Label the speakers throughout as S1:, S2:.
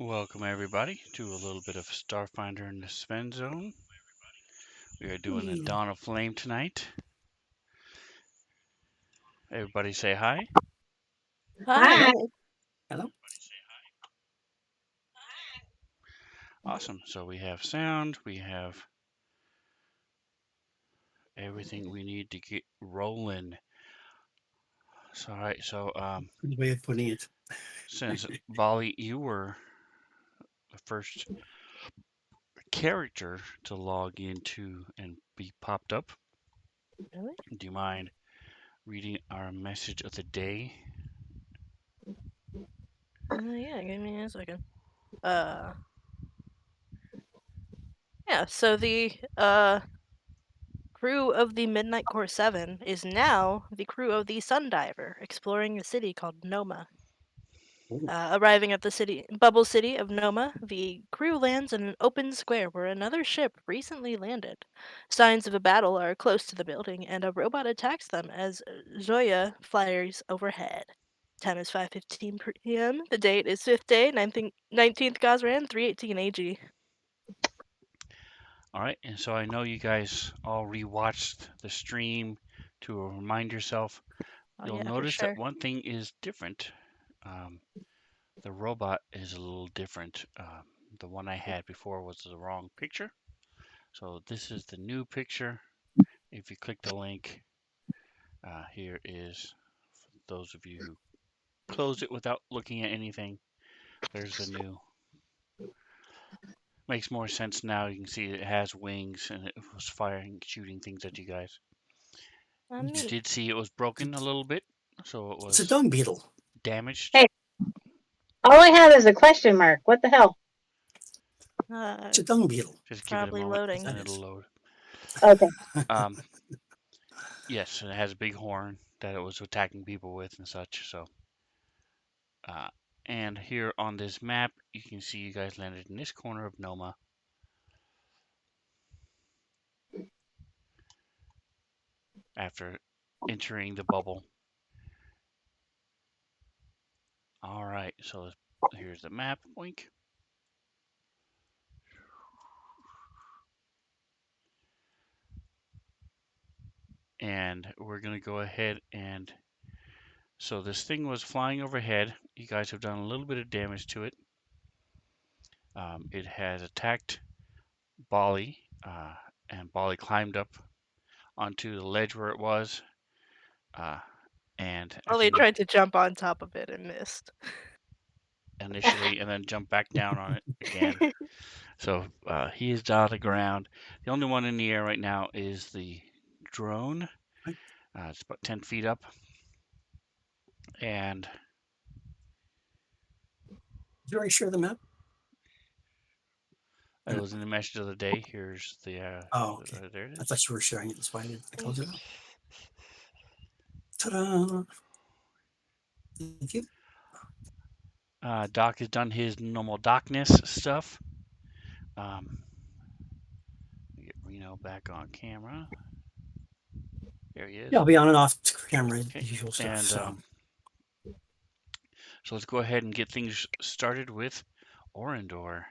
S1: Welcome everybody to a little bit of Starfinder in the Svenzone. We are doing the
S2: Hey.
S1: Dawn of Flame tonight. Everybody say hi.
S3: Hi.
S2: Hello. Hello.
S1: Awesome. So we have sound, we have everything we need to get rolling. So all right, so
S2: Good way of putting it.
S1: since Bali, you were the first character to log into and be popped up,
S3: Really?
S1: do you mind reading our message of the day?
S3: Yeah, give me a second. Uh, yeah, so the crew of the Midnight Core 7 is now the crew of the Sundiver, exploring a city called Noma.
S2: Ooh.
S3: Arriving at the bubble city of Noma, the crew lands in an open square where another ship recently landed. Signs of a battle are close to the building, and a robot attacks them as Zoya flies overhead. Time is 5:15 p.m. The date is 5th day, 19th Gazran, 318 AG.
S1: All right, and so I know you guys all rewatched the stream to remind yourself.
S3: Oh
S1: You'll
S3: yeah, for
S1: notice that
S3: sure.
S1: one thing is different. Um, the robot is a little different. The one I had before was the wrong picture. So this is the new picture. If you click the link, here is for those of you who closed it without looking at anything. There's the new. Makes more sense now. You can see it has wings and it was firing, shooting things at you guys. You
S3: Neat.
S1: did see it was broken a little bit, so it
S2: It's a
S1: was
S2: dung beetle.
S1: damaged.
S3: Hey,
S4: All I have is a question mark. What the hell?
S2: It's a dung beetle.
S1: Just give it a
S3: Probably
S1: moment
S3: loading.
S1: and
S2: That
S1: it'll
S2: is.
S1: load.
S4: Okay.
S1: Um, yes, it has a big horn that it was attacking people with and such. So, uh, and here on this map, you can see you guys landed in this corner of Noma. After entering the bubble. All right, so here's the map. Boink. And we're gonna go ahead and so this thing was flying overhead. You guys have done a little bit of damage to it. It has attacked Bali, and Bali climbed up onto the ledge where it was, uh, and
S3: Well, they
S1: actually
S3: tried to jump on top of it and missed.
S1: initially, and then jumped back down on it again. So he is down on the ground. The only one in the air right now is the drone. It's about 10 feet up, and
S2: Did you already share the map?
S1: it was in the message of the day. Here's the
S2: Oh, okay.
S1: there it
S2: I
S1: is.
S2: thought you were sharing it. That's why I didn't close it out. Ta-da! Thank you.
S1: Doc has done his normal Docness stuff. Get Reno back on camera. There he is.
S2: Yeah, I'll be on and off camera,
S1: Okay,
S2: usual stuff.
S1: and so let's go ahead and get things started with Orindor.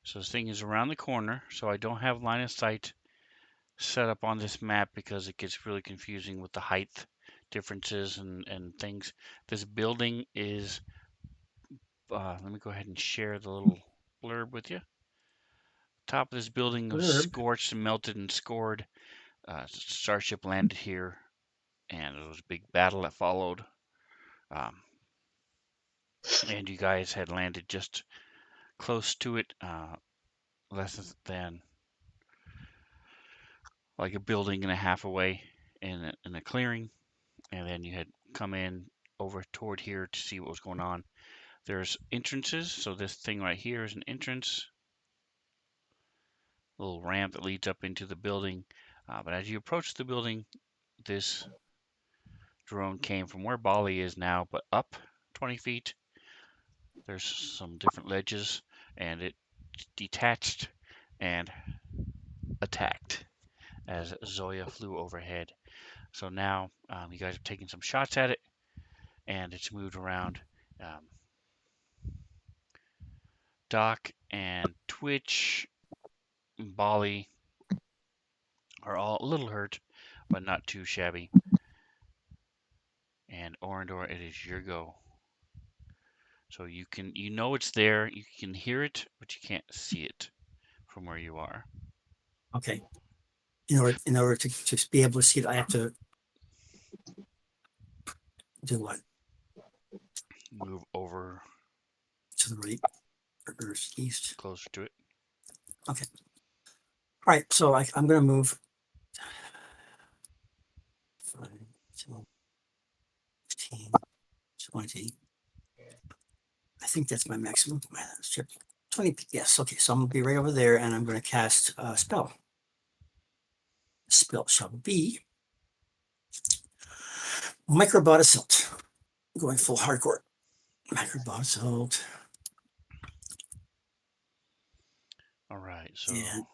S1: So this thing is around the corner, so I don't have line of sight set up on this map because it gets really confusing with the height differences and things. This building is, let me go ahead and share the little blurb with you. Top of this building was
S2: Blurb.
S1: scorched and melted and scored. Starship landed here, and there was a big battle that followed. Um, and you guys had landed just close to it, less than like a building and a half away in a clearing, and then you had come in over toward here to see what was going on. There's entrances, so this thing right here is an entrance, a little ramp that leads up into the building. But as you approach the building, this drone came from where Bali is now, but up 20 feet. There's some different ledges, and it detached and attacked as Zoya flew overhead. So now you guys have taken some shots at it, and it's moved around. Um, Doc and Twitch, Bali are all a little hurt, but not too shabby. And Orindor, it is your go. So you know it's there, you can hear it, but you can't see it from where you are.
S2: Okay. In order to be able to see it, I have to do what?
S1: Move over
S2: To the right or east?
S1: closer to it.
S2: Okay. All right. So I'm going to move 5, 10, 15, 20. I think that's my maximum. 20. Yes. Okay. So I'm going to be right over there and I'm going to cast a spell. The spell shall be Microbot Assault. Going full hardcore. Microbot Assault.
S1: All right, so
S2: And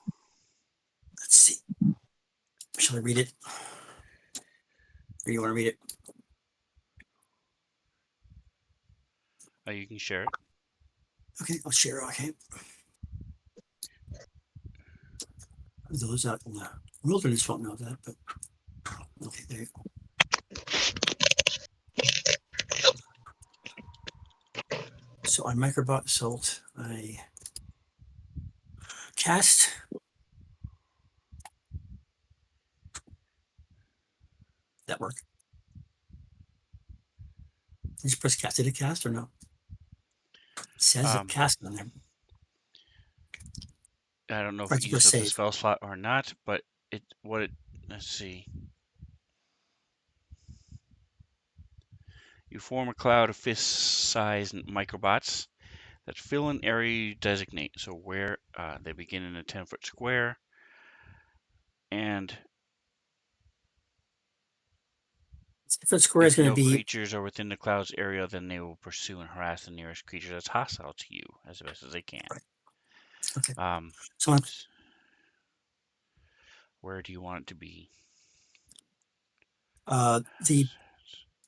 S2: let's see. Shall I read it? Or do you want to read it?
S1: you can share it.
S2: Okay, I'll share. Okay. Those out in the wilderness won't know that, but okay, there you go. So on Microbot Assault, I cast. That work? Did you press cast? Did it cast or no? It says it cast on there.
S1: I don't know if
S2: Or
S1: it
S2: to press
S1: used up the
S2: save.
S1: spell slot or not, but let's see. You form a cloud of fist-sized microbots that fill an area you designate. So where they begin in a 10-foot square, and
S2: Different square is
S1: if
S2: going to
S1: no
S2: be
S1: creatures are within the cloud's area, then they will pursue and harass the nearest creature that's hostile to you as best as they can.
S2: right. Okay.
S1: Um,
S2: So
S1: where do you want it to be?
S2: the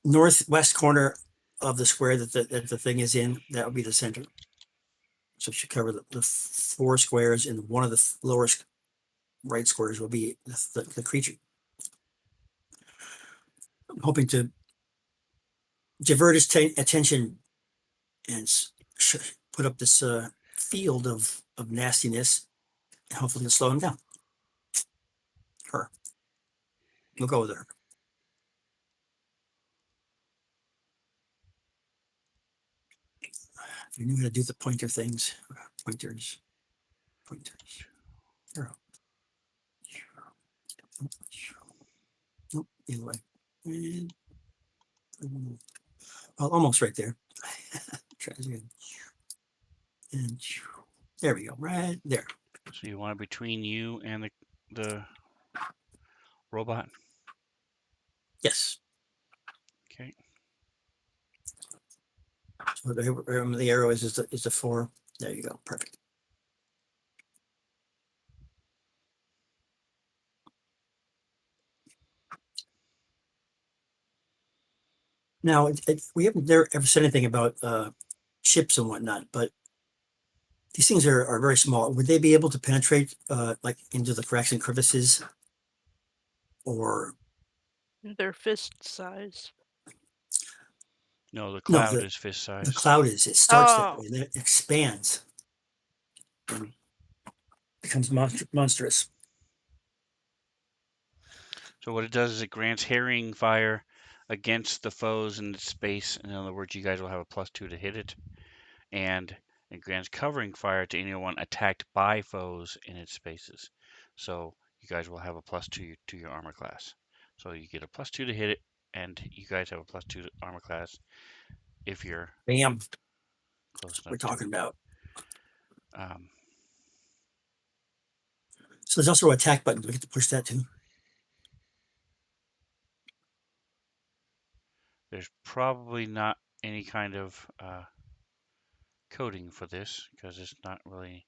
S2: northwest corner of the square that the thing is in, that would be the center. So it should cover the 4 squares, and one of the lowest right squares will be the creature. I'm hoping to divert his attention and put up this field of nastiness, and hopefully to slow him down. Her. We'll go with her. If you knew how to do the pointer things, pointers. Arrow. Nope, either way. And, well, almost right there. Try again. And there we go, right there.
S1: So you want it between you and the robot?
S2: Yes.
S1: Okay.
S2: So the arrow is the 4. There you go. Perfect. Now, we haven't ever said anything about ships and whatnot, but these things are very small. Would they be able to penetrate like into the cracks and crevices? Or
S3: They're fist size.
S1: No, the
S2: no,
S1: cloud is
S2: the
S1: fist-sized.
S2: cloud it starts that
S3: Oh.
S2: way, then it expands and becomes monstrous.
S1: So what it does is it grants harrying fire against the foes in its space. In other words, you guys will have a +2 to hit it. And it grants covering fire to anyone attacked by foes in its spaces. So you guys will have a +2 to your armor class. So you get a +2 to hit it, and you guys have a +2 to armor class if you're
S2: Bam,
S1: close
S2: we're
S1: enough to
S2: talking
S1: it.
S2: about.
S1: Um,
S2: So there's also an attack button. Do we get to push that too?
S1: there's probably not any kind of coding for this because it's not really.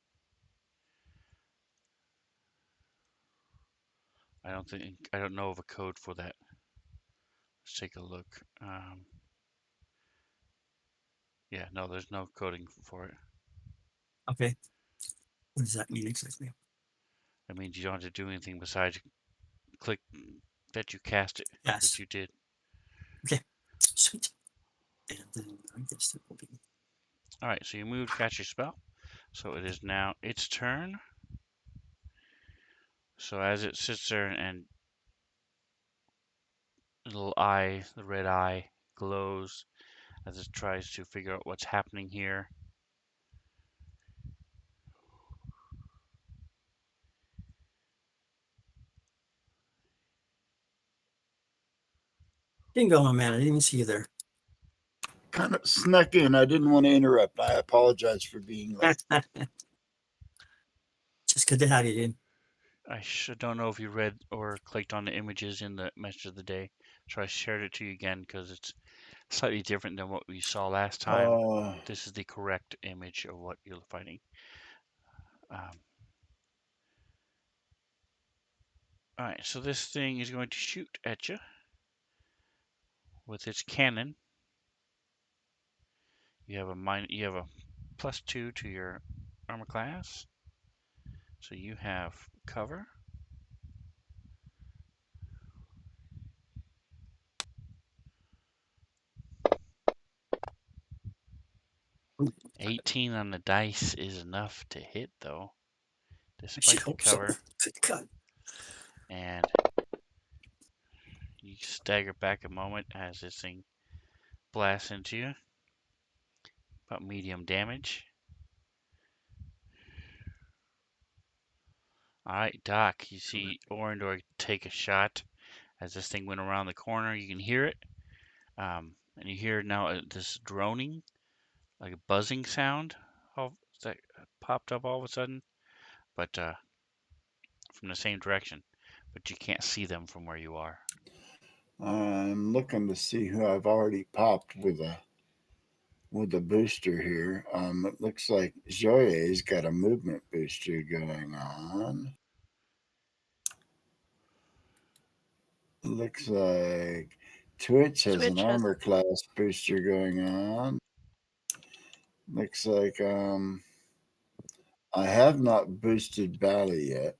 S1: I don't know of a code for that. Let's take a look. Yeah, no, there's no coding for it.
S2: Okay. What does that mean exactly?
S1: That means you don't have to do anything besides click that you cast it,
S2: Yes.
S1: which you did.
S2: Sweet. And then I guess that will be.
S1: All right, so you moved, cast your spell. So it is now its turn. So as it sits there and the little eye, the red eye, glows as it tries to figure out what's happening here.
S2: Bingo, my man. I didn't even see you there.
S5: Kind of snuck in. I didn't want to interrupt. I apologize for being late.
S2: Just good to have you, dude.
S1: I don't know if you read or clicked on the images in the message of the day, so I shared it to you again because it's slightly different than what we saw last time. This is the correct image of what you're fighting. All right, so this thing is going to shoot at you with its cannon. You have a +2 to your armor class, so you have cover.
S2: Ooh,
S1: 18 on the dice is enough to hit, though,
S2: I should
S1: despite the
S2: hope so.
S1: cover.
S2: Good God.
S1: And you stagger back a moment as this thing blasts into you. About medium damage. Alright, Doc, you see Orindor take a shot as this thing went around the corner. You can hear it. And you hear now this droning, like a buzzing sound that popped up all of a sudden, but from the same direction. But you can't see them from where you are.
S5: I'm looking to see who I've already popped with a booster here. It looks like Joye's got a movement booster going on. Looks like Twitch has an
S3: Switch has
S5: armor class booster going on. Looks like I have not boosted Bally yet.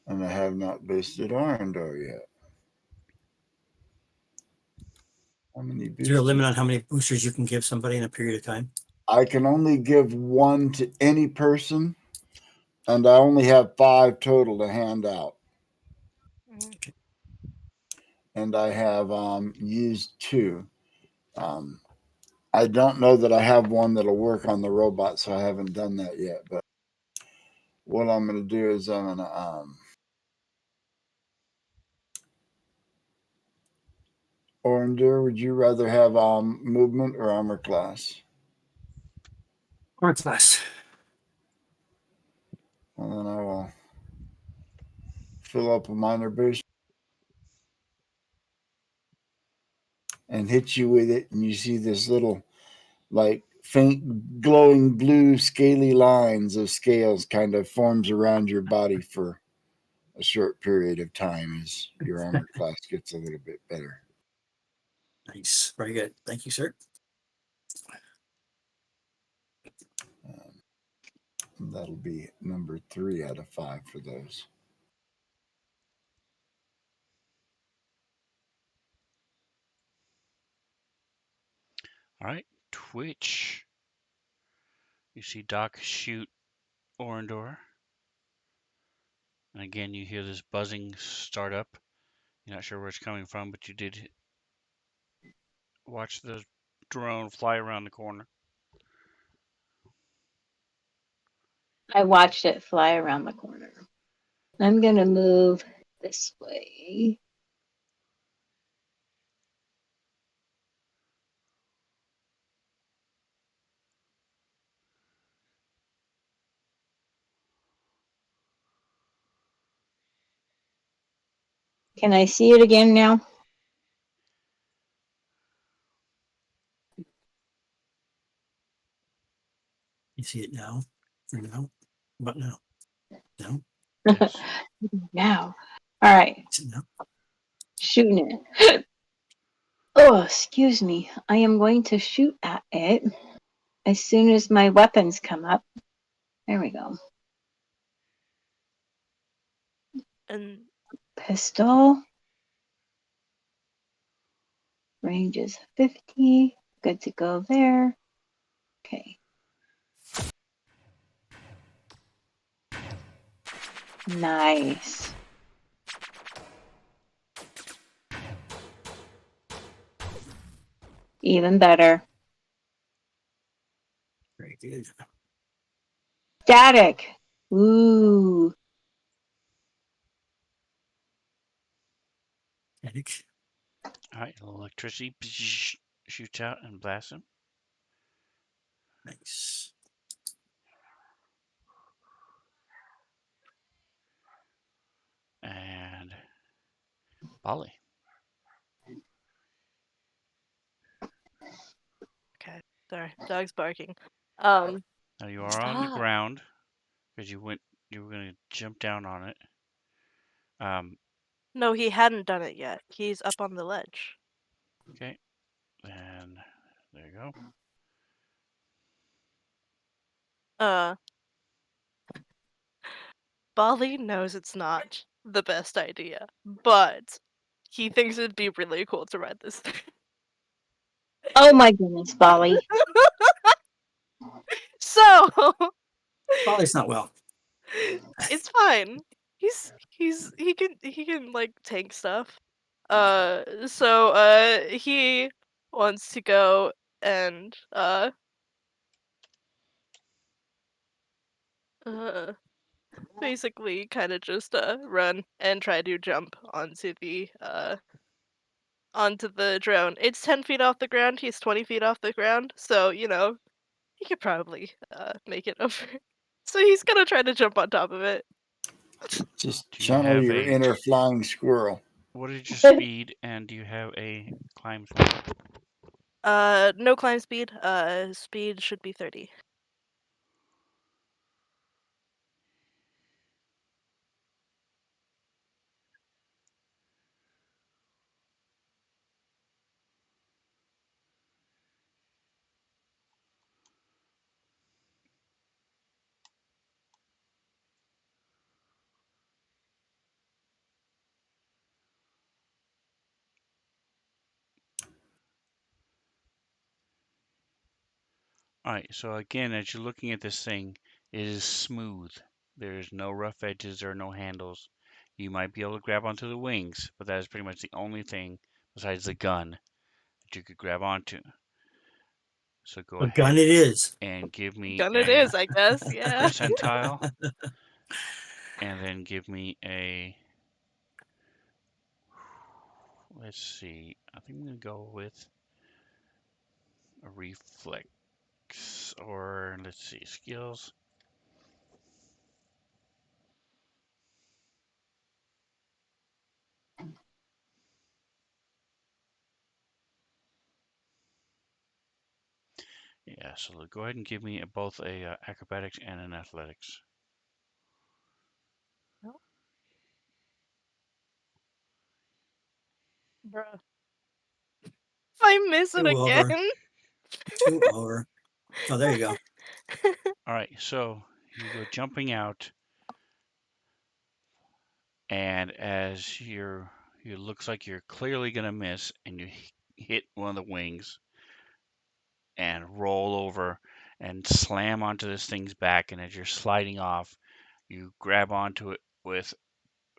S5: And I have not boosted Arendor yet. How many
S2: Is there a limit
S5: boosters?
S2: on how many boosters you can give somebody in a period of time?
S5: I can only give one to any person, and I only have 5 total to hand out.
S3: Mhm.
S5: And I have used 2. I don't know that I have one that'll work on the robot, so I haven't done that yet. But what I'm going to do is I'm going to Orander, would you rather have movement or armor class?
S2: Armor class.
S5: Well, then I will fill up a minor boost and hit you with it, and you see this little, like, faint glowing blue scaly lines of scales kind of forms around your body for a short period of time as your armor class gets a little bit better.
S2: Nice. Very good. Thank you, sir.
S5: That'll be number 3 out of 5 for those.
S1: All right, Twitch. You see Doc shoot Orindor. And again, you hear this buzzing start up. You're not sure where it's coming from, but you did watch the drone fly around the corner.
S4: I watched it fly around the corner. I'm going to move this way. Can I see it again now?
S2: You see it now? Or now? What now? No?
S1: Yes.
S4: Now. All right.
S2: Is it now?
S4: Shooting it. Oh, excuse me. I am going to shoot at it. as soon as my weapons come up. There we go.
S3: And
S4: Pistol. Range is 50. Good to go there. Okay. Nice. Even better.
S2: Very good.
S4: Static. Ooh.
S2: Static.
S1: All right, electricity shoots out and blasts him.
S2: Nice.
S1: And Polly.
S3: okay, sorry, dog's barking.
S1: Now you are on the
S3: Ah,
S1: ground because you were gonna jump down on it.
S3: no, he hadn't done it yet. He's up on the ledge.
S1: Okay, and there you go.
S3: Uh, Bali knows it's not the best idea, but he thinks it'd be really cool to ride this thing.
S4: Oh my goodness, Bali.
S3: So
S2: Polly's not well.
S3: it's fine. He can like tank stuff. So he wants to go and uh basically kind of just run and try to jump onto the drone. It's 10 feet off the ground. He's 20 feet off the ground, so he could probably make it over. So he's gonna try to jump on top of it.
S5: Just
S1: Do you
S5: channel
S1: have
S5: your
S1: a
S5: inner flying squirrel.
S1: what is your speed and do you have a climb speed?
S3: No climb speed. Speed should be 30.
S1: All right, so again, as you're looking at this thing, it is smooth. There's no rough edges or no handles. You might be able to grab onto the wings, but that is pretty much the only thing besides the gun that you could grab onto. So go
S2: A gun
S1: ahead
S2: it is.
S1: and give me
S3: Gun it
S1: a
S3: is, I guess. Yeah.
S1: percentile, and then give me a. Let's see. I think I'm gonna go with a reflex, or let's see, skills. Yeah, so go ahead and give me both a acrobatics and an athletics.
S3: Bruh. If I miss it
S2: 2 over.
S3: again.
S2: 2 over. Oh, there you go.
S1: All right, so you go jumping out, and as you looks like you're clearly gonna miss, and you hit one of the wings and roll over and slam onto this thing's back. And as you're sliding off, you grab onto it with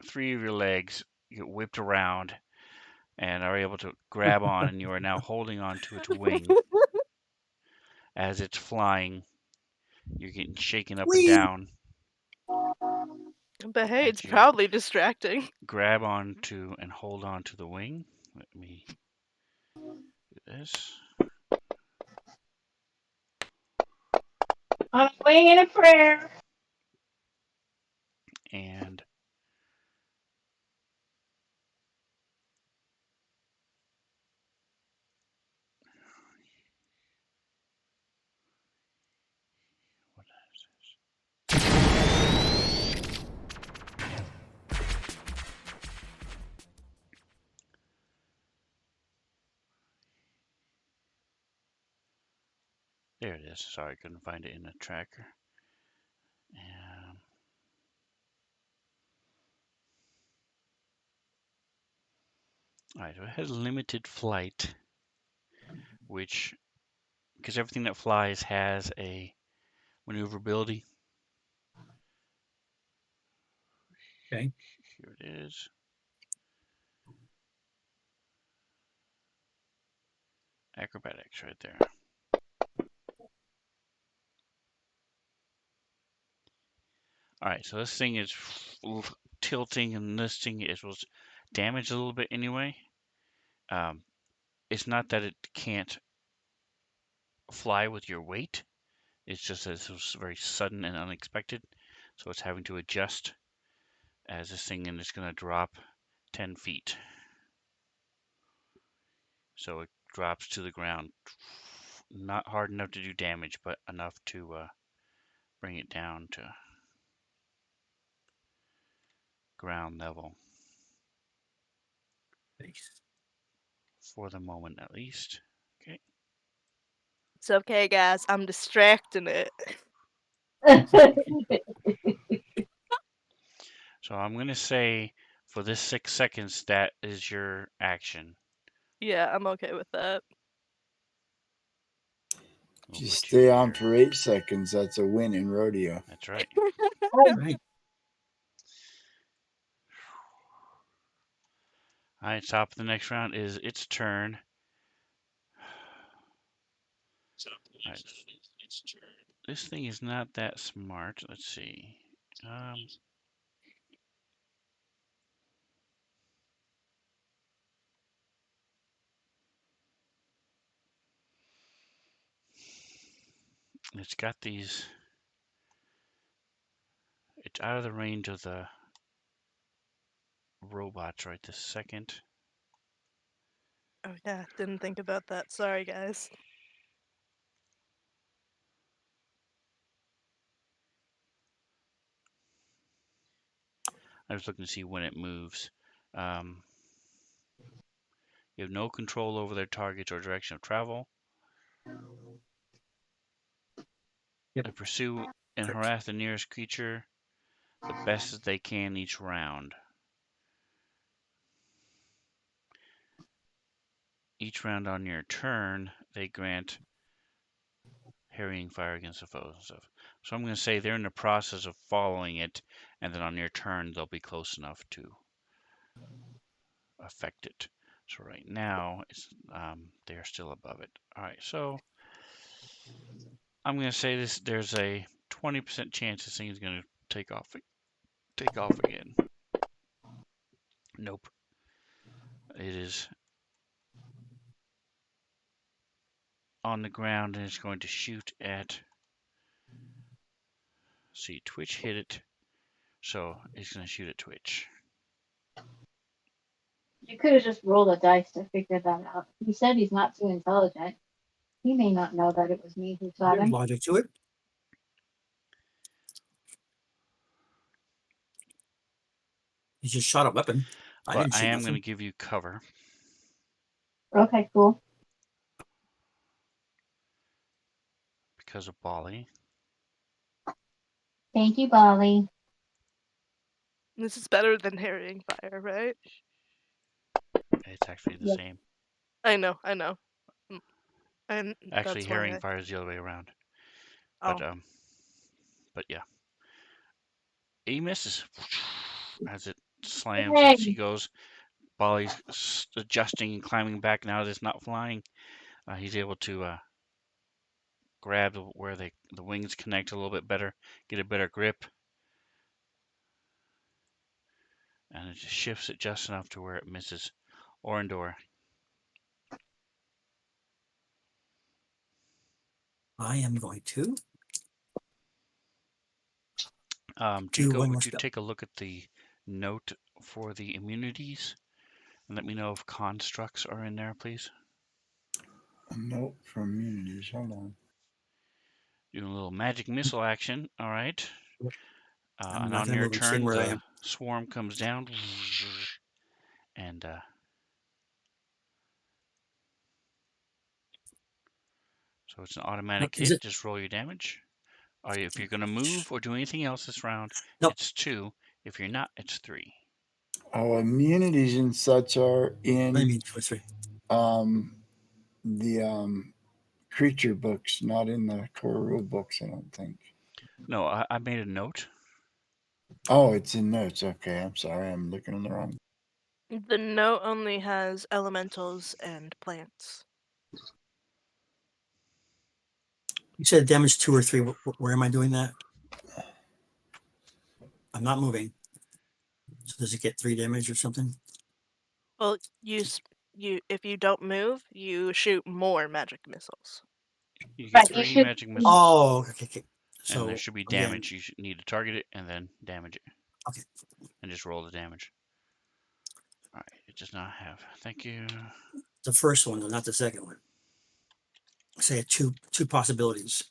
S1: 3 of your legs, you get whipped around, and are able to grab on, and you are now holding on to its wing as it's flying. You're getting shaken up and
S2: Whee!
S1: down
S3: But hey, it's
S1: as you
S3: probably distracting.
S1: grab onto and hold on to the wing. Let me do this.
S4: On a wing and a prayer.
S1: And what is this? There it is. Sorry, couldn't find it in the tracker. All right, so it has limited flight, which, because everything that flies has a maneuverability.
S2: Okay.
S1: Here it is. Acrobatics right there. All right, so this thing is tilting, and this thing was damaged a little bit anyway. It's not that it can't fly with your weight. It's just that this was very sudden and unexpected, so it's having to adjust as this thing is going to drop 10 feet. So it drops to the ground. Not hard enough to do damage, but enough to bring it down to ground level.
S2: Thanks.
S1: For the moment, at least. Okay.
S3: It's okay, guys. I'm distracting it.
S1: So I'm going to say for this 6 seconds, that is your action.
S3: Yeah, I'm okay with that.
S1: We'll
S5: Just
S1: put you
S5: stay on
S1: here.
S5: for 8 seconds. That's a win in rodeo.
S1: That's right.
S2: All right.
S1: All right, top of the next round is its turn. All right. This thing is not that smart. Let's see. It's got these. It's out of the range of the robots right this second.
S3: Oh yeah, didn't think about that. Sorry, guys.
S1: I was looking to see when it moves. You have no control over their targets or direction of travel.
S2: Yep.
S1: They pursue and
S2: Correct.
S1: harass the nearest creature the best as they can each round. Each round on your turn, they grant harrying fire against the foes and stuff. So I'm going to say they're in the process of following it, and then on your turn, they'll be close enough to affect it. So right now, they're still above it. All right, so I'm going to say this. There's a 20% chance this thing is going to take off again. Nope. It is on the ground and it's going to shoot at. See, Twitch hit it, so it's going to shoot at Twitch.
S4: You could have just rolled a dice to figure that out. He said he's not too intelligent. He may not know that it was me who shot
S2: There's
S4: him.
S2: logic to it. He just shot a weapon. I
S1: But
S2: didn't
S1: I
S2: shoot
S1: am going to
S2: nothing.
S1: give you cover
S4: Okay, cool.
S1: because of Bali.
S4: Thank you, Bali.
S3: This is better than harrying fire, right?
S1: It's actually the
S4: Yes.
S1: same.
S3: I know. And
S1: Actually,
S3: that's why
S1: harrying fire is the other way around.
S3: Oh.
S1: But yeah, he misses as it slams
S4: Hey.
S1: and she goes. Bali's adjusting and climbing back now that it's not flying. He's able to grab where the wings connect a little bit better, get a better grip, and it just shifts it just enough to where it misses Orindor.
S2: I am going to do
S1: Jacob,
S2: one more
S1: would you
S2: spell.
S1: take a look at the note for the immunities and let me know if constructs are in there, please?
S5: A note from immunities. Hold on.
S1: Doing a little magic missile action. All right.
S2: I'm
S1: And
S2: not
S1: on
S2: going to
S1: your
S2: move and stay
S1: turn,
S2: where I
S1: the
S2: am.
S1: swarm comes down and So it's an automatic
S2: Is
S1: hit.
S2: it?
S1: Just roll your damage. Or if you're going to move or do anything else this round,
S2: Nope.
S1: it's 2. If you're not, it's 3.
S5: Oh, immunities and such are
S2: What do you
S5: in
S2: mean 2 or 3?
S5: the creature books, not in the core rule books, I don't think.
S1: No, I made a note.
S5: Oh, it's in notes. Okay, I'm sorry. I'm looking in the wrong.
S3: The note only has elementals and plants.
S2: You said damage 2 or 3. Where am I doing that? I'm not moving. So does it get 3 damage or something?
S3: Well, if you don't move, you shoot more magic missiles.
S1: You get
S4: Right, you
S1: 3
S4: should.
S1: magic missiles,
S2: Oh, okay.
S1: and there
S2: So
S1: should be
S2: again,
S1: damage. You need to target it and then damage it.
S2: Okay.
S1: And just roll the damage. All right, it does not have. Thank you.
S2: the first one, though, not the second one. Say two possibilities.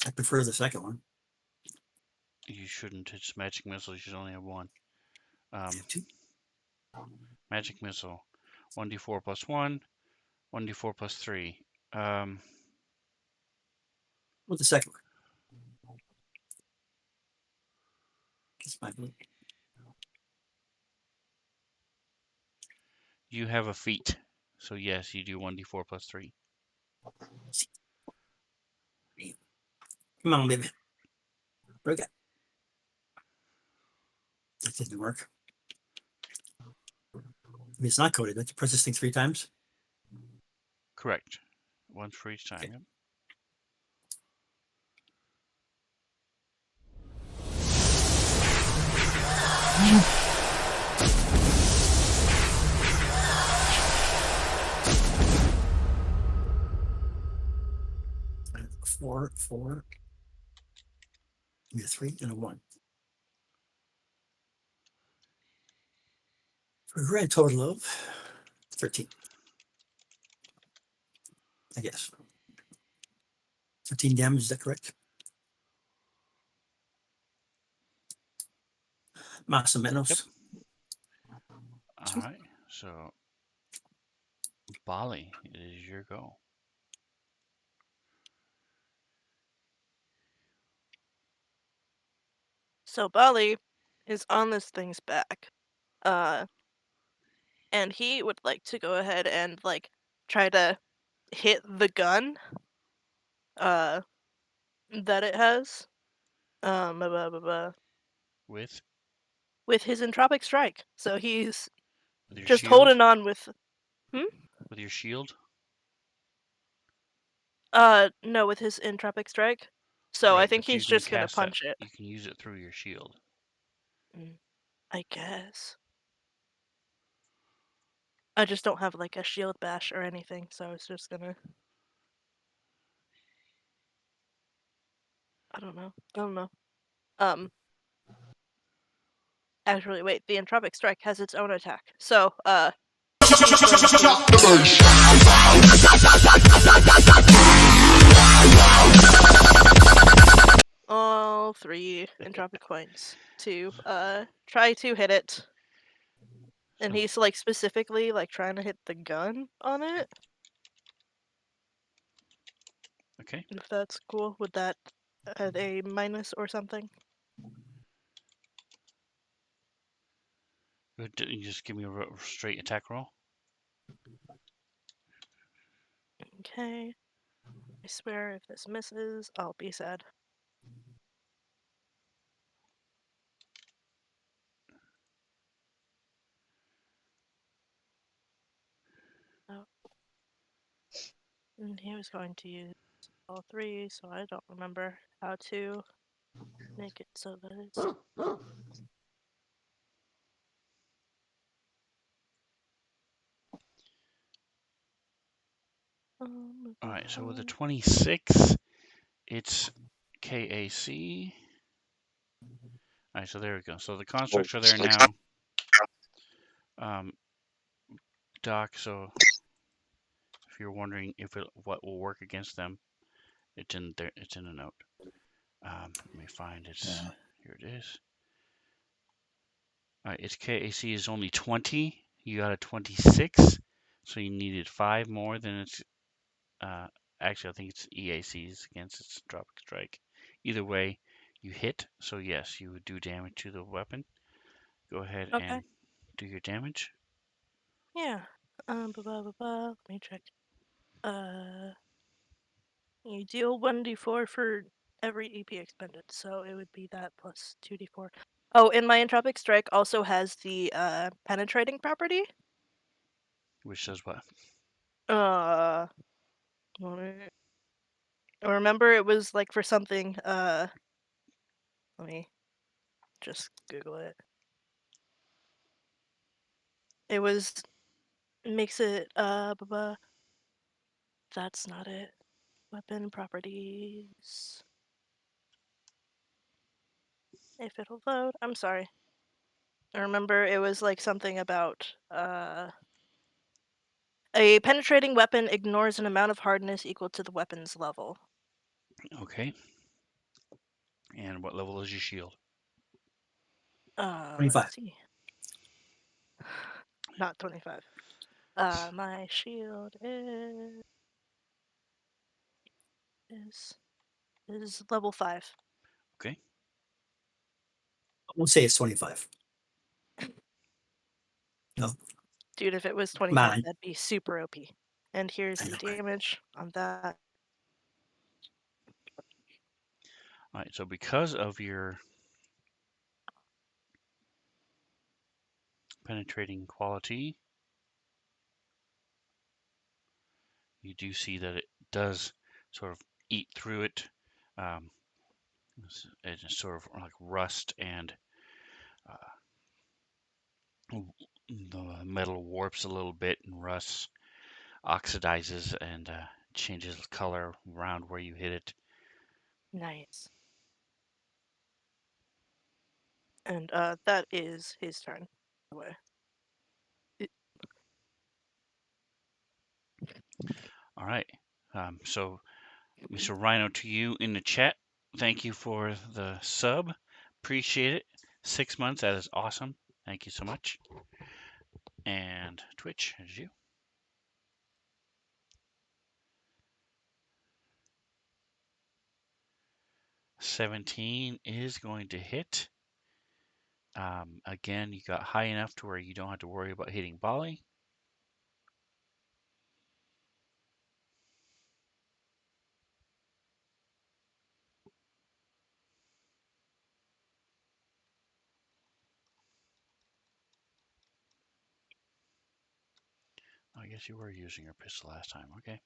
S2: I prefer the second one.
S1: You shouldn't. It's magic missile. You should only have 1.
S2: Two.
S1: Magic missile. 1d4 plus 1. 1d4 plus 3.
S2: What the second one? Guess my blue.
S1: You have a feat. So yes, you do 1d4 plus 3.
S2: Come on, baby. Okay. That didn't work. I mean, it's not coded. Don't you press this thing 3 times?
S1: Correct. Once for each time.
S2: Okay.
S1: Yep.
S2: Four. Give me a 3 and a 1. For a grand total of 13. I guess. 13 damage, is that correct? Más o menos.
S1: Yep. All right. So, Bali, it is your go.
S3: So Bali is on this thing's back. And he would like to go ahead and try to hit the gun that it has.
S1: With
S3: With his entropic strike. So he's
S1: your
S3: just
S1: shield.
S3: holding on with
S1: With your shield.
S3: no, with his entropic strike. So I
S1: Right,
S3: think
S1: but you
S3: he's
S1: can
S3: just gonna
S1: cast that.
S3: punch it.
S1: You can use it through your shield.
S3: I guess. I just don't have like a shield bash or anything, so it's just gonna. I don't know. Actually, wait. The entropic strike has its own attack, so he's going to all 3 entropic points to try to hit it. And
S1: So,
S3: he's like specifically like trying to hit the gun on it.
S1: okay.
S3: If that's cool, would that add a minus or something?
S1: You just give me a straight attack roll.
S3: Okay. I swear if this misses, I'll be sad. Oh. And he was going to use all 3, so I don't remember how to make it so that it's.
S1: All right. So with a 26, it's KAC. All right. So there we go. So the constructs are there now. Doc. So if you're wondering what will work against them, it's in there. It's in a note. Let me find it.
S5: Yeah.
S1: Here it is. All right, its KAC is only 20. You got a 26, so you needed 5 more than its Actually, I think it's EACs against its Tropic Strike. Either way, you hit. So yes, you would do damage to the weapon. Go ahead
S3: Okay.
S1: and do your damage.
S3: Yeah. Let me check. You deal 1d4 for every EP expended, so it would be that plus 2d4. Oh, and my Entropic Strike also has the penetrating property.
S1: Which does what?
S3: Let me- I remember it was like for something. Let me just Google it. It was makes it that's not it. Weapon properties. If it'll load. I'm sorry. I remember it was like something about a penetrating weapon ignores an amount of hardness equal to the weapon's level.
S1: Okay. And what level is your shield?
S2: 25.
S3: Let's see. Not 25. My shield is level 5.
S1: Okay.
S2: We'll say it's 25. No,
S3: Dude, if it was 25,
S2: mine.
S3: that'd be super OP. And here's
S2: I
S3: the
S2: know.
S3: damage on that.
S1: All right. So because of your penetrating quality, you do see that it does sort of eat through it. Um, it's sort of like rust and the metal warps a little bit and rusts, oxidizes, and changes color around where you hit it.
S3: Nice. And that is his turn. By the way.
S1: All right. So, Mr. Rhino, to you in the chat, thank you for the sub. Appreciate it. 6 months, that is awesome. Thank you so much. And Twitch, as you. 17 is going to hit. Again, you got high enough to where you don't have to worry about hitting Bali. I guess you were using your pistol last time. Okay.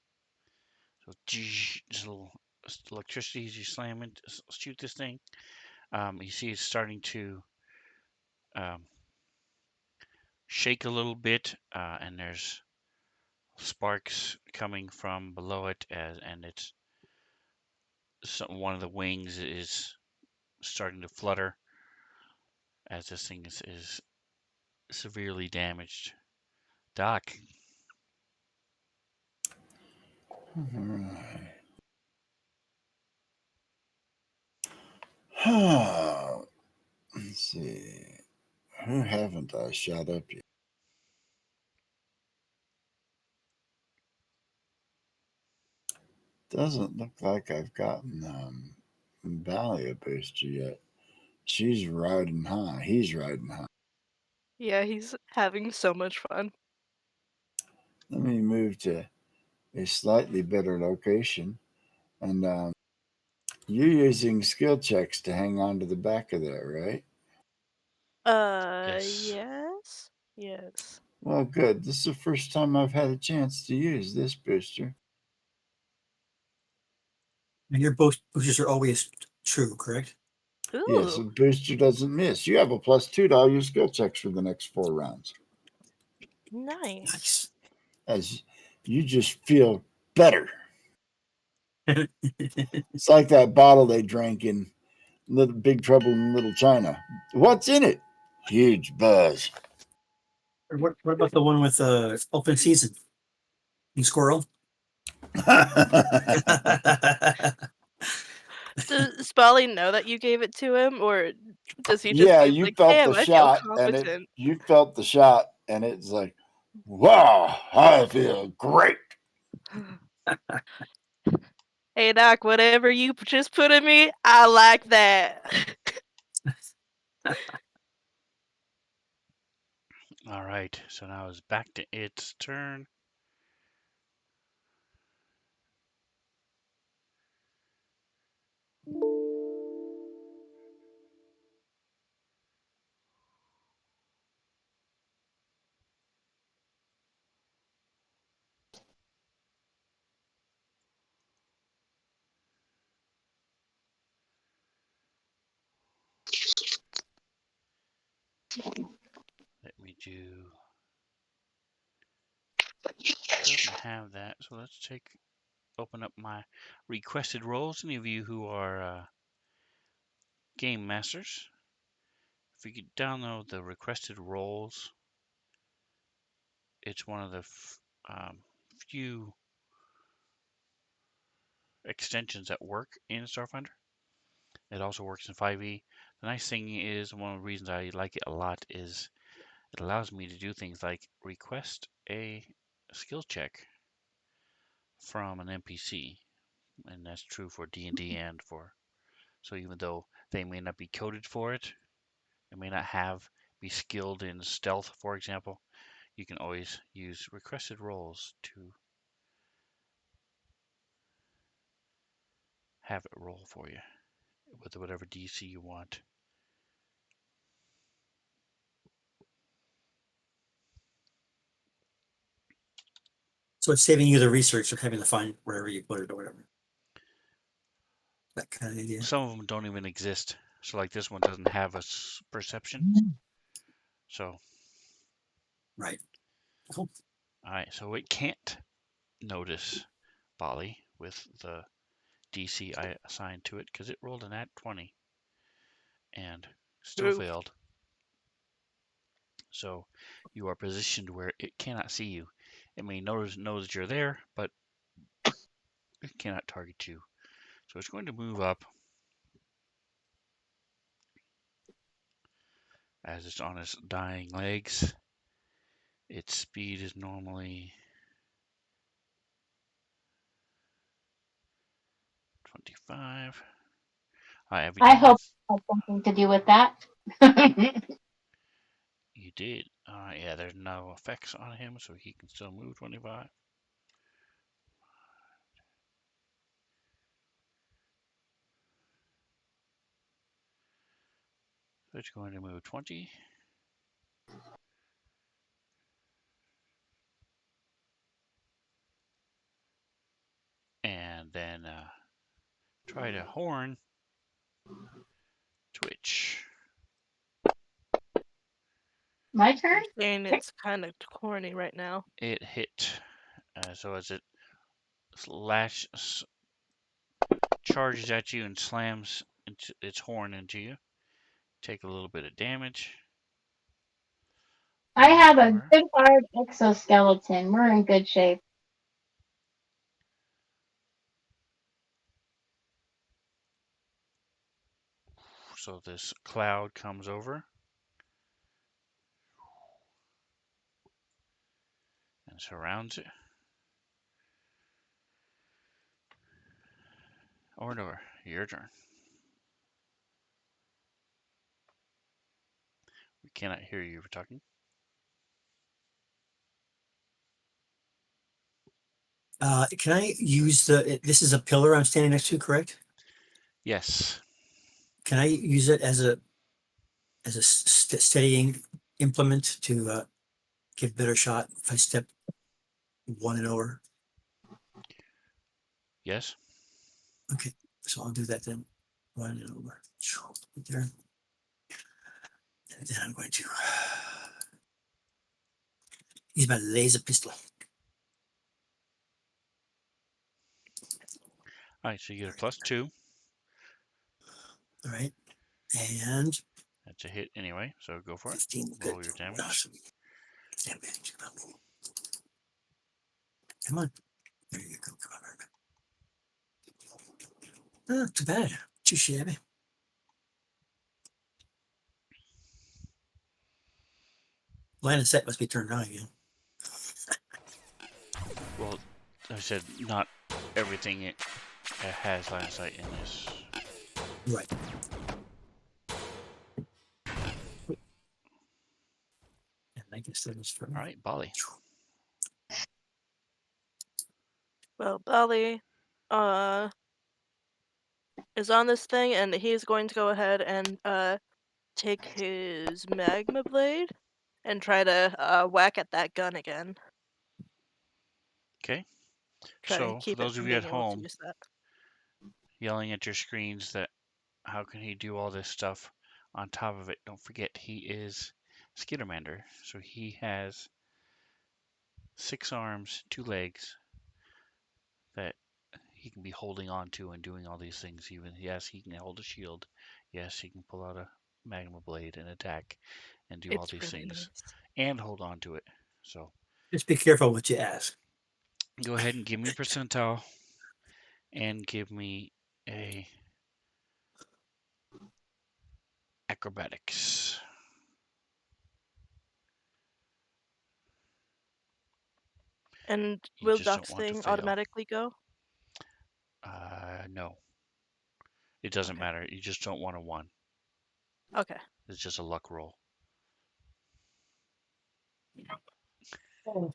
S1: So just a little electricity as you slam it, shoot this thing. You see it's starting to um, shake a little bit, and there's sparks coming from below it, and it's one of the wings is starting to flutter as this thing is severely damaged. Doc,
S5: Let's see. Who haven't I shot up yet? Doesn't look like I've gotten Valley a booster yet. She's riding high. He's riding high.
S3: Yeah, he's having so much fun.
S5: Let me move to a slightly better location. And you're using skill checks to hang on to the back of that, right?
S1: yes.
S3: Yes? Yes.
S5: Well, good. This is the first time I've had a chance to use this booster.
S2: And your boosters are always true, correct?
S5: Yes, a
S3: Ooh,
S5: booster doesn't miss. You have a +2 to all your skill checks for the next 4 rounds.
S3: nice.
S2: Nice.
S5: As you just feel better. It's like that bottle they drank in Little Big Trouble in Little China. What's in it? Huge buzz.
S2: What about the one with open season? And squirrel?
S3: Does Spally know that you gave it to him, or does he just
S5: Yeah,
S3: seem
S5: you
S3: like,
S5: felt
S3: damn,
S5: the
S3: I feel
S5: shot, and
S3: competent?
S5: you felt the shot, and it's like, wow, I feel great.
S3: Hey Doc, whatever you just put in me, I like that.
S1: All right, so now it's back to its turn. Let me do. Doesn't have that, so let's open up my requested roles. Any of you who are game masters, if you could download the requested roles, it's one of the few extensions that work in Starfinder. It also works in 5e. The nice thing is, one of the reasons I like it a lot is it allows me to do things like request a skill check from an NPC, and that's true for D&D and for. So even though they may not be coded for it, they may not be skilled in stealth, for example, you can always use requested roles to have it roll for you with whatever DC you want.
S2: So it's saving you the research of having to find wherever you put it or whatever. That kind of idea.
S1: Some of them don't even exist. So like this one doesn't have a perception. So.
S2: Right. Cool.
S1: All right, so it can't notice Bali with the DC I assigned to it because it rolled an at 20 and still
S3: Ooh.
S1: failed. So you are positioned where it cannot see you. It may know that you're there, but it cannot target you. So it's going to move up as it's on its dying legs. Its speed is normally 25. Have you
S4: I
S1: done
S4: hope
S1: this?
S4: it has something to do with that.
S1: You did. Yeah, there's no effects on him, so he can still move 25. So it's going to move 20. And then try to horn Twitch.
S4: My turn?
S3: And it's kind of corny right now.
S1: It hit. So as it charges at you and slams its horn into you, take a little bit of damage.
S4: I have a
S1: Or
S4: good hard exoskeleton. We're in good shape.
S1: so this cloud comes over and surrounds it. Orndor, your turn. We cannot hear you talking.
S2: Can I use this is a pillar I'm standing next to, correct?
S1: Yes.
S2: Can I use it as a steadying implement to give a better shot if I step one and over?
S1: Yes.
S2: Okay, so I'll do that then. One and over. Right there. And then I'm going to use my laser pistol.
S1: All right, so you get a +2.
S2: All right, and
S1: That's a hit anyway, so go for it.
S2: 15. Good.
S1: Roll your damage.
S2: Awesome. Damage. Come on. There you go. Come on. Not too bad. Too shabby. Line of sight must be turned on again.
S1: Well, I said not everything that has line of sight in this.
S2: Right. And I guess that was for me.
S1: All right, Bali.
S3: Well, Bali is on this thing, and he's going to go ahead and take his magma blade and try to whack at that gun again.
S1: Okay.
S3: Try to
S1: So, for
S3: keep it
S1: those of
S3: from
S1: you at
S3: being able to
S1: home
S3: use that.
S1: yelling at your screens that how can he do all this stuff on top of it, don't forget he is Skittermander. So he has 6 arms, 2 legs that he can be holding on to and doing all these things. Even yes, he can hold a shield. Yes, he can pull out a magma blade and attack and do all
S3: It's
S1: these
S3: really
S1: things
S3: nice.
S1: and hold on to it. So
S2: Just be careful what you ask.
S1: go ahead and give me percentile and give me a acrobatics.
S3: And
S1: You
S3: will
S1: just don't
S3: Duck's
S1: want to
S3: thing
S1: fail.
S3: automatically go?
S1: No. It doesn't
S3: Okay.
S1: matter. You just don't want a 1.
S3: Okay.
S1: It's just a luck roll.
S2: I'll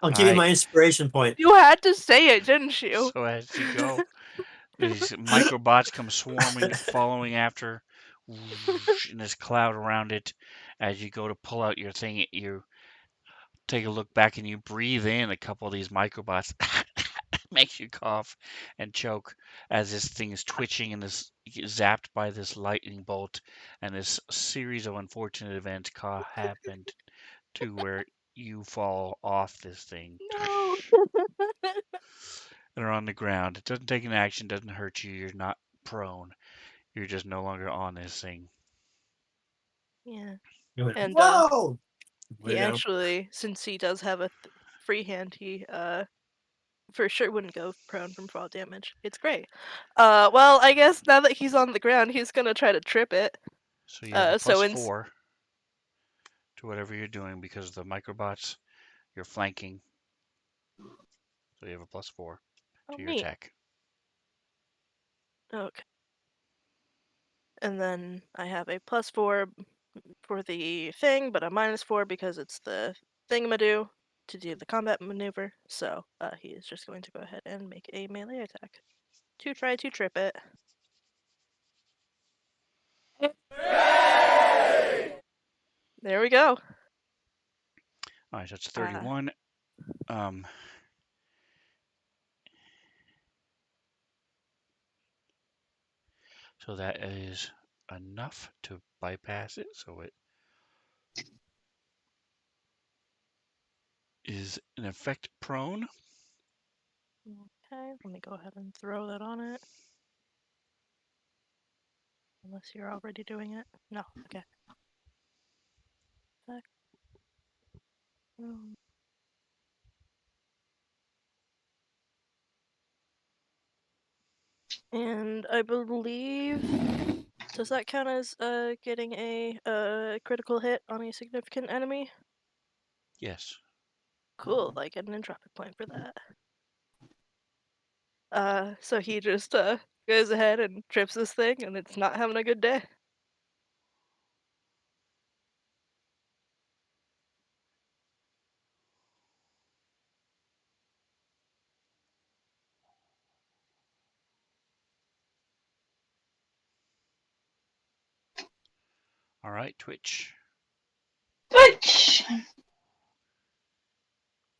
S2: give you
S1: Alright.
S2: my inspiration point.
S3: You had to say it, didn't you?
S1: So as you go, these microbots come swarming, following after, in this cloud around it. As you go to pull out your thing, you take a look back and you breathe in a couple of these microbots. Makes you cough and choke as this thing is twitching and is zapped by this lightning bolt, and this series of unfortunate events happened to where you fall off this thing
S3: No.
S1: and are on the ground. It doesn't take an action, doesn't hurt you. You're not prone. You're just no longer on this thing.
S3: Yeah.
S2: You went,
S3: And
S2: whoa!
S3: he
S2: Weirdo.
S3: actually, since he does have a free hand, he for sure wouldn't go prone from fall damage. It's great. Well, I guess now that he's on the ground, he's gonna try to trip it.
S1: So you have a
S3: So
S1: +4 to whatever you're doing because the microbots you're flanking. So you have a +4
S3: oh
S1: to your
S3: neat.
S1: attack.
S3: Okay. And then I have a +4 for the thing, but a -4 because it's the thingamadoo to do the combat maneuver. So he is just going to go ahead and make a melee attack to try to trip it. There we go.
S1: All right, that's 31. So that is enough to bypass it. So it is in effect prone.
S3: Okay, let me go ahead and throw that on it. Unless you're already doing it. No, okay. Attack. And I believe, does that count as getting a critical hit on a significant enemy?
S1: Yes.
S3: Cool, I get an entropic point for that. So he just goes ahead and trips this thing, and it's not having a good day.
S1: All right, Twitch.
S4: Twitch.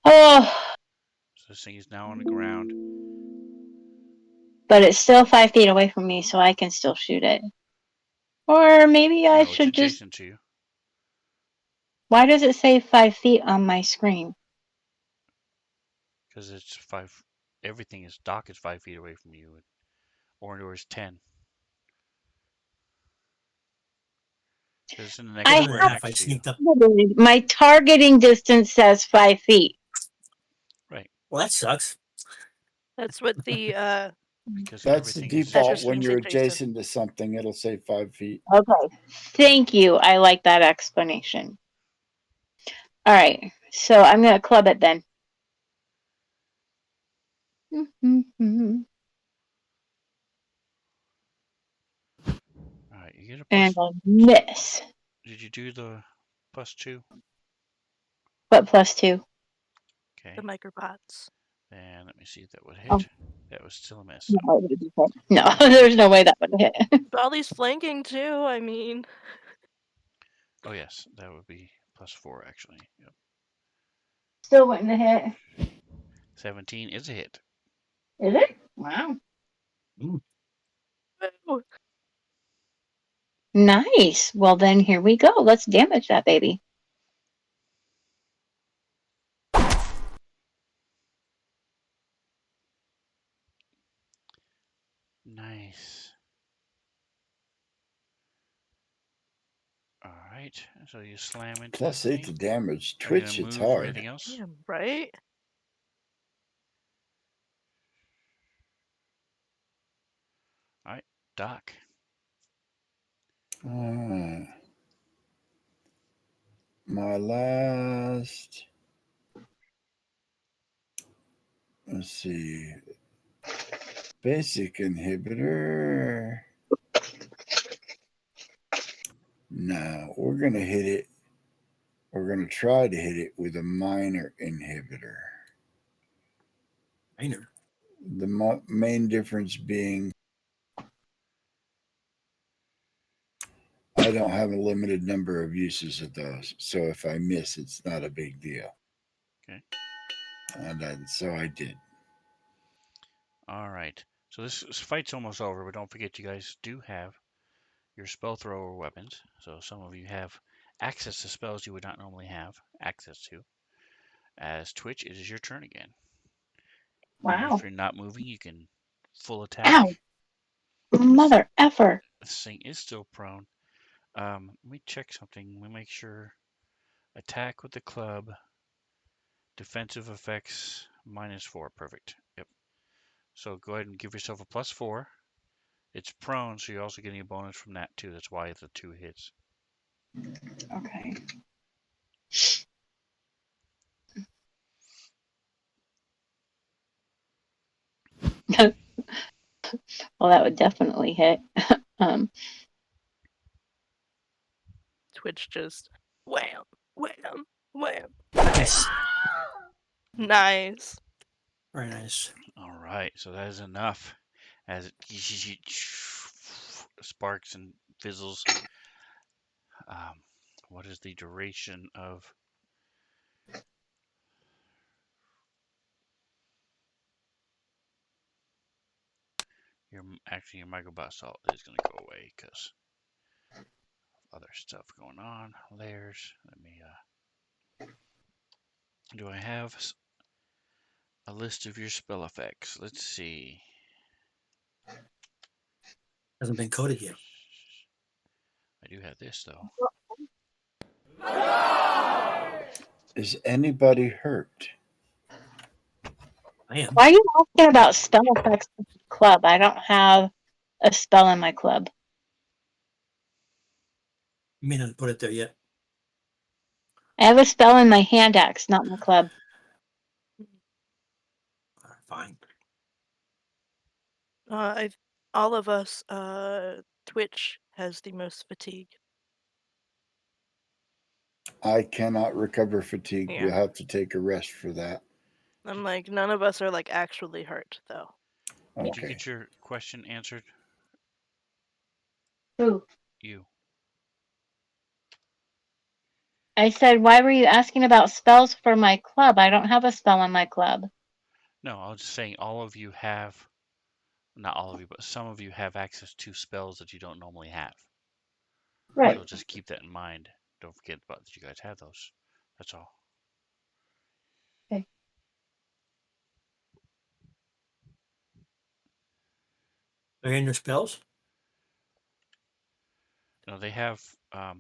S4: Oh,
S1: So this thing is now on the ground.
S4: but it's still 5 feet away from me, so I can still shoot it. Or maybe I
S1: No, it's
S4: should just.
S1: adjacent to you.
S4: Why does it say 5 feet on my screen?
S1: Because it's 5. Everything is dock is 5 feet away from you. Orndor is 10. Because it's in the next
S4: I
S1: square
S4: have
S2: If I
S1: next to you.
S2: sneaked up.
S4: my targeting distance says 5 feet.
S1: Right.
S2: Well, that sucks.
S3: That's what the
S1: Because
S5: That's the
S1: everything is
S5: default
S3: Etcher
S5: when
S3: screen's
S5: you're
S3: adjacent.
S5: adjacent to something. It'll say 5 feet.
S4: Okay. Thank you. I like that explanation. All right. So I'm going to club it then. And
S1: All right, you get a plus.
S4: I miss.
S1: Did you do the +2?
S4: What +2?
S1: Okay.
S3: The microbots.
S1: And let me see if that would
S4: Oh.
S1: hit. That was still a miss.
S4: No, it would've hit. No, there's no way that would hit.
S3: Ollie's flanking too. I mean,
S1: Oh yes, that would be +4 actually. Yep.
S4: Still wouldn't have hit.
S1: 17 is a hit.
S4: Is it? Wow.
S3: woo.
S4: Nice. Well, then here we go. Let's damage that baby.
S1: Nice. All right, so you slam into
S5: Plus
S1: this
S5: 8 to
S1: thing.
S5: damage.
S1: Are you
S5: Twitch,
S1: gonna
S5: it's
S1: move or
S5: hard.
S1: anything else?
S3: Yeah, right?
S1: All right, Doc.
S5: Alright. My last. Let's see. Basic inhibitor. No, we're going to hit it. We're going to try to hit it with a minor inhibitor.
S2: Minor.
S5: The main difference being I don't have a limited number of uses of those. So if I miss, it's not a big deal.
S1: Okay.
S5: And so I did.
S1: All right. So this fight's almost over, but don't forget you guys do have your spell thrower weapons. So some of you have access to spells you would not normally have access to. As Twitch, it is your turn again. Remember,
S4: Wow.
S1: if you're not moving, you can full attack.
S4: Ow. Mother effer.
S1: This thing is still prone. Let me check something. Let me make sure. Attack with the club. Defensive effects -4. Perfect. Yep. So go ahead and give yourself a +4. It's prone, so you're also getting a bonus from that too. That's why the 2 hits.
S4: Okay. Well, that would definitely hit.
S3: Twitch just wham, wham, wham.
S2: Nice.
S3: Nice.
S2: Very nice.
S1: All right, so that is enough. As it sparks and fizzles. What is the duration of your microbot assault is going to go away because other stuff going on. Layers. Let me. Do I have a list of your spell effects? Let's see.
S2: Hasn't been coded yet.
S1: I do have this though.
S5: Is anybody hurt?
S2: I am.
S4: Why are you asking about spell effects in the club? I don't have a spell in my club.
S2: You may not put it there yet.
S4: I have a spell in my hand axe, not my club.
S2: All right, fine.
S3: All of us, Twitch has the most fatigue.
S5: I cannot recover fatigue.
S3: Yeah.
S5: We'll have to take a rest for that.
S3: I'm like, none of us are like actually hurt though.
S1: Did you
S5: Okay.
S1: get your question answered?
S4: Who?
S1: You.
S4: I said, why were you asking about spells for my club? I don't have a spell in my club.
S1: No, I was just saying all of you have, not all of you, but some of you have access to spells that you don't normally have.
S4: Right.
S1: So just keep that in mind. Don't forget about that you guys have those. That's all.
S4: Okay.
S2: Are you in your spells?
S1: No, they have
S4: I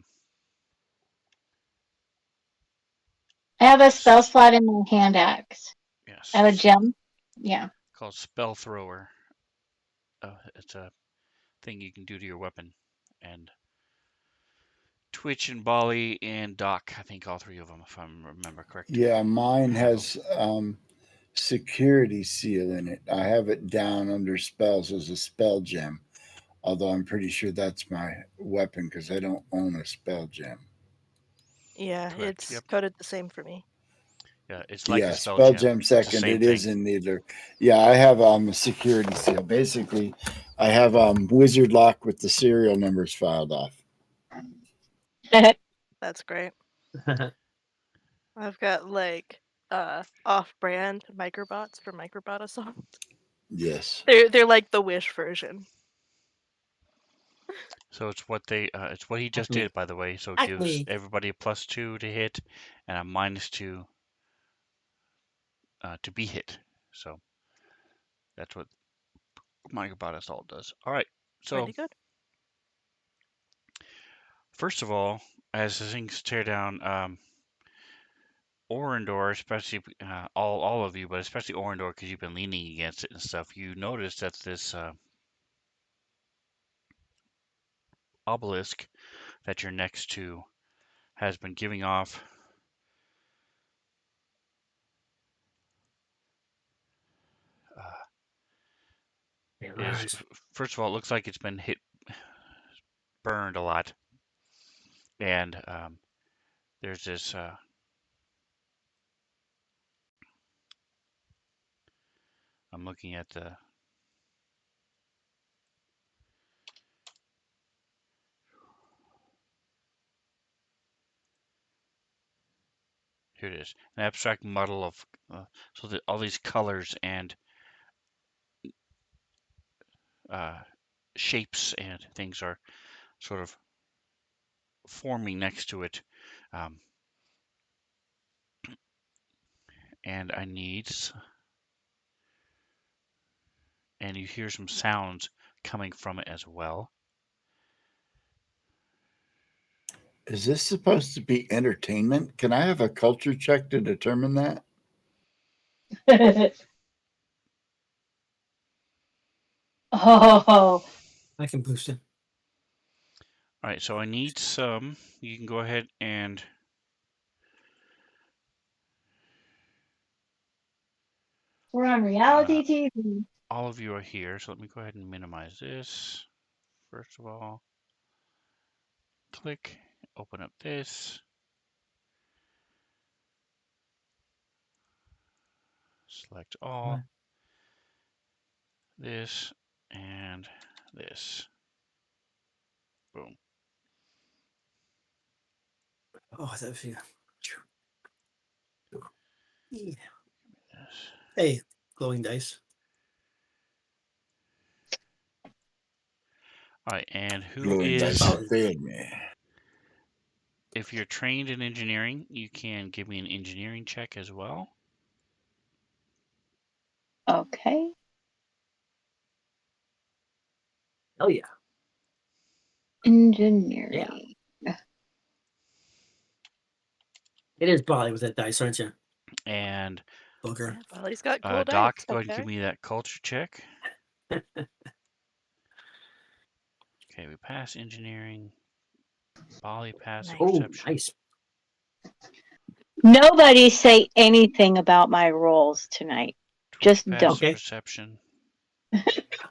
S4: have a spell
S1: s-
S4: slot in my hand axe.
S1: yes,
S4: I have a gem. Yeah.
S1: called spell thrower. It's a thing you can do to your weapon. And Twitch and Bali and Doc, I think all 3 of them, if I remember correct.
S5: Yeah, mine
S2: Have
S5: has security seal in it. I have it down under spells as a spell gem, although I'm pretty sure that's my weapon because I don't own a spell gem.
S3: Yeah,
S1: Correct.
S3: it's
S1: Yep.
S3: coded the same for me.
S1: Yeah, it's like a
S5: Yeah,
S1: spell
S5: spell
S1: gem.
S5: gem
S1: It's the
S5: second.
S1: same
S5: It
S1: thing.
S5: is in neither. Yeah, I have a security seal. Basically, I have wizard lock with the serial numbers filed off.
S3: That's great. I've got like off-brand microbots for microbot assault.
S5: Yes.
S3: They're like the Wish version.
S1: So it's what it's what he just
S2: me.
S1: did, by the way. So it
S2: At
S1: gives
S2: me.
S1: everybody a +2 to hit and a -2 to be hit. So that's what Microbot Assault does. All right. So
S3: Pretty good.
S1: first of all, as the things tear down Orindor, especially all of you, but especially Orindor because you've been leaning against it and stuff, you notice that this obelisk that you're next to has been giving off is first of all, it looks like it's been burned a lot, and there's this. I'm looking at the. Here it is, an abstract muddle of so that all these colors and uh, shapes and things are sort of forming next to it. Um, and I need, and you hear some sounds coming from it as well.
S5: Is this supposed to be entertainment? Can I have a culture check to determine that?
S4: Oh,
S2: I can boost it.
S1: All right, so I need some. You can go ahead and
S4: we're on reality TV.
S1: all of you are here. So let me go ahead and minimize this. First of all, click, open up this, select all, this, and this. Boom.
S2: Oh, that was you. Yeah.
S1: Yes.
S2: Hey, glowing dice.
S1: All right, and who
S5: Glowing dice
S1: is,
S5: have failed me.
S1: if you're trained in engineering, you can give me an engineering check as well.
S4: Okay.
S2: Oh yeah.
S4: Engineering.
S2: It is Bali with that dice, aren't you?
S1: And
S2: Booger.
S3: Yeah, well, he's got cool
S1: Doc,
S3: dice
S1: go
S3: up
S1: ahead and give
S3: there.
S1: me that culture check. Okay, we pass engineering. Bali pass
S3: Nice.
S2: Oh,
S1: perception.
S2: nice.
S4: Nobody say anything about my rolls tonight.
S1: Twitch
S4: Just
S1: pass
S4: don't.
S2: Okay.
S1: perception.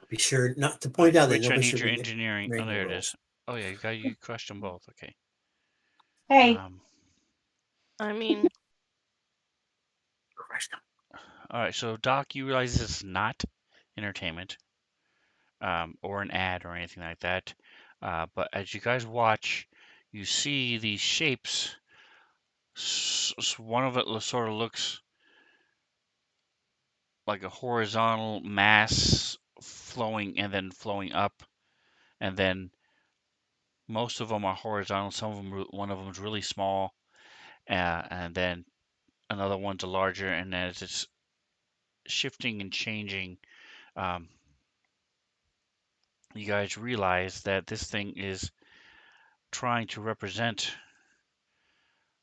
S2: Be sure not to
S1: All
S2: point
S1: right,
S2: out that
S1: Twitch, I
S2: nobody
S1: need
S2: should
S1: your
S2: be
S1: engineering. Oh,
S2: reading the
S1: there it
S2: rules.
S1: is. Oh yeah, you crushed them both. Okay.
S4: Hey,
S3: I mean,
S2: Crushed them.
S1: All right, so Doc, you realize this is not entertainment, or an ad or anything like that. But as you guys watch, you see these shapes. One of it sort of looks like a horizontal mass flowing and then flowing up, and then most of them are horizontal. Some of them, one of them is really small, and then another one's a larger. And as it's shifting and changing, um, you guys realize that this thing is trying to represent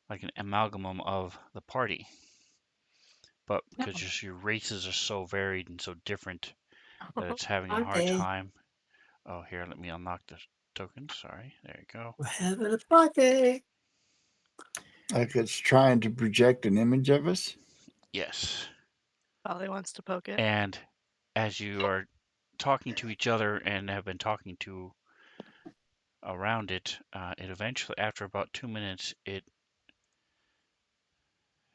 S1: like an amalgam of the party. But because your races are so varied and so different that it's having a hard
S2: Okay.
S1: time. Oh, here, let me unlock the token. Sorry. There you go.
S2: We're having a party.
S5: Like it's trying to project an image of us.
S1: Yes.
S3: Polly wants to poke it.
S1: And as you are talking to each other and have been talking to around it, it eventually, after about 2 minutes, it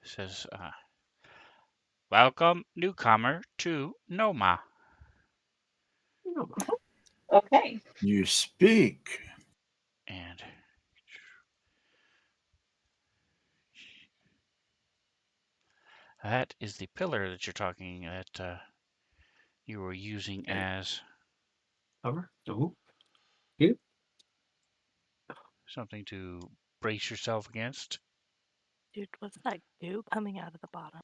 S1: says, "Welcome, newcomer, to Noma."
S4: Okay.
S5: You speak.
S1: And that is the pillar that you're talking that you were using as
S2: Cover. Oh, you.
S1: something to brace yourself against.
S3: Dude, what's that goo coming out of the bottom?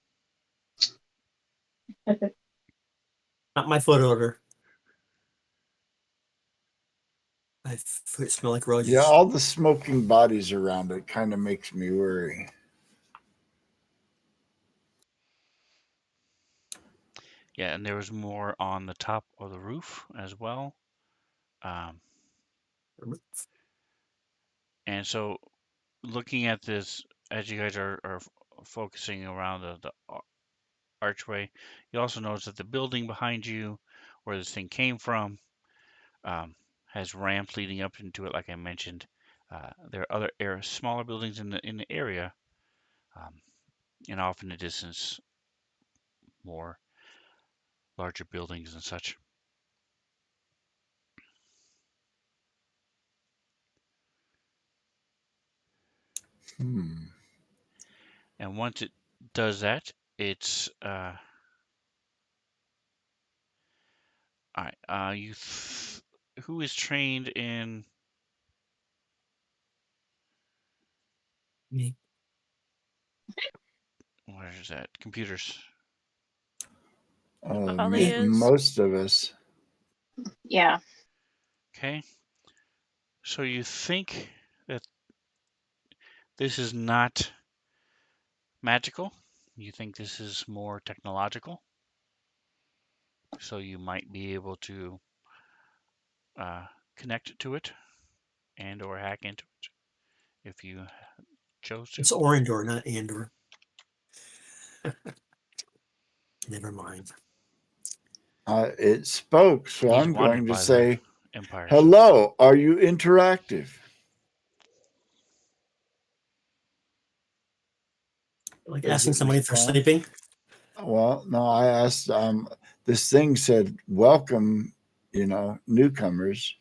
S2: Not my foot odor. I smell like roses.
S5: Yeah, all the smoking bodies around it kind of makes me worry.
S1: Yeah, and there was more on the top of the roof as well. And so, looking at this, as you guys are focusing around the archway, you also notice that the building behind you, where this thing came from, has ramps leading up into it. Like I mentioned, there are other smaller buildings in the area, and off in the distance, more larger buildings and such.
S5: Hmm.
S1: And once it does that, it's all right. Who is trained in
S2: Me.
S1: what is that? Computers.
S3: Polly
S2: Me.
S3: is.
S5: Most of us.
S4: Yeah.
S1: Okay. So you think that this is not magical? You think this is more technological? So you might be able to connect to it and or hack into it if you chose to.
S2: It's Orindor, not Andor. Never mind.
S5: It spoke, so
S1: He's
S5: I'm
S1: wanted
S5: going to
S1: by the
S5: say,
S1: Empire, so
S5: hello, are you interactive?
S2: Like
S5: Does
S2: asking
S5: it
S2: somebody if they're
S5: respond?
S2: sleeping.
S5: Well, no, I asked, this thing said, welcome, newcomers.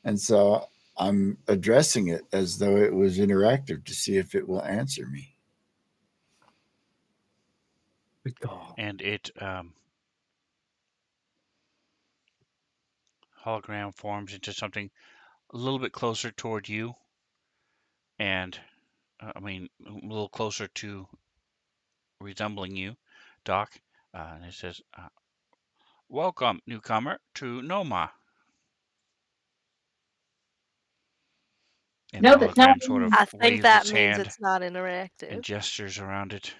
S5: And so I'm addressing it as though it was interactive to see if it will answer me.
S2: Good call.
S1: and it hologram forms into something a little bit closer toward you, and I mean a little closer to resembling you, Doc. And it says, "Welcome, newcomer, to Noma." And the
S4: No, that's not.
S1: hologram sort of
S3: I think
S1: waves
S3: that
S1: its
S3: means
S1: hand
S3: it's not
S1: and
S3: interactive.
S1: gestures around it.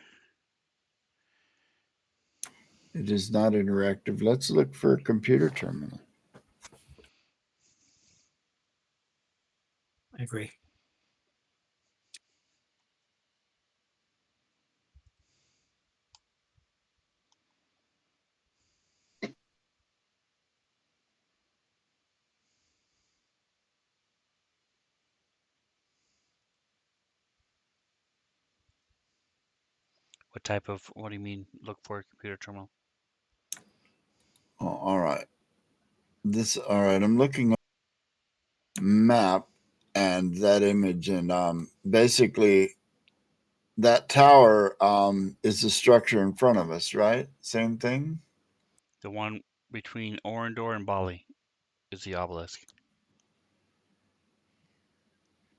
S5: It is not interactive. Let's look for a computer terminal.
S2: I agree.
S1: What do you mean, look for a computer terminal?
S5: Oh, all right. All right. I'm looking at map and that image, and basically that tower is the structure in front of us, right? Same thing.
S1: The one between Orindor and Bali is the obelisk.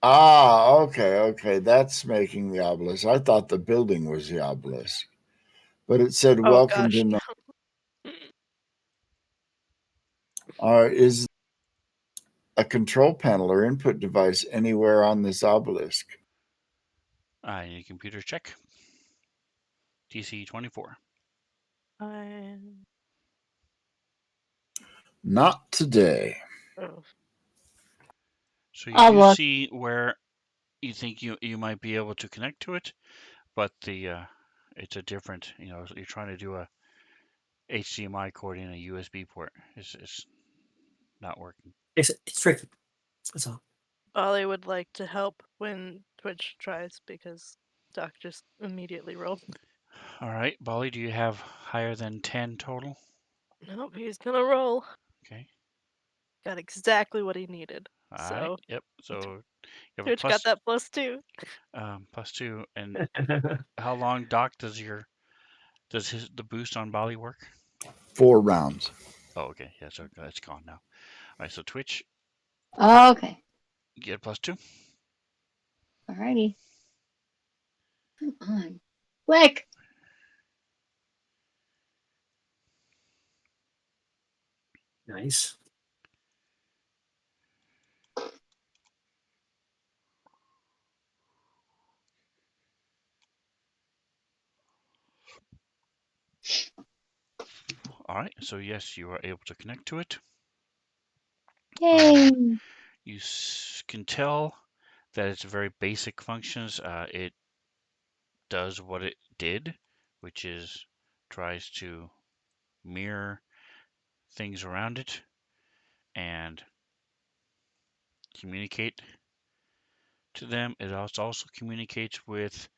S5: Ah, okay. That's making the obelisk. I thought the building was the obelisk, but it said
S3: Oh
S5: welcome
S3: gosh.
S5: to. All right, is a control panel or input device anywhere on this obelisk?
S1: I need a computer check. DC 24.
S5: Not today.
S3: Oh.
S1: So you
S4: I'll
S1: do
S4: look.
S1: see where you think you might be able to connect to it, but it's a different, you're trying to do HDMI cord in a USB port. It's not working.
S2: It's tricky. That's all.
S3: Ollie would like to help when Twitch tries because Doc just immediately rolled.
S1: All right, Bolly, do you have higher than 10 total?
S3: Nope, he's gonna roll.
S1: Okay.
S3: Got exactly what he needed.
S1: All right.
S3: So
S1: Yep. So you have a
S3: Twitch got that +2.
S1: +2. And how long, Doc, does the boost on Bolly work?
S5: 4 rounds.
S1: Oh, okay. Yeah, so it's gone now. All right. So Twitch,
S4: Okay.
S1: you get a +2.
S4: Alrighty. Come on. Quick.
S2: Nice.
S1: All right. So yes, you are able to connect to it.
S4: Yay.
S1: You can tell that it's very basic functions. It does what it did, which is tries to mirror things around it and communicate to them. It also communicates with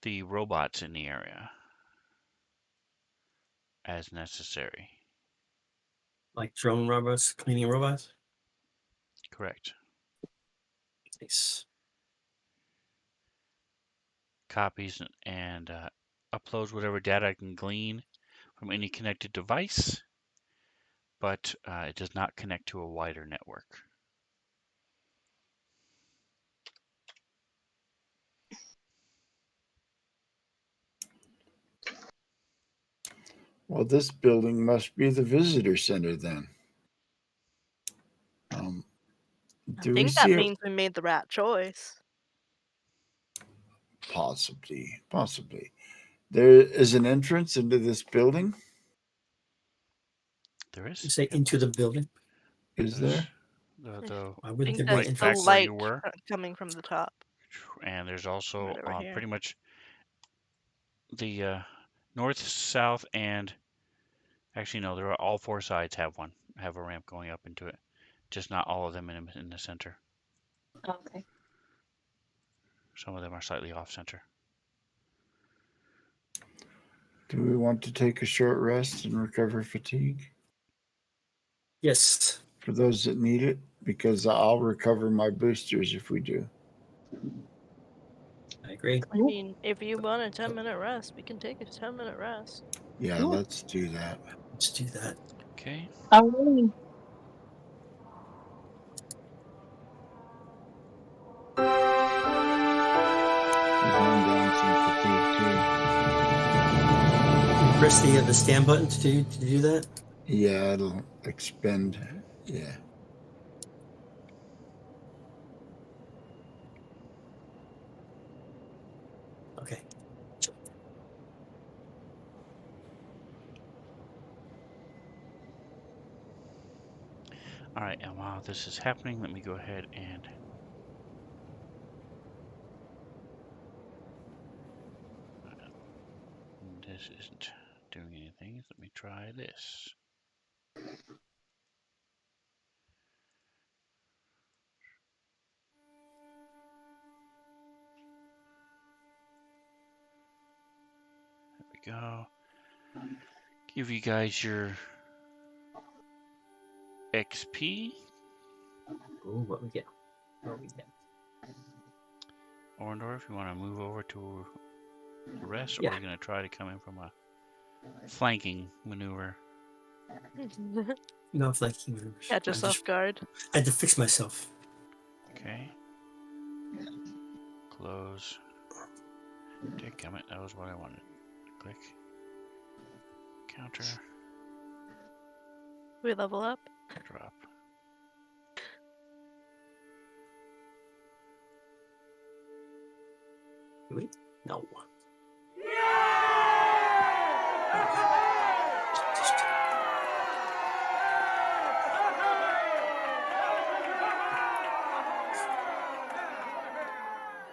S1: the robots in the area as necessary.
S2: Like drone robots, cleaning robots.
S1: Correct.
S2: Nice.
S1: Copies and uploads whatever data it can glean from any connected device, but it does not connect to a wider network.
S5: Well, this building must be the visitor center then.
S3: I
S5: Do we
S3: think that
S5: see it?
S3: means we made the right choice.
S5: Possibly. There is an entrance into this building,
S1: There is.
S2: You say
S1: Yep.
S2: into the building.
S5: is
S1: There's
S5: there?
S1: the
S2: Why
S3: I
S2: wouldn't
S3: think
S2: there be
S1: right
S2: an
S3: that's the
S1: back
S2: entrance?
S1: where
S3: light
S1: you were,
S3: coming from the top.
S1: and there's also
S3: Right over here.
S1: pretty much the north, south, and actually no, there are all 4 sides have a ramp going up into it, just not all of them in the center.
S4: Okay.
S1: Some of them are slightly off center.
S5: Do we want to take a short rest and recover fatigue
S2: Yes.
S5: for those that need it? Because I'll recover my boosters if we do.
S2: I agree.
S3: I mean, if you want a 10-minute rest, we can take a 10-minute rest.
S5: Yeah,
S2: Cool.
S5: let's do that.
S2: Let's do that.
S1: Okay.
S4: Alrighty.
S5: We'll run down some fatigue
S2: Press the stand button to do that.
S5: too. Yeah, it'll expend. Yeah.
S2: Okay.
S1: All right, and while this is happening, let me go ahead and this isn't doing anything. Let me try this. There we go. Give you guys your XP.
S2: Ooh, what we get? What we get?
S1: Orndor, if you want to move over to the rest, or
S2: Yeah.
S1: are you going to try to come in from a flanking maneuver?
S2: No, it's like
S3: Catch us off guard.
S2: I had to fix myself.
S1: Okay. Close. Decomment. That was what I wanted. Click. Counter.
S3: We level up.
S1: Drop.
S2: Wait, no.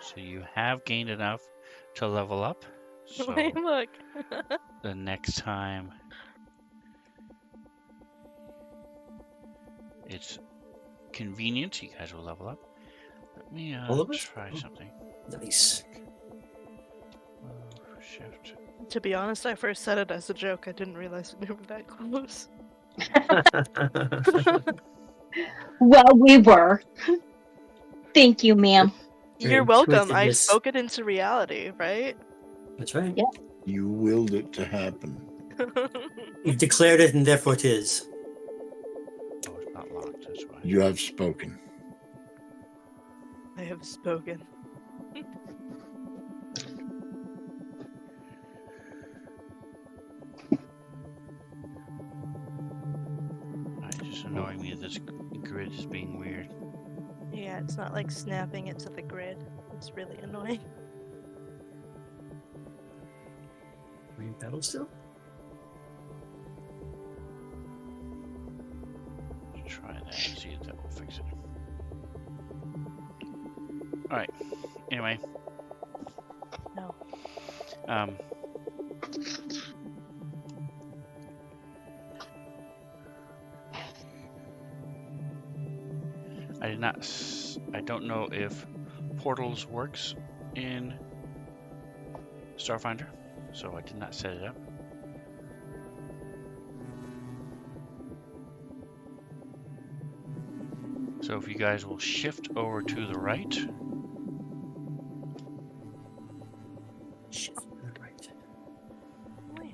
S1: So you have gained enough to level up. So
S3: Wait, look.
S1: the next time It's convenient. You guys will level up. Let me
S2: All of us?
S1: try
S2: Oh.
S1: something.
S2: Nice.
S1: Move, shift.
S3: To be honest, I first said it as a joke. I didn't realize we were that close.
S4: Well, we were. Thank you, ma'am.
S2: Very
S3: You're welcome. I
S2: intuitiveness.
S3: spoke it into reality, right?
S2: That's right.
S4: Yeah.
S5: You willed it to happen.
S2: You've declared it, and therefore it is.
S1: Oh, it's not locked. That's why.
S5: You have spoken.
S3: I have spoken.
S1: It's just annoying me that this grid is being weird.
S3: Yeah, it's not like snapping it to the grid. It's really annoying.
S2: Are you in battle still?
S1: Let's try that and see if that will fix it. Alright. Anyway.
S3: No. I don't know if portals works in Starfinder, so I did not set it up. So if you guys will shift over to the right,
S2: Shift to the right.
S3: Well,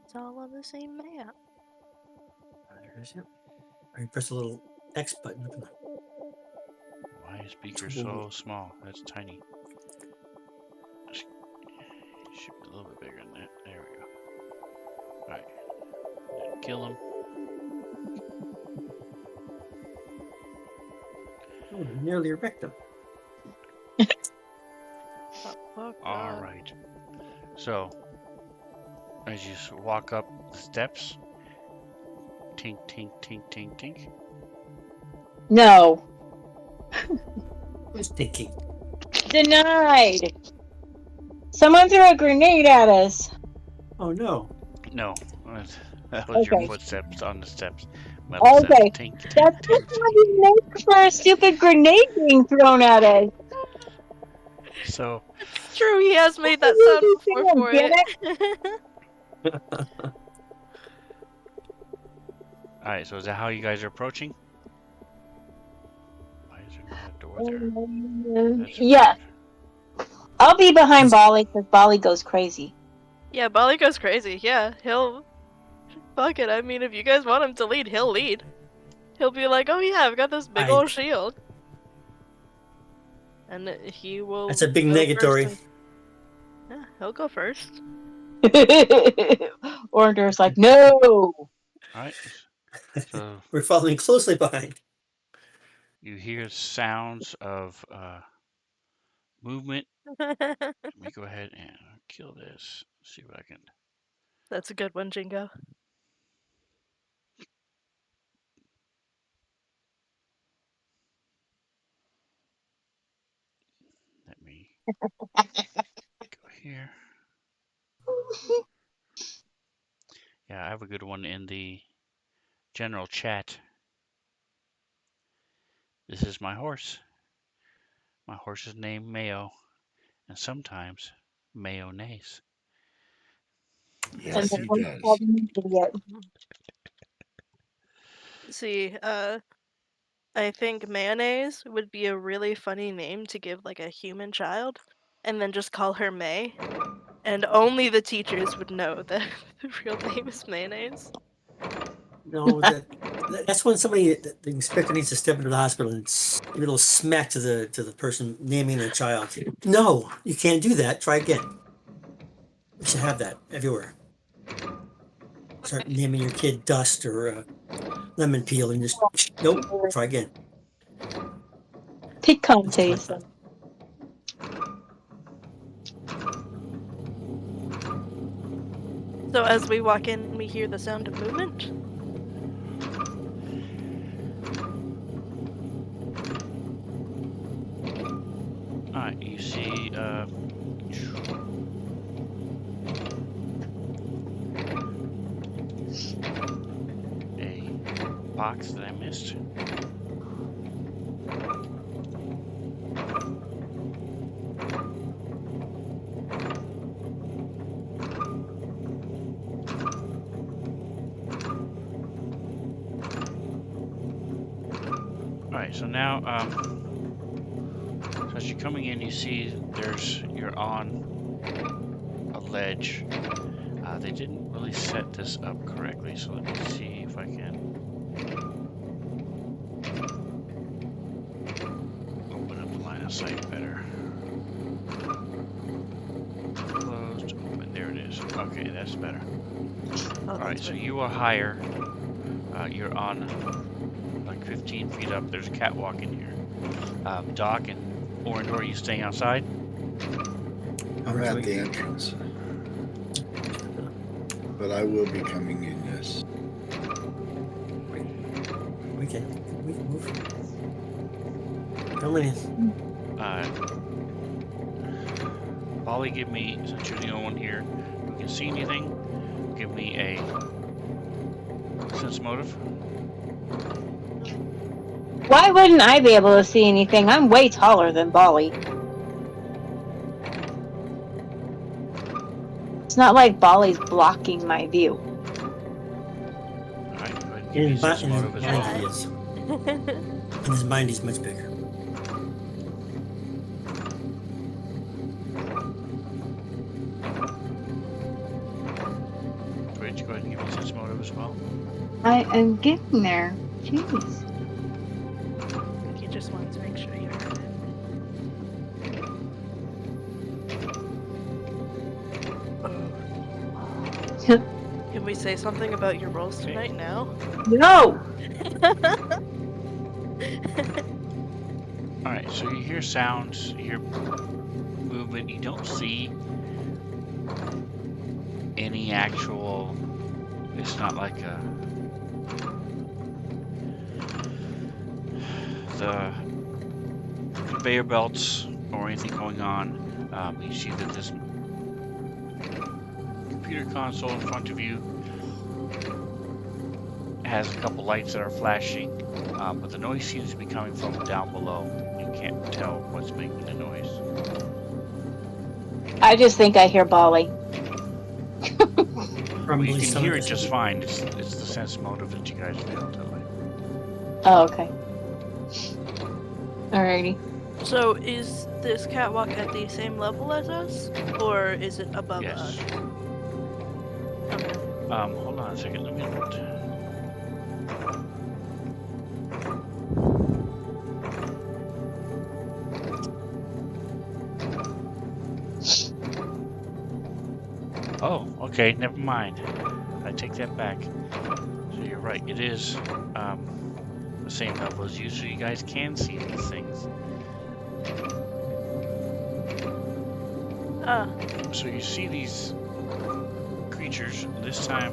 S3: it's all on the same map.
S2: There it is, yeah. Or you press a little X button. Look at that.
S1: why is speaker so small? That's tiny. Should be a little bit bigger than that. There we go. Alright. Kill him.
S2: Oh, nearly wrecked them.
S1: Alright. So, as you walk up the steps, tink, tink, tink, tink, tink.
S4: No.
S2: I was thinking.
S4: Denied. Someone threw a grenade at us.
S2: Oh no.
S1: No, that was your
S4: Okay.
S1: footsteps on the steps. Metal steps.
S4: Okay.
S1: Tink, tink,
S4: That's
S1: tink,
S4: just what he makes for a stupid grenade being thrown at us.
S1: So,
S3: It's true, he has made that
S4: What
S3: sound
S4: are you
S3: before for
S4: doing,
S3: it.
S1: alright, so is that how you guys are approaching? Why is there not a door there? That's
S4: Yeah,
S1: weird.
S4: I'll be behind Bali because Bali goes crazy.
S3: Yeah, Bali goes crazy. Yeah, he'll... Fuck it, I mean, if you guys want him to lead, he'll lead. He'll be like, oh yeah, I've got this big old shield. And he will...
S2: That's a big
S3: go
S2: negatory.
S3: first. Yeah, he'll go first.
S4: Orndor's like, no.
S1: Alright, so
S2: We're following closely behind.
S1: you hear sounds of movement. Let me go ahead and kill this. See what I can.
S3: That's a good one, Jingo.
S1: Let me go here. Yeah, I have a good one in the general chat. This is my horse. My horse is named Mayo, and sometimes mayonnaise.
S5: Yes,
S4: And
S5: he
S4: one
S5: does.
S4: called me an idiot.
S3: See, I think mayonnaise would be a really funny name to give like a human child, and then just call her May, and only the teachers would know that the real name is mayonnaise.
S2: No, that's when somebody, the inspector needs to step into the hospital and give a little smack to the person naming their child. No, you can't do that. Try again. We should have that everywhere. Start naming your kid Dust or Lemon Peel and just nope. Try again.
S4: Picante.
S3: So as we walk in, we hear the sound of movement.
S1: Alright, you see a box that I missed? Alright, so now, so as you're coming in, you see you're on a ledge. They didn't really set this up correctly, so let me see if I can open up the line of sight better. Closed, open, there it is. Okay, that's better.
S3: Oh,
S1: Alright,
S3: that's
S1: so
S3: right.
S1: you are higher. You're on like 15 feet up. There's a catwalk in here. Doc and Orindor, are you staying outside?
S5: I'm at the entrance, but I will be coming in, yes.
S2: We can move. Come in.
S1: Polly, give me, since you're the only one here who can see anything, give me a sense motive.
S4: Why wouldn't I be able to see anything? I'm way taller than Bali. It's not like Bali's blocking my view.
S1: Alright, go ahead and give me a sense motive as well.
S2: He is. In his mind, he's much bigger.
S1: Twitch, go ahead and give me a sense motive as well.
S4: I am getting there. Jeez.
S3: I think you just wanted to make sure you heard it. Can we say something about your rolls tonight now?
S4: No!
S1: Alright, so you hear sounds, you hear movement, you don't see any actual, it's not like the conveyor belts or anything going on. You see that this computer console in front of you has a couple lights that are flashing, but the noise seems to be coming from down below. You can't tell what's making the noise.
S4: I just think I hear Bali.
S1: Well, you can hear it just fine. It's the sense motive that you guys failed to like.
S4: Oh, okay. Alrighty.
S3: So is this catwalk at the same level as us, or is it above us?
S1: Yes.
S3: Okay.
S1: Hold on a second. Let me look. Oh, okay. Never mind. I take that back. So you're right. It is the same level as you, so you guys can see these things. So you see these creatures. This time,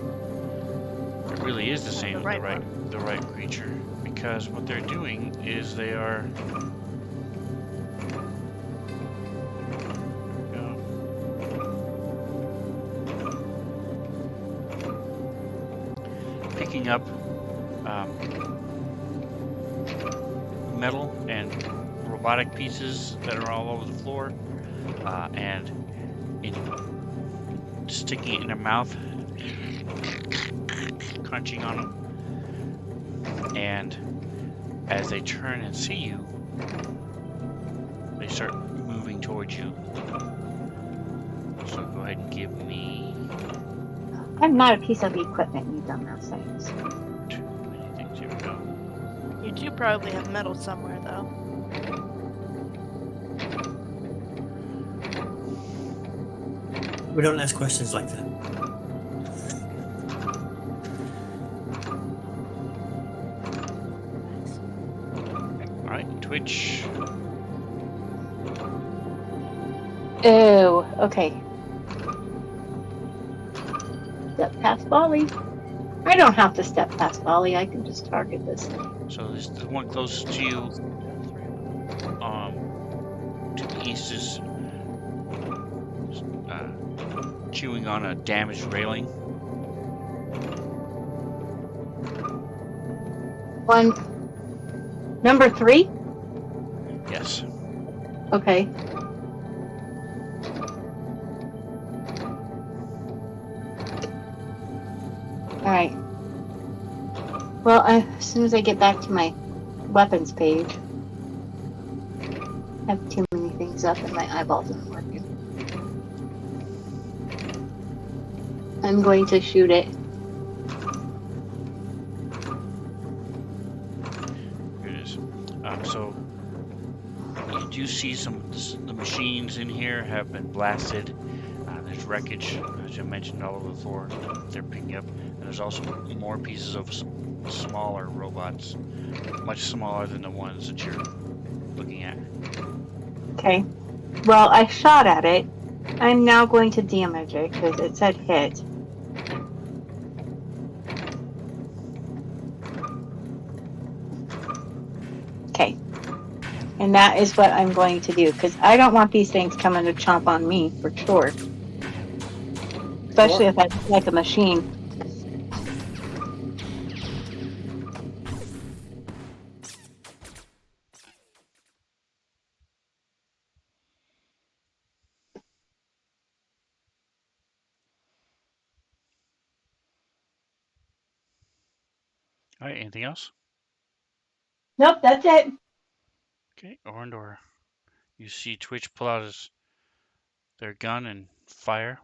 S1: it really is the same, the right creature, because what they're doing is they are picking up metal and robotic pieces that are all over the floor, and sticking it in their mouth, crunching on them, and as they turn and see you, they start moving towards you. So go ahead and give me
S4: I'm not a piece of equipment, you dumbass things.
S1: too many things. Here we go.
S3: You do probably have metal somewhere, though.
S2: We don't ask questions like that.
S1: Alright, Twitch.
S4: Oh, okay. Step past Bali. I don't have to step past Bali, I can just target this thing.
S1: So this the one closest to you, to the east is chewing on a damaged railing.
S4: One. Number 3?
S1: Yes.
S4: Okay. Alright. Well, as soon as I get back to my weapons page, I have too many things up and my eyeballs aren't working. I'm going to shoot it.
S1: Here it is. So you do see the machines in here have been blasted. There's wreckage, as I mentioned, all over the floor that they're picking up, and there's also more pieces of smaller robots, much smaller than the ones that you're looking at.
S4: Okay. Well, I shot at it. I'm now going to damage it because it said hit. Okay. And that is what I'm going to do because I don't want these things coming to chomp on me for sure. Especially if I look like a machine.
S1: All right, anything else?
S4: Nope, that's it.
S1: Okay, Orndor. You see Twitch pull out their gun and fire.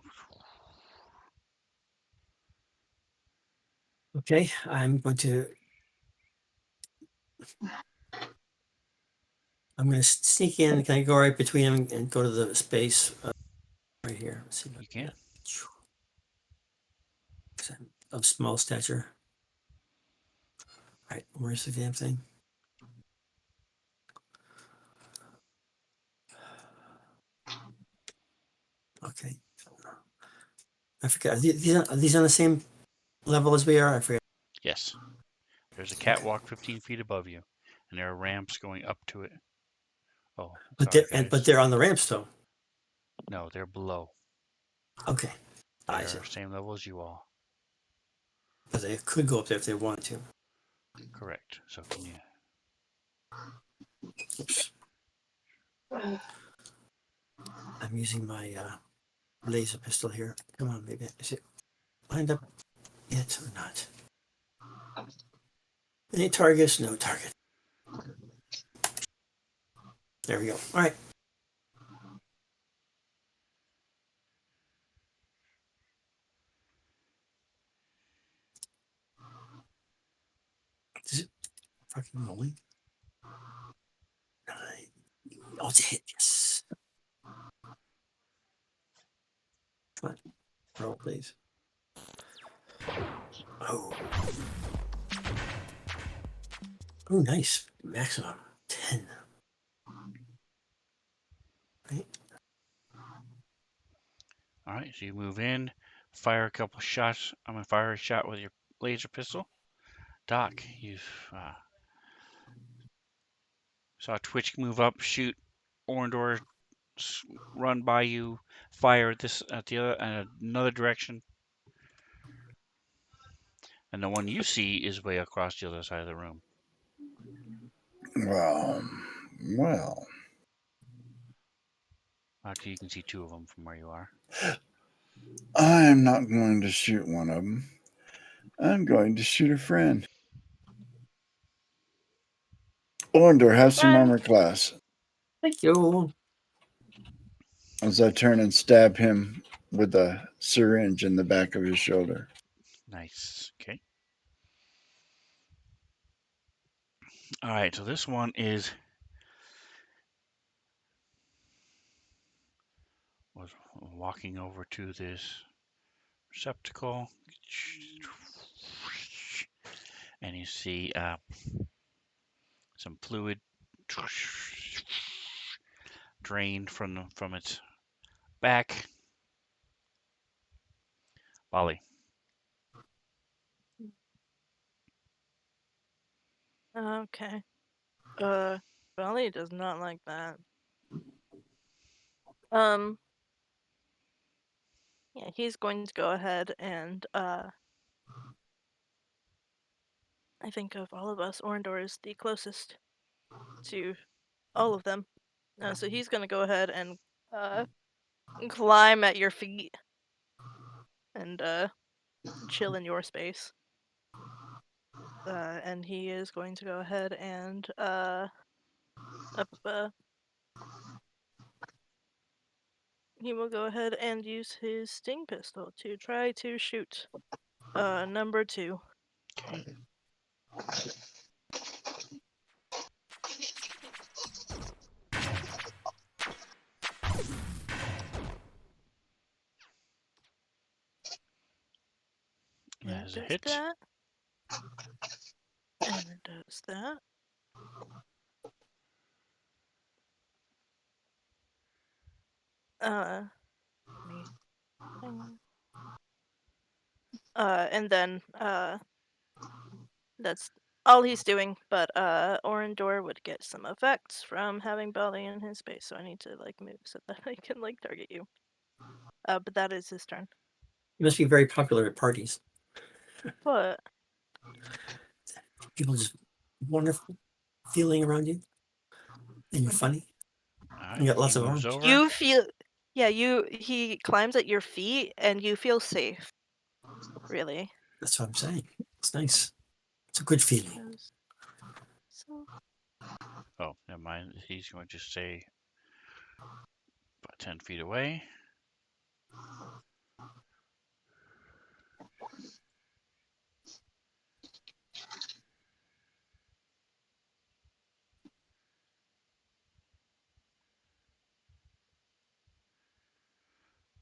S2: Okay, I'm going to sneak in. Can I go right between them and go to the space right here? Let's see if I
S1: You can.
S2: of small stature. All right, where's the damn thing? Okay. I forgot. Are these on the same level as we are? I forgot.
S1: Yes. There's a catwalk 15 feet above you, and there are ramps going up to it. Oh,
S2: But
S1: sorry, guys.
S2: they're on the ramps though.
S1: No, they're below.
S2: Okay. I see.
S1: They're same level as you all.
S2: But they could go up there if they wanted to.
S1: Correct. So can you?
S2: Oops. I'm using my laser pistol here. Come on, maybe is it lined up yet or not? Any targets? No target. There we go. All right. Is it fucking rolling? Oh, it's a hit. Yes. Come on. Roll, please. Oh. Oh, nice. Maximum 10. Right.
S1: All right. So you move in, fire a couple shots. I'm gonna fire a shot with your laser pistol. Doc, you saw Twitch move up, shoot Orndor, run by you, fire this at the other another direction, and the one you see is way across the other side of the room.
S5: Well.
S1: Actually, you can see two of them from where you are.
S5: I'm not going to shoot one of them. I'm going to shoot a friend. Orndor, have some armor class.
S2: Thank you.
S5: As I turn and stab him with a syringe in the back of his shoulder.
S1: Nice. Okay. All right. So this one was walking over to this receptacle, and you see some fluid drained from its back. Bali.
S3: Okay. Belly does not like that. Yeah, he's going to go ahead and I think of all of us, Orndor is the closest to all of them. So he's gonna go ahead and climb at your feet and chill in your space. And he is going to go ahead and he will go ahead and use his sting pistol to try to shoot number 2.
S1: Okay.
S3: And
S1: That
S3: it
S1: is a
S3: does
S1: hit.
S3: that. And it does that. Me. And then that's all he's doing, but Orindor would get some effects from having Bali in his space, so I need to like move so that I can like target you. But that is his turn.
S2: You must be very popular at parties.
S3: What?
S2: People just wonderful feeling around you, and you're funny.
S1: All
S2: You
S1: right.
S2: got lots
S1: He
S2: of
S1: moves
S2: arms.
S1: over.
S3: You feel he climbs at your feet and you feel safe. Really.
S2: That's what I'm saying. It's nice. It's a good feeling.
S3: So
S1: Oh, never mind. He's going to stay about 10 feet away.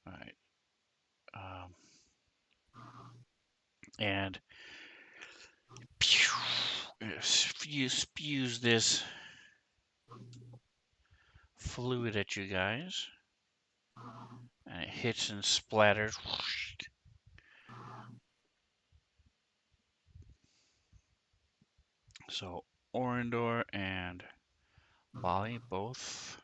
S1: All right. And spews this fluid at you guys. And it hits and splatters. So Orindor and Bali both.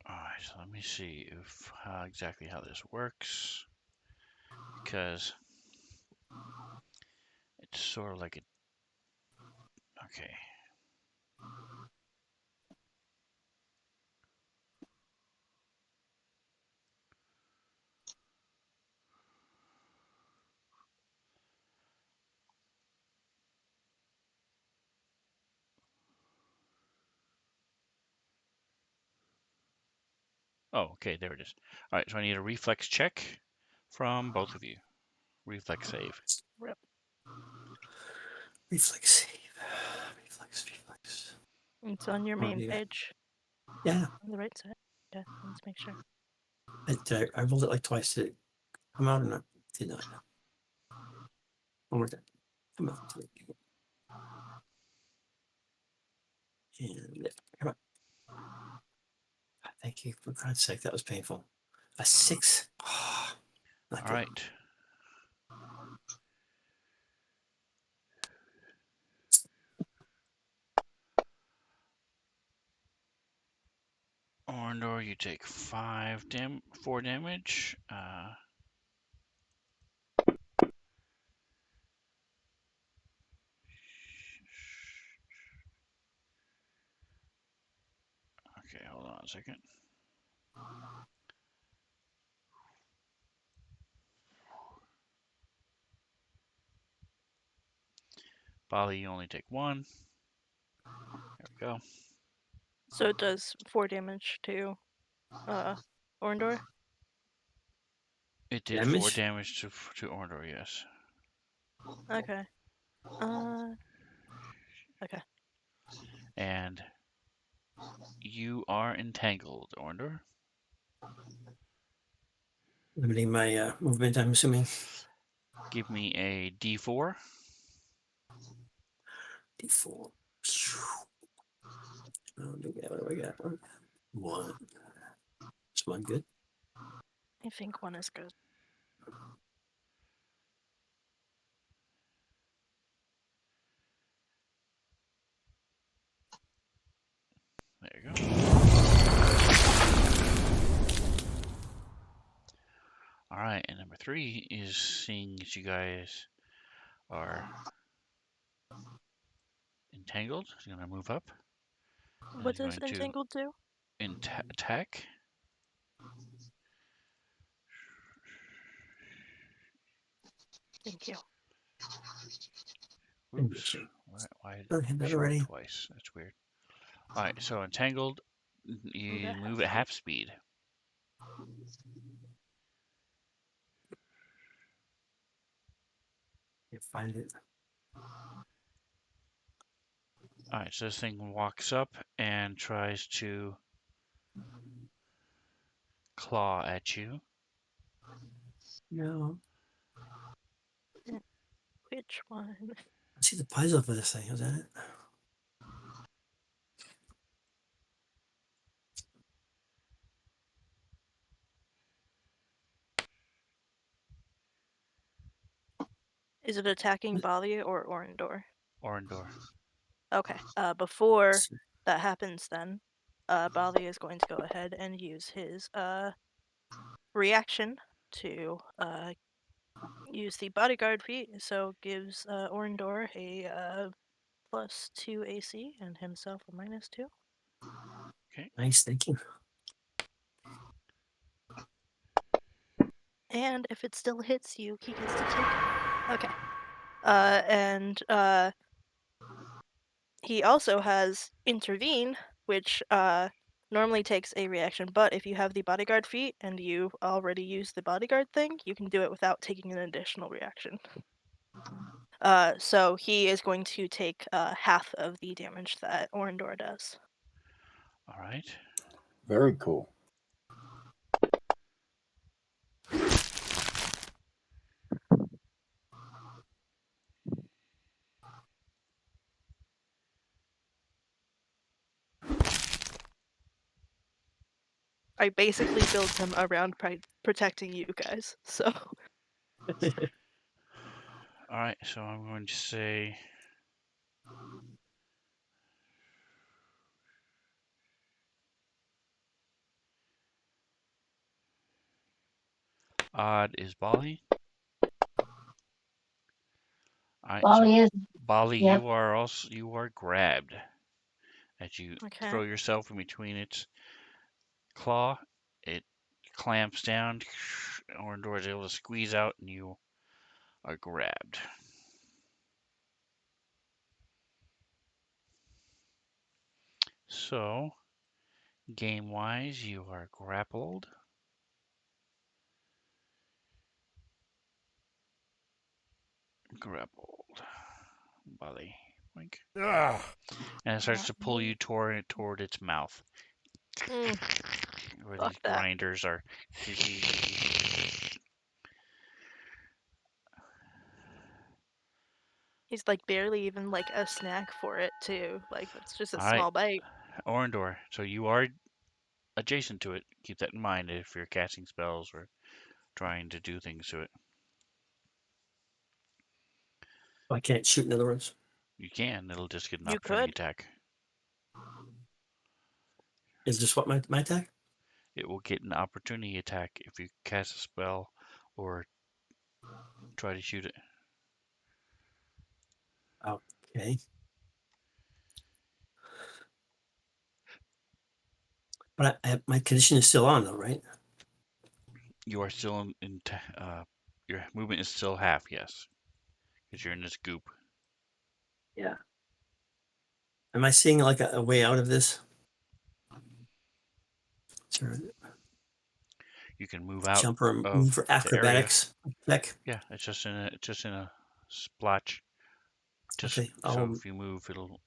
S1: Alright, so let me see if exactly how this works. Because it's sort of like a. Okay. Oh, okay, there it is. Alright, so I need a reflex check from both of you. Reflex save.
S3: rip.
S2: Reflex save. Reflex.
S3: It's on your
S2: Oh,
S3: main
S2: yeah.
S3: page.
S2: Yeah.
S3: On the right side. Yeah, let's make sure.
S2: I rolled it like twice. Did it come out or not? Did not. One more time. Come on. And come on. Thank you. For God's sake, that was painful. A 6. Oh, not good.
S1: Alright. Orindor, you take 4 damage. Okay, hold on a second. Bali, you only take 1. There we go.
S3: So it does 4 damage to Orndor.
S1: It did 4
S2: Damage?
S1: damage to Orindor, yes.
S3: Okay. Okay.
S1: And you are entangled, Orindor.
S2: Limiting my movement, I'm assuming.
S1: Give me a D4.
S2: D4. What do I got? 1. Is 1 good?
S3: I think 1 is good.
S1: There you go. All right, and number 3 is seeing as you guys are entangled. He's going to move up. And
S3: What
S1: he's
S3: does
S1: going to
S3: entangled do?
S1: attack.
S3: Thank you.
S1: Oops. Why did
S2: Oh, hit
S1: it
S2: that
S1: show up
S2: already.
S1: twice? That's weird. All right, so entangled,
S3: Move
S1: you
S3: at
S1: move at half speed.
S2: Can't find it.
S1: All right, so this thing walks up and tries to claw at you.
S2: No.
S3: Which one?
S2: I see the puzzle for this thing. Is that it?
S3: Is it attacking Balia or Orindor?
S1: Orindor.
S3: Okay. Before that happens, then, Balia is going to go ahead and use his reaction to use the bodyguard feat. So gives Orindor a +2 AC and himself a -2.
S1: Okay.
S2: Nice thinking.
S3: And if it still hits you, he gets to take. Okay. And he also has intervene, which normally takes a reaction, but if you have the bodyguard feat and you already use the bodyguard thing, you can do it without taking an additional reaction. So he is going to take half of the damage that Orindor does.
S1: All right.
S5: Very cool.
S3: I basically built him around protecting you guys, so.
S1: All right, so I'm going to say odd is Bali. All right, so
S4: Bali is,
S1: Bali,
S4: yep.
S1: you are grabbed as you
S3: Okay.
S1: throw yourself in between its claw. It clamps down. Orindor is able to squeeze out, and you are grabbed. So, game-wise, you are grappled. Grappled. Bali. Boink.
S5: Ugh.
S1: And it starts to pull you toward its mouth.
S3: Mm,
S1: Where
S3: fuck
S1: these
S3: that.
S1: grinders are.
S3: He's like barely even like a snack for it too. Like it's just a
S1: All right,
S3: small bite.
S1: Orindor. So you are adjacent to it. Keep that in mind if you're casting spells or trying to do things to it.
S2: I can't shoot, in other words.
S1: You can. It'll just get an
S3: You
S1: opportunity
S3: could.
S1: attack.
S2: Is this what my attack?
S1: It will get an opportunity attack if you cast a spell or try to shoot it.
S2: Okay. But my condition is still on, though, right?
S1: You are still your movement is still half, yes, because you're in this goop.
S2: Yeah. Am I seeing like a way out of this? Sure.
S1: You can move out
S2: Jump or
S1: of
S2: move for
S1: the area.
S2: acrobatics check.
S1: Yeah, it's just in a splotch. Just
S2: Okay.
S1: so if you move, you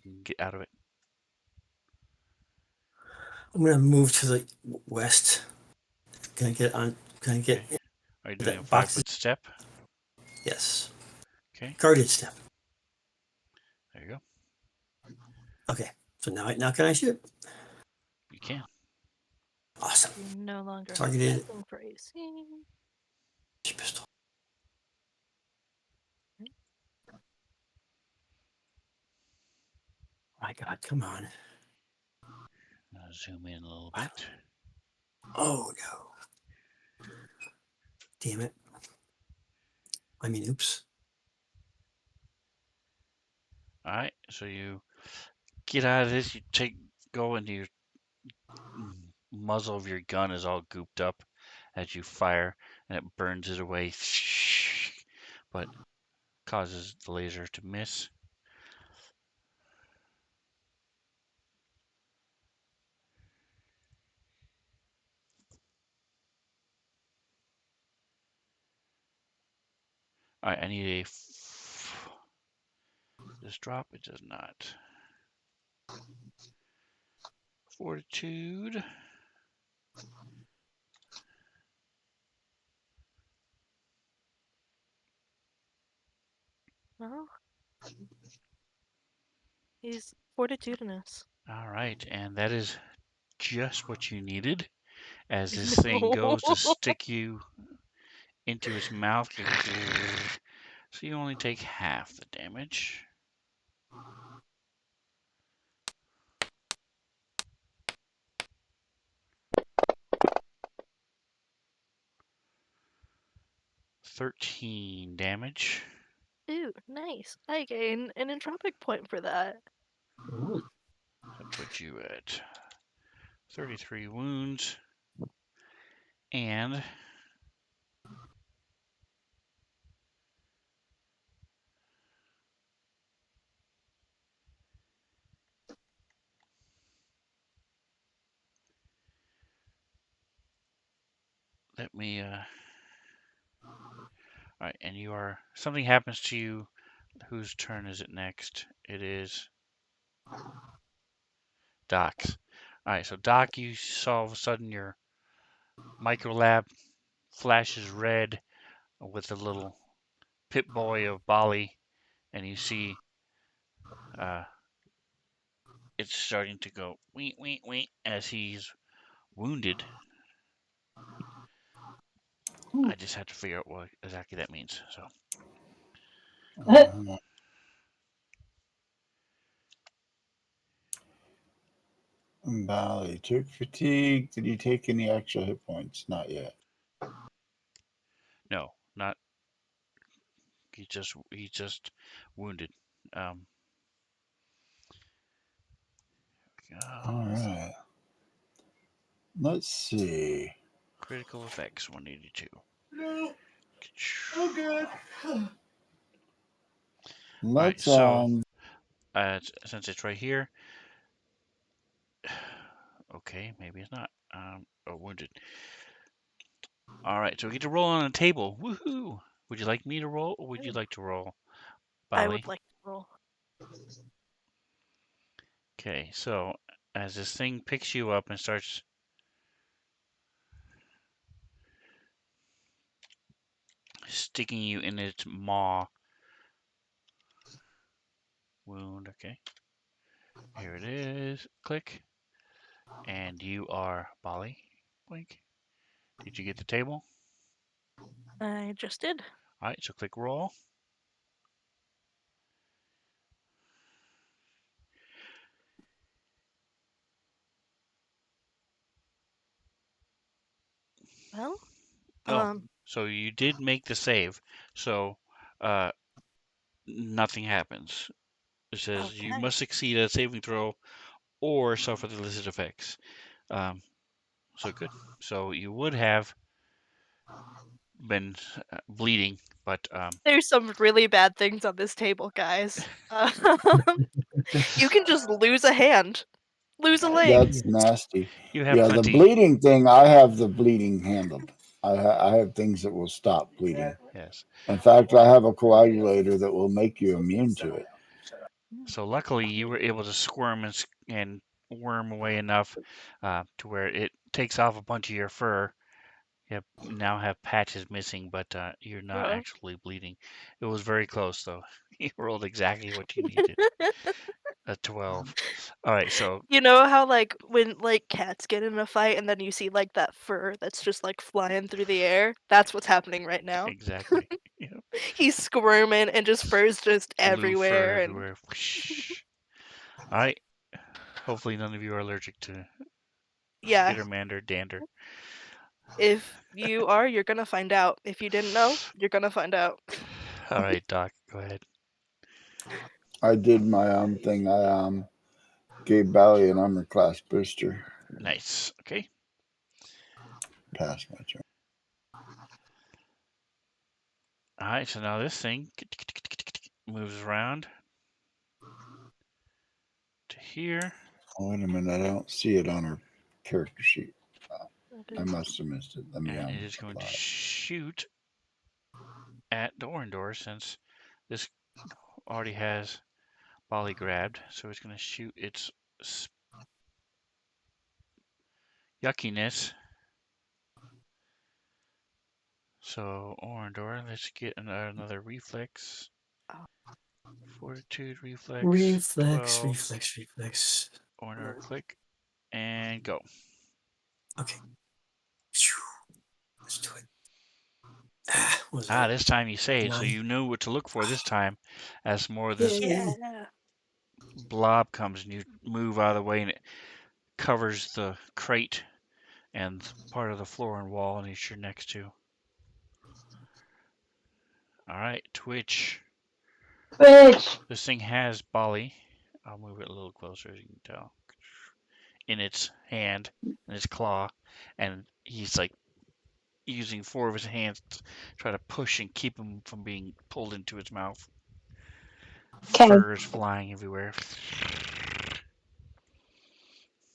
S1: can get out of it.
S2: I'm gonna move to the west. Can I get on? Can I get
S1: Okay. Are you
S2: in
S1: doing a
S2: that box?
S1: 5-foot step?
S2: Yes.
S1: Okay,
S2: Guardian step.
S1: there you go.
S2: Okay. So now can I shoot?
S1: You can.
S2: Awesome.
S3: You no longer
S2: Targeted.
S3: have passing for AC.
S2: Pistol. My God, come on.
S1: Zoom in a little
S2: Wow.
S1: bit.
S2: Oh no. Damn it. I mean, oops.
S1: All right, so you get out of this. You go into your muzzle of your gun is all gooped up as you fire, and it burns it away, but causes the laser to miss. All right, I need a. Does drop? It does not. Fortitude.
S3: Well, he's fortitudinous.
S1: All right, and that is just what you needed as this thing goes to stick you into its mouth. So you only take half the damage. $13 damage.
S3: Ooh, nice. I gain an entropic point for that.
S2: Ooh.
S1: That puts you at 33 wounds. And let me all right, and you are something happens to you. Whose turn is it next? It is Doc's. All right, so Doc, you saw all of a sudden your micro lab flashes red with a little pit boy of Bali, and you see uh, it's starting to go wee wee wee as he's wounded. I just had to figure out what exactly that means. So
S5: Bali took fatigue. Did he take any actual hit points? Not yet.
S1: no, not he's just wounded. Um,
S5: All right. Let's see.
S1: critical effects 182.
S5: No, I'm good.
S1: All right,
S5: Let's
S1: so since it's right here, okay, maybe it's not. Oh, wounded. All right, so we get to roll on a table. Woohoo! Would you like me to roll, or would you like to roll,
S3: I
S1: Bali?
S3: would like to roll.
S1: Okay, so as this thing picks you up and starts sticking you in its maw wound, okay, here it is. Click, and you are Bali. Blink. Did you get the table?
S3: I just did.
S1: All right, so click roll.
S3: Well,
S1: Oh, so you did make the save. So uh, nothing happens. It says you
S3: okay.
S1: must succeed at a saving throw or suffer the listed effects. Um, so good. So you would have been bleeding, but
S3: There's some really bad things on this table, guys. You can just lose a hand, lose a leg.
S5: That's nasty.
S1: you have
S5: Yeah, the
S1: plenty.
S5: bleeding thing, I have the bleeding handled. I have things that will stop bleeding.
S1: Yes.
S5: In fact, I have a coagulator that will make you immune to it.
S1: So luckily you were able to squirm and worm away enough to where it takes off a bunch of your fur. You now have patches missing, but you're not actually bleeding. It was very close, though. You rolled exactly what you needed. A 12. All right, so
S3: You know how like when like cats get in a fight and then you see like that fur that's just like flying through the air? That's what's happening right now.
S1: exactly. Yep.
S3: He's squirming and just fur's just
S1: Blue fur
S3: everywhere and
S1: everywhere. Whoosh. All right. Hopefully none of you are allergic to
S3: yeah.
S1: Skittermander, Dander.
S3: If you are, you're gonna find out. If you didn't know, you're gonna find out.
S1: All right, Doc, go ahead.
S5: I did my thing. I gave Bally an armor class booster.
S1: Nice. Okay.
S5: Pass my turn.
S1: All right, so now this thing moves around to here.
S5: Oh, wait a minute. I don't see it on her character sheet.
S3: That
S5: I
S3: is-
S5: must have missed it. Let me
S1: And it is going to
S5: apply it.
S1: shoot at Dorandor since this already has Bali grabbed. So it's going to shoot its yuckiness. So Orandor, let's get another reflex.
S3: Oh.
S1: Fortitude, reflex,
S2: Reflex,
S1: 12.
S2: reflex, reflex.
S1: Orandor, click, and go.
S2: Okay. Let's do it. What was that?
S1: This time you say it, so
S2: 9.
S1: you know what to look for this time. As more of this
S2: Yay.
S3: Yeah.
S1: blob comes and you move out of the way and it covers the crate and part of the floor and wall and you're next to. Alright, Twitch.
S4: Twitch.
S1: This thing has Bali. I'll move it a little closer as you can tell. In its hand, in its claw, and he's like using 4 of his hands to try to push and keep him from being pulled into its mouth.
S4: Okay.
S1: Fur is flying everywhere.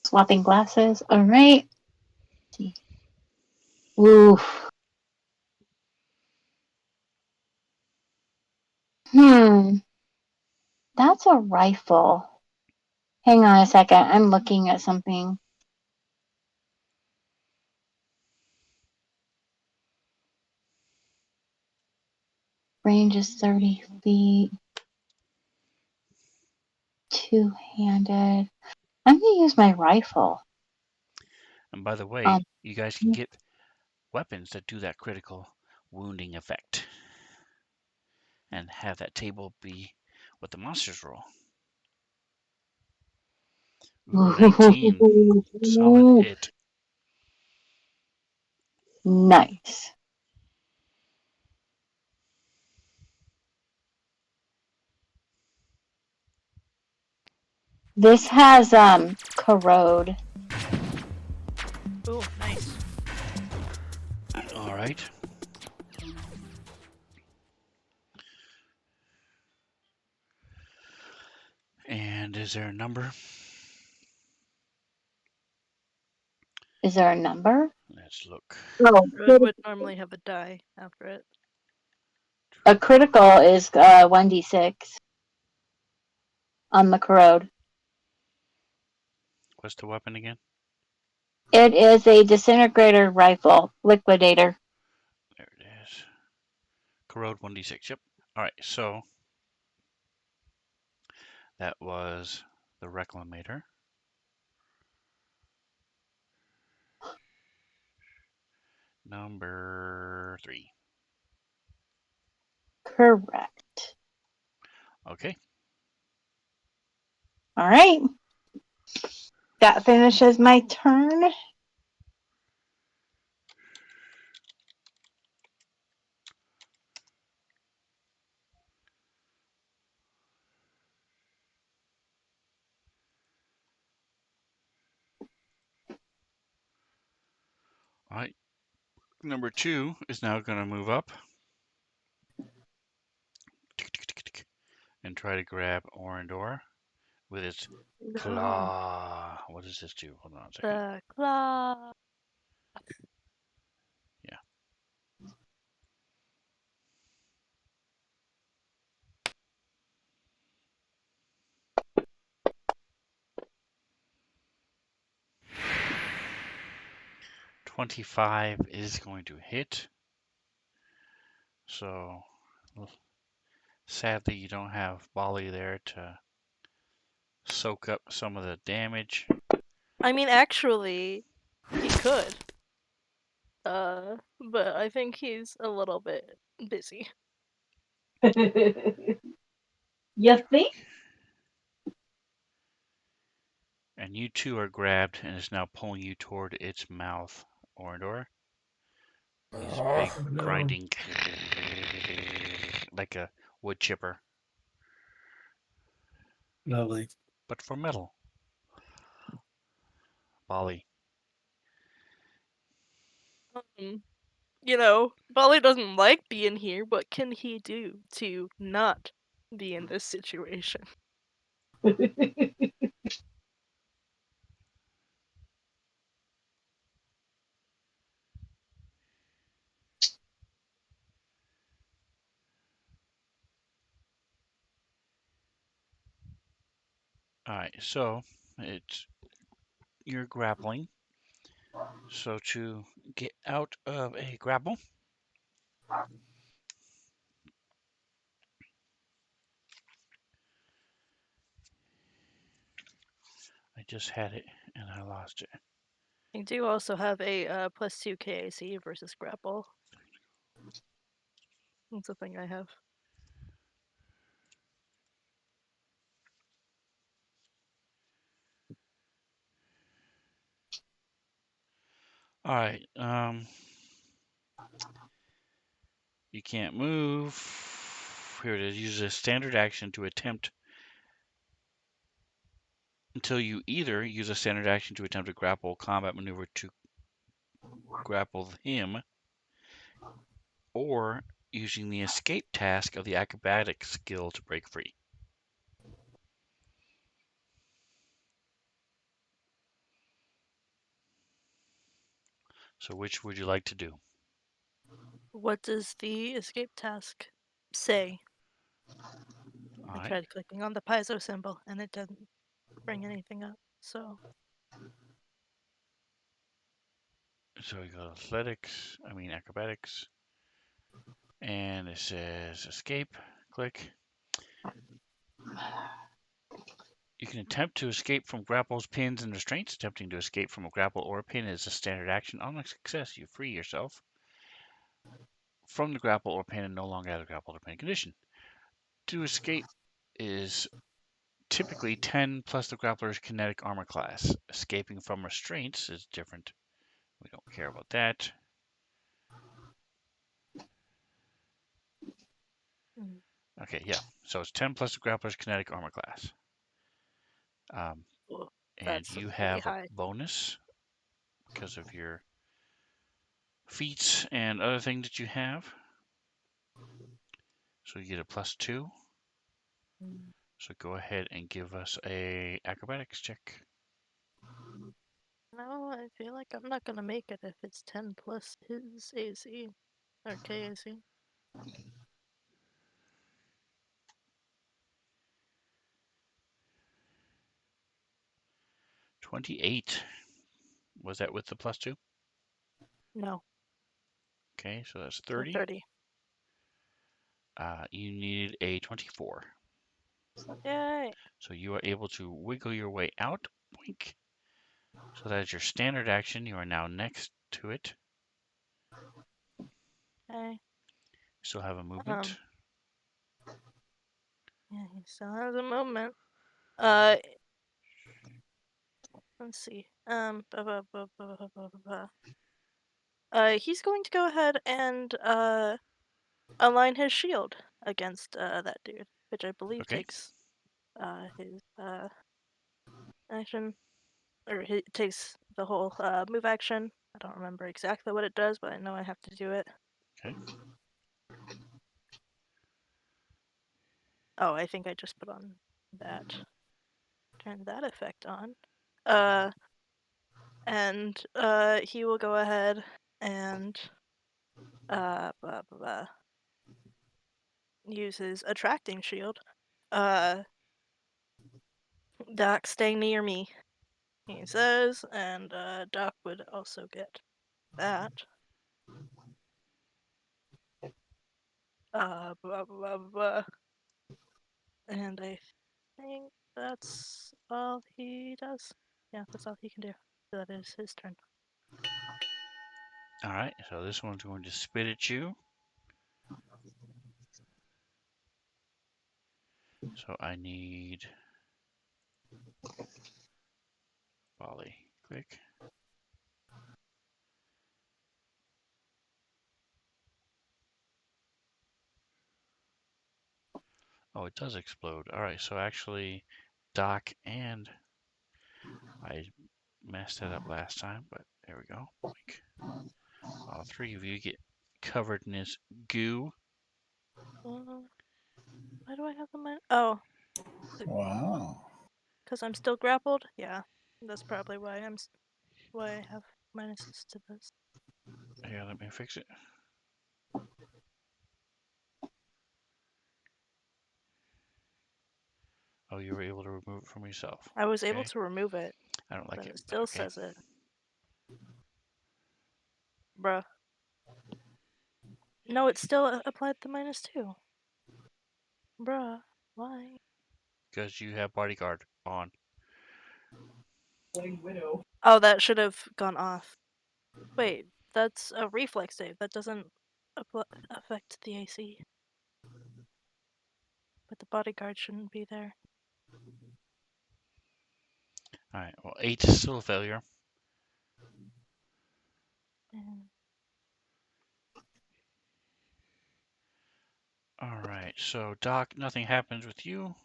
S4: Swapping glasses. All right. Oof. That's a rifle. Hang on a second. I'm looking at something. Range is 30 feet. Two-handed. I'm going to use my rifle.
S1: And by the way,
S4: Um,
S1: you guys can get weapons that do that critical wounding effect. And have that table be what the monsters roll. Ooh, 19. Solid hit.
S4: Nice. This has corrode.
S3: Ooh, nice.
S1: All right. And is there a number?
S4: Is there a number?
S1: Let's look.
S4: No.
S3: Road would normally have a die after it.
S4: A critical is 1d6 on the corrode.
S1: What's the weapon again?
S4: It is a disintegrator rifle, liquidator.
S1: There it is. Corrode 1d6. Yep. All right. So that was the reclamator. Number 3.
S4: Correct.
S1: Okay.
S4: All right. That finishes my turn.
S1: All right. Number 2 is now going to move up and try to grab Orandor with its
S3: No.
S1: claw. What does this do? Hold on a second.
S3: The claw.
S1: 25 is going to hit. So sadly, you don't have Bali there to soak up some of the damage.
S3: I mean, actually, he could. But I think he's a little bit busy.
S4: You think?
S1: And you two are grabbed and is now pulling you toward its mouth, Orandor. He's big,
S2: Oh, no.
S1: grinding, like a wood chipper,
S2: Lovely.
S1: but for metal. Bali.
S3: You know, Bali doesn't like being here. What can he do to not be in this situation?
S1: All right, so it's you're grappling. So to get out of a grapple, I just had it and I lost it.
S3: I do also have a +2 KAC versus grapple. That's a thing I have.
S1: All right, you can't move. Here it is. Use a standard action to attempt until you either use a standard action to attempt a grapple combat maneuver to grapple him, or using the escape task of the acrobatic skill to break free. So which would you like to do?
S3: What does the escape task say?
S1: All
S3: I
S1: right.
S3: tried clicking on the piezo symbol and it doesn't bring anything up. So
S1: So we go acrobatics, and it says escape. Click. You can attempt to escape from grapples, pins, and restraints. Attempting to escape from a grapple or a pin is a standard action. On a success, you free yourself from the grapple or pin and no longer have a grapple or pin condition. To escape is typically 10 plus the grappler's kinetic armor class. Escaping from restraints is different. We don't care about that.
S3: mm,
S1: Okay, yeah. So it's 10 plus the grappler's kinetic armor class.
S3: well,
S1: And
S3: that's
S1: you
S3: really
S1: have a
S3: high.
S1: bonus because of your feats and other things that you have. So you get a +2.
S3: Mm.
S1: So go ahead and give us a acrobatics check.
S3: No, I feel like I'm not gonna make it if it's 10 plus his AC or KAC.
S1: 28. Was that with the +2?
S3: No,
S1: Okay, so that's
S3: so
S1: 30.
S3: 30.
S1: You needed a 24.
S3: Yay!
S1: So you are able to wiggle your way out. Boink. So that is your standard action. You are now next to it.
S3: Hey,
S1: You still have a movement.
S3: um, yeah, he still has a moment. Uh, let's see. He's going to go ahead and align his shield against that dude, which I believe
S1: Okay.
S3: takes his action, or it takes the whole move action. I don't remember exactly what it does, but I know I have to do it.
S1: Okay.
S3: Oh, I think I just put on that. Turn that effect on. Uh, and he will go ahead and blah, blah, blah, use his attracting shield. Doc, stay near me, he says, and Doc would also get that. Blah, blah, blah. And I think that's all he does. Yeah, that's all he can do. That is his turn.
S1: All right. So this one's going to spit at you. So I need volley. Click. Oh, it does explode. All right, so actually, Doc and I messed that up last time, but there we go. Like, all three of you get covered in this goo.
S3: Why do I have the minus? Oh,
S5: Wow.
S3: because I'm still grappled. Yeah, that's probably why why I have minuses to this.
S1: Here, let me fix it. Oh, you were able to remove it from yourself.
S3: I was able
S1: Okay.
S3: to remove it,
S1: I don't like
S3: but
S1: it,
S3: it
S1: but
S3: still
S1: okay.
S3: says it. Bruh. No, it still applied the -2. Bruh, why?
S1: Because you have bodyguard on.
S3: Oh, that should have gone off. Wait, that's a reflex save. That doesn't affect the AC. But the bodyguard shouldn't be there.
S1: All right. Well, 8 is still a failure.
S3: And
S1: All right. So Doc, nothing happens with you.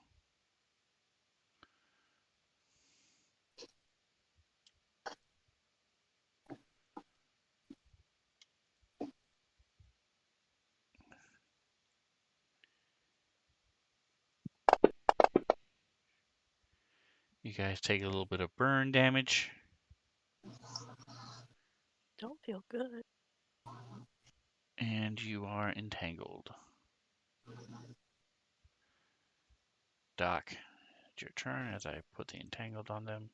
S1: You guys take a little bit of burn damage.
S3: don't feel good.
S1: And you are entangled. Doc, it's your turn as I put the entangled on them.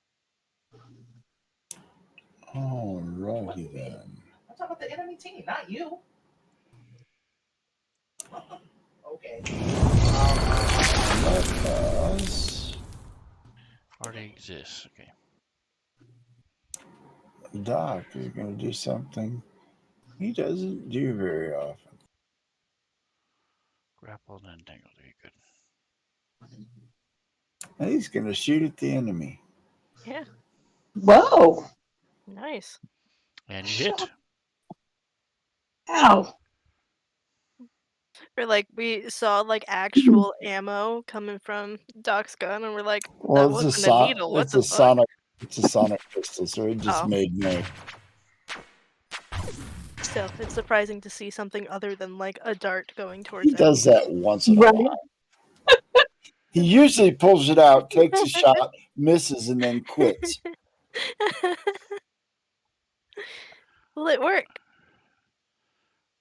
S5: Alrighty then.
S6: I'm talking about the enemy team, not you. Okay.
S5: Let us.
S1: Already exists. Okay.
S5: Doc is going to do something he doesn't do very often.
S1: Grappled and entangled. Very good.
S5: And he's going to shoot at the enemy.
S3: Yeah,
S4: Whoa.
S3: nice.
S1: And you hit.
S4: Ow.
S3: Or like we saw like actual ammo coming from Doc's gun, and we're like,
S5: Well,
S3: that wasn't a needle. What the fuck?
S5: It's a sonic pistol, so it just
S3: Oh.
S5: made noise.
S3: Still, it's surprising to see something other than like a dart going
S5: He
S3: towards
S5: does that once in a
S4: Right.
S5: while. He usually pulls it out, takes a shot, misses, and then quits.
S3: Will it work?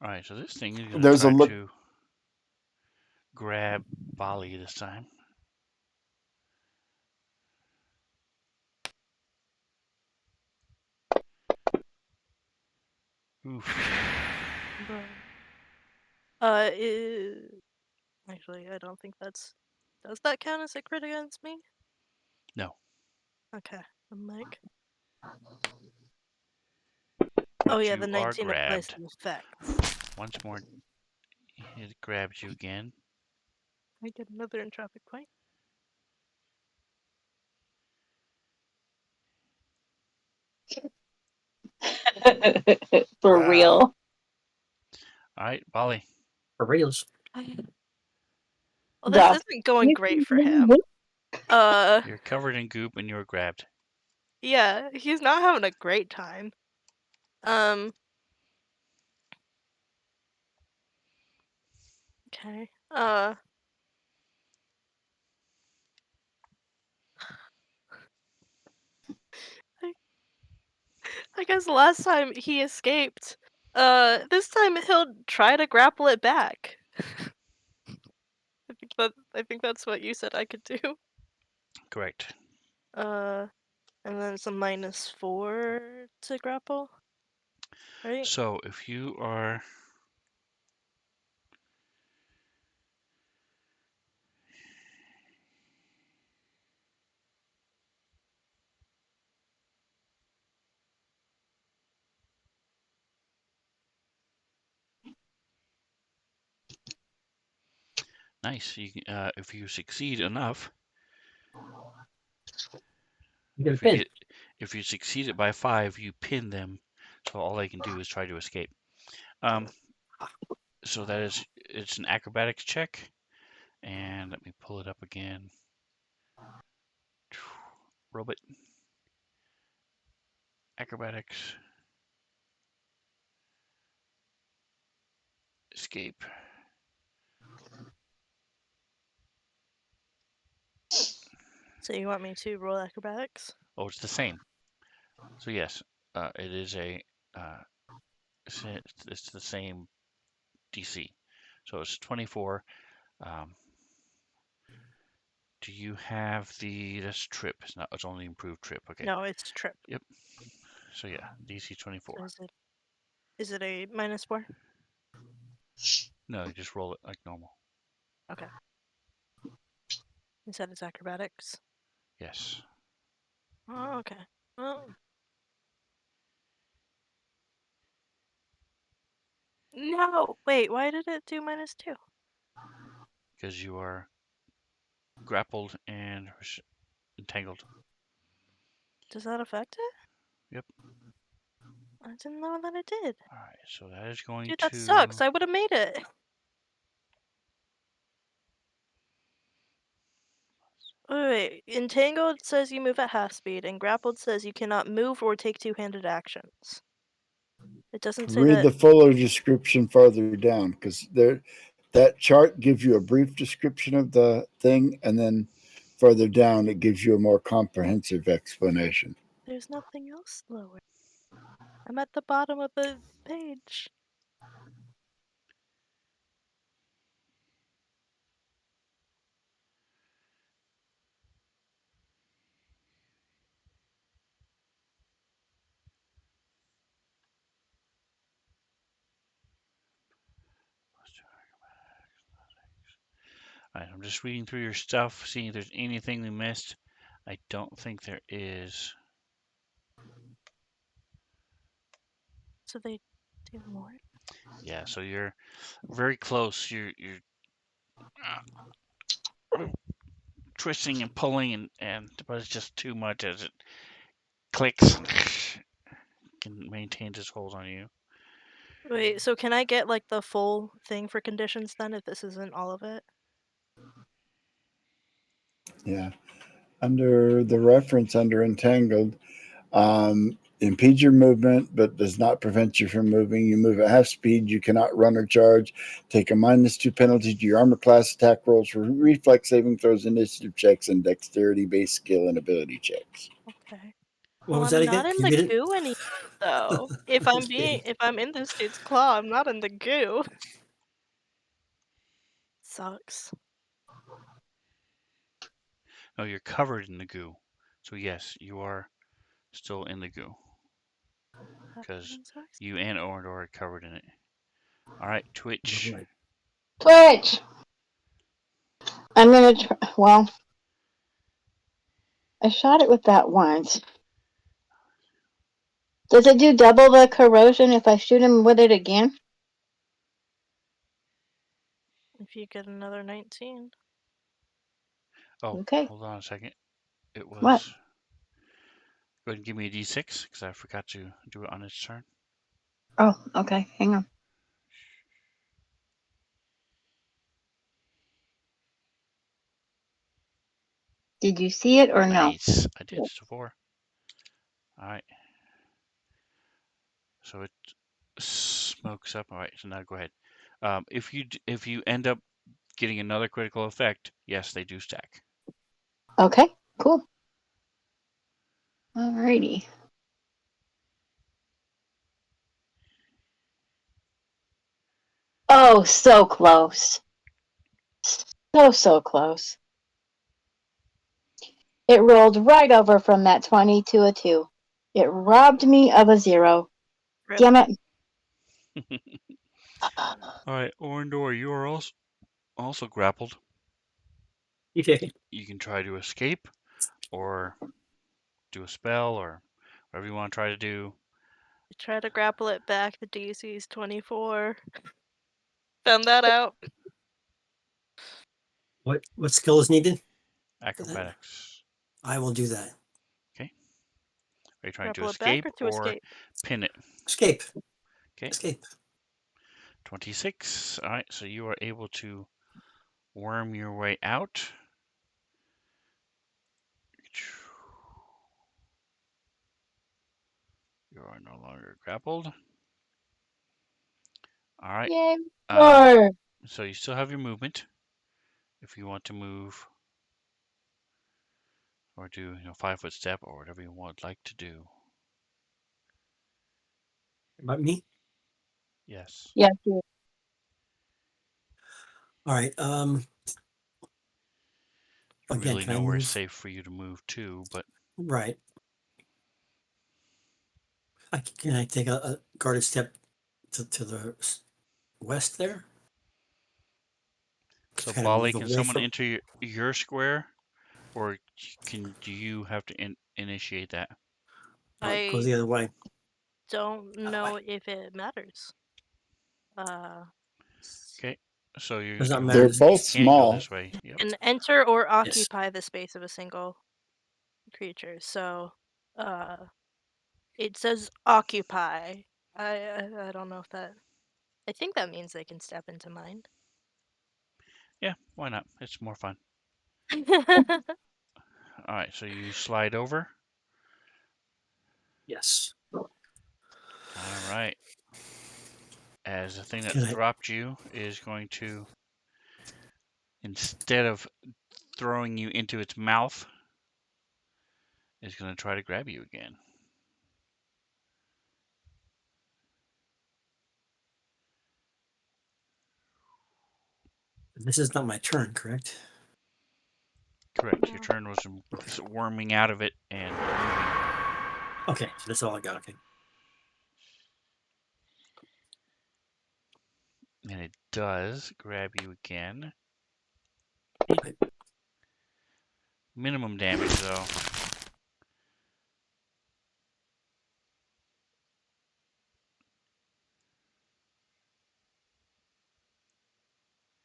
S1: All right. So this thing is going to
S5: There's a
S1: try
S5: look.
S1: to grab Bali this time. Oof.
S3: Bro. Actually, I don't think that's. Does that count as a crit against me?
S1: No.
S3: Okay, I'm like.
S1: But
S3: Oh yeah,
S1: you
S3: the
S1: are
S3: 19 applies
S1: grabbed.
S3: to effect.
S1: Once more, it grabs you again.
S3: I get another entropic point.
S4: For
S5: Wow.
S4: real.
S1: All right, Bali.
S2: For reals.
S3: Well, this
S4: Doc,
S3: isn't going
S4: you
S3: great for
S4: can
S3: him.
S4: do
S1: You're covered in goop and you were grabbed.
S3: Yeah, he's not having a great time. Okay. I guess last time he escaped. This time he'll try to grapple it back. I think that's what you said I could do.
S1: Correct.
S3: And then it's a -4 to grapple. Right?
S1: So if you are nice, you can, if you succeed enough,
S2: You get a pin.
S1: if you succeed it by 5, you pin them. So all they can do is try to escape. So that is, it's an acrobatics check, and And let me pull it up again. Robot. Acrobatics. Escape.
S3: So you want me to roll acrobatics?
S1: Oh, it's the same. So yes, it is a. It's the same DC. So it's 24. Um, do you have the? That's trip. It's not. It's only improved trip. Okay.
S3: No, it's trip.
S1: Yep. So yeah, DC 24.
S3: So is it a -4?
S1: No, you just roll it like normal.
S3: Okay. You said it's acrobatics.
S1: Yes.
S3: Oh, okay. Oh. No! Wait, why did it do -2?
S1: Because you are grappled and entangled.
S3: Does that affect it?
S1: Yep.
S3: I didn't know that it did.
S1: All right. So that is going
S3: Dude,
S1: to.
S3: that sucks. I would have made it. Wait, entangled says you move at half speed, and grappled says you cannot move or take two-handed actions. It doesn't say
S5: Read
S3: that.
S5: the fuller description farther down because that chart gives you a brief description of the thing, and then further down it gives you a more comprehensive explanation.
S3: There's nothing else lower. I'm at the bottom of the page.
S1: All right. I'm just reading through your stuff, seeing if there's anything we missed. I don't think there is.
S3: So they do more?
S1: Yeah. So you're very close. You're twisting and pulling and but it's just too much as it clicks can maintain its hold on you.
S3: Wait, so can I get like the full thing for conditions then if this isn't all of it?
S5: Yeah. Under the reference under entangled, impedes your movement but does not prevent you from moving. You move at half speed. You cannot run or charge. Take a -2 penalty to your armor class attack rolls for reflex saving throws, initiative checks, and dexterity-based skill and ability checks.
S3: Okay.
S2: What
S3: Well,
S2: was that
S3: I'm
S2: again?
S3: not in
S2: Can you
S3: the
S2: read it?
S3: goo anymore, though.
S2: Okay.
S3: If I'm in this dude's claw, I'm not in the goo. Sucks.
S1: No, you're covered in the goo. So yes, you are still in the goo
S3: That
S1: because
S3: fucking sucks.
S1: you and Orndor are covered in it. All right, Twitch.
S2: Right.
S4: Twitch. I'm gonna try. Well, I shot it with that once. Does it do double the corrosion if I shoot him with it again?
S3: If you get another 19.
S1: Oh,
S4: Okay.
S1: hold on a second. It
S4: What?
S1: was. Go ahead and give me a d6 because I forgot to do it on its turn.
S4: Oh, okay. Hang on. Did you see it or no?
S1: Nice. I did. So 4. All right. So it smokes up. All right. So now go ahead. If you end up getting another critical effect, yes, they do stack.
S4: Okay. Cool. Alrighty. Oh, so close. So close. It rolled right over from that 20 to a 2. It robbed me of a 0.
S3: Rip.
S4: Damn it.
S1: All right, Orndor, you are also grappled.
S2: Okay.
S1: You can try to escape or do a spell or whatever you want to try to do.
S3: Try to grapple it back. The DC's 24. Found that out.
S2: What skill is needed for that?
S1: Acrobatics.
S2: I will do that.
S1: Okay. Are you trying to
S3: Grapple it back
S1: escape
S3: or to
S1: or
S3: escape?
S1: pin it?
S2: Escape.
S1: Okay.
S2: Escape.
S1: 26. All right, so you are able to worm your way out. You are no longer grappled. All right.
S4: Yay,
S1: Uh,
S4: more.
S1: so you still have your movement if you want to move or do 5-foot step or whatever you would like to do.
S2: About me?
S1: Yes.
S4: Yes. Yeah.
S2: All right. Again,
S1: Really
S2: can I
S1: nowhere
S2: move?
S1: safe for you to move to, but
S2: Right. Can I take a guarded step to the west there?
S1: so
S2: Kind of
S1: Bali,
S2: move
S1: can
S2: away
S1: someone
S2: from.
S1: enter your square, or do you have to initiate that?
S2: Go the
S3: I
S2: other way.
S3: don't
S2: Other
S3: know
S2: way.
S3: if it matters.
S1: Okay. So you
S2: Does not
S1: you
S2: matter.
S5: They're
S2: This
S5: both
S1: can't go
S5: small.
S1: this way. Yep.
S3: can enter or
S2: Yes.
S3: occupy the space of a single creature. So, it says occupy. I don't know if that. I think that means they can step into mine.
S1: Yeah. Why not? It's more fun. All right. So you slide over.
S2: Yes.
S1: All right. As the thing
S2: Can
S1: that's
S2: I?
S1: dropped you is going to, instead of throwing you into its mouth, is going to try to grab you again.
S2: This is not my turn, correct?
S1: Correct. Your turn was worming out of it and moving.
S2: Okay, so that's all I got. Okay.
S1: And it does grab you again.
S2: Okay.
S1: Minimum damage, though.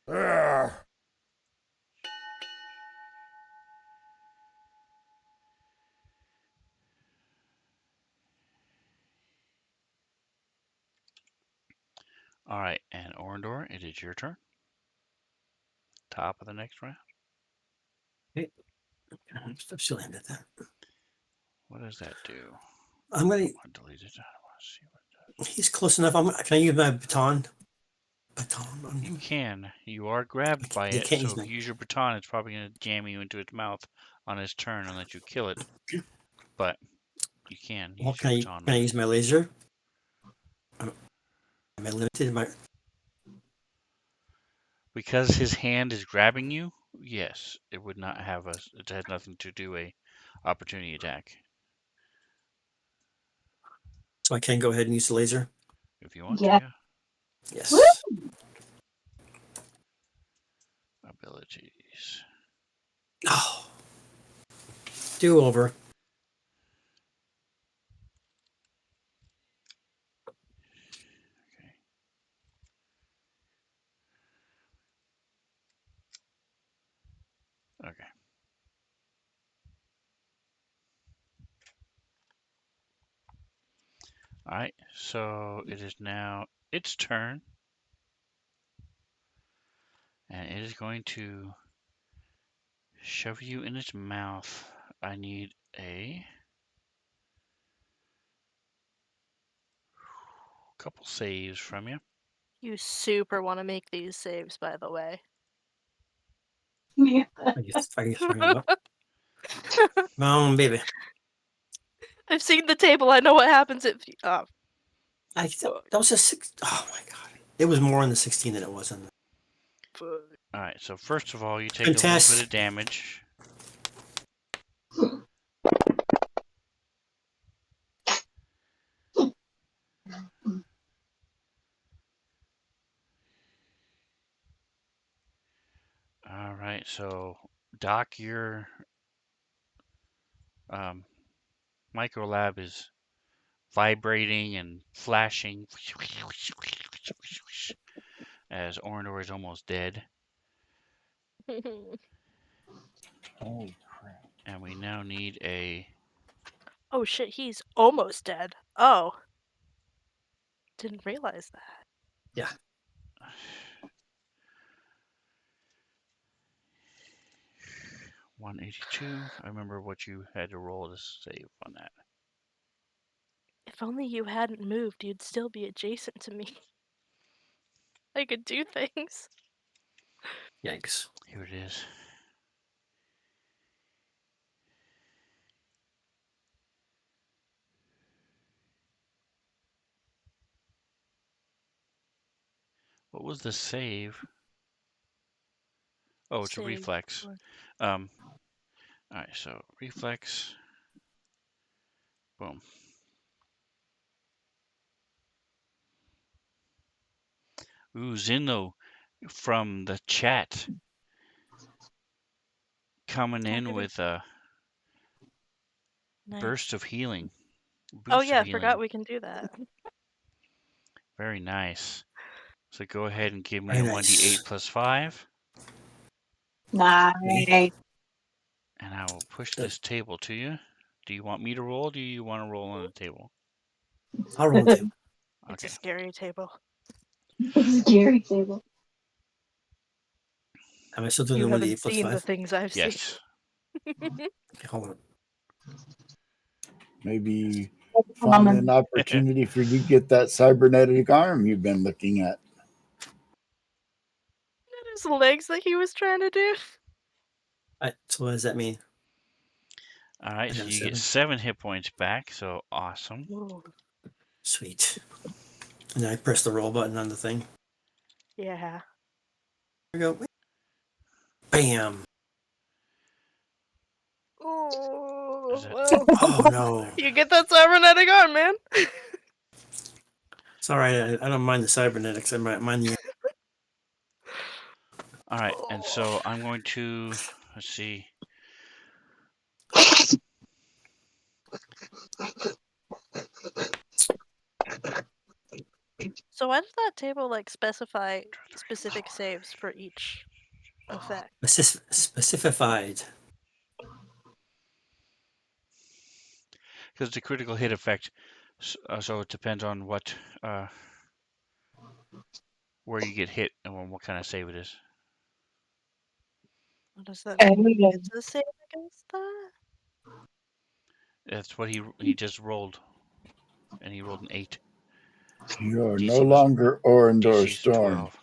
S5: Ugh.
S1: All right. And Orendor, it is your turn. Top of the next round.
S2: Stop showing at that.
S1: What does that do?
S2: I'm gonna.
S1: I delete it. I want to see what
S2: He's close enough. Can I use my baton? Baton on
S1: you
S2: him.
S1: can. You are grabbed by
S2: You
S1: it,
S2: can't
S1: so
S2: use
S1: if
S2: my.
S1: you use your baton, it's probably going to jam you into its mouth on its turn and let you kill it. But you can
S2: Well,
S1: use your baton,
S2: can I
S1: man.
S2: use my laser? Am I limited?
S1: Because his hand is grabbing you, yes, it would not have a. It has nothing to do a opportunity attack.
S2: So I can go ahead and use the laser.
S1: If you want to,
S4: Yeah.
S1: yeah.
S2: Yes.
S1: Abilities.
S2: Oh. Do over.
S1: Okay. Okay. All right. So it is now its turn, and it is going to shove you in its mouth. I need a couple saves from you.
S3: You super want to make these saves, by the way.
S4: Yeah.
S2: I can throw him up. Come on, baby.
S3: I've seen the table. I know what happens if.
S2: That was a 6. Oh my god. It was more in the 16 than it was in the.
S1: All right. So first of all, you take a little bit
S2: Contest.
S1: of damage. All right. So Doc, your um, micro lab is vibrating and flashing as Orndor is almost dead.
S5: Holy crap.
S1: And we now need a.
S3: Oh shit, he's almost dead. Oh. Didn't realize that.
S2: Yeah.
S1: 182. I remember what you had to roll to save on that.
S3: If only you hadn't moved, you'd still be adjacent to me. I could do things.
S2: Yikes.
S1: Here it is. What was the save? Oh, it's a
S3: Save
S1: reflex.
S3: for-
S1: All right, so reflex. Boom. Ooh, Zinno from the chat coming in
S3: goody.
S1: with a
S3: Nice.
S1: burst of healing.
S3: Oh
S1: Boost
S3: yeah,
S1: of
S3: I
S1: healing.
S3: forgot we can do that.
S1: Very nice. So go ahead and give me
S2: Very
S1: a
S2: nice.
S1: 1d8 plus 5,
S4: Nice.
S1: and I will push
S2: The-
S1: this table to you. Do you want me to roll? Or do you want to roll on the table?
S2: I'll roll too.
S3: It's a
S1: Okay.
S3: scary table.
S4: Scary table.
S2: Am I still doing
S3: You
S2: the 1d8
S3: haven't
S2: plus
S3: seen the
S2: 5?
S3: things I've
S1: Yes.
S2: Okay, hold on.
S5: Maybe find an opportunity for you to get that cybernetic arm you've been looking at.
S3: seen. His legs that he was trying to do.
S2: So what does that mean?
S1: All right,
S2: I
S1: so
S2: got
S1: you get
S2: 7.
S1: 7 hit points back, so awesome.
S3: Ooh.
S2: Sweet. And then I press the roll button on the thing.
S3: Yeah.
S2: Here we go. Bam.
S3: Oh,
S1: Is that-
S3: well.
S2: Oh no.
S3: You get that cybernetic arm, man.
S2: It's all right. I don't mind the cybernetics. I mind the.
S1: All right, and so I'm going to, let's see.
S3: So why does that table like specify specific saves for each effect?
S2: Specified.
S1: Because it's a critical hit effect, so it depends on what, where you get hit and what kind of save it is.
S3: What does that mean?
S4: Oh.
S3: It's a save against that?
S1: That's what he just rolled, and he rolled an 8.
S5: You are
S1: DC
S5: no
S1: was
S5: longer Orendor
S1: DC's
S5: Storm.
S1: 12.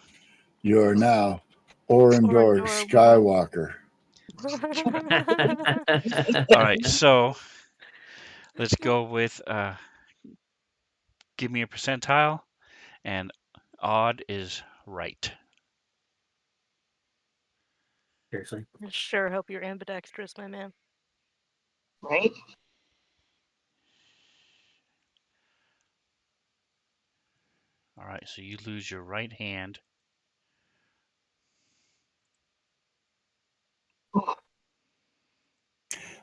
S5: You are now Orendor
S3: Orendor
S5: Skywalker.
S1: All right, so let's go with give me a percentile, and odd is right.
S2: Seriously.
S3: I sure hope you're ambidextrous, my man.
S4: Right?
S1: All right, so you lose your right hand.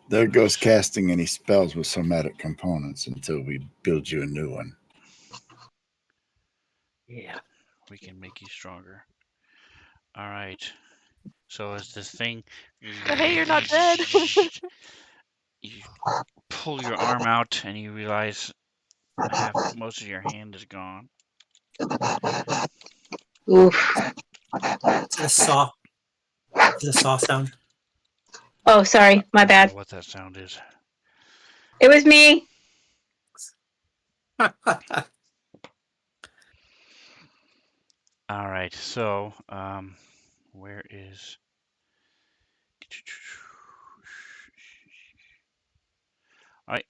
S5: There goes casting any spells with somatic components until we build you a new one.
S2: Yeah.
S1: We can make you stronger. All right. So as this thing,
S3: But hey, you're not dead.
S1: you pull your arm out and you realize most of your hand is gone.
S4: Oof.
S2: Is it a saw? Is it a saw sound?
S4: Oh, sorry. My
S1: I don't
S4: bad.
S1: know what that sound is.
S4: It was me.
S1: All right. So where is? All right.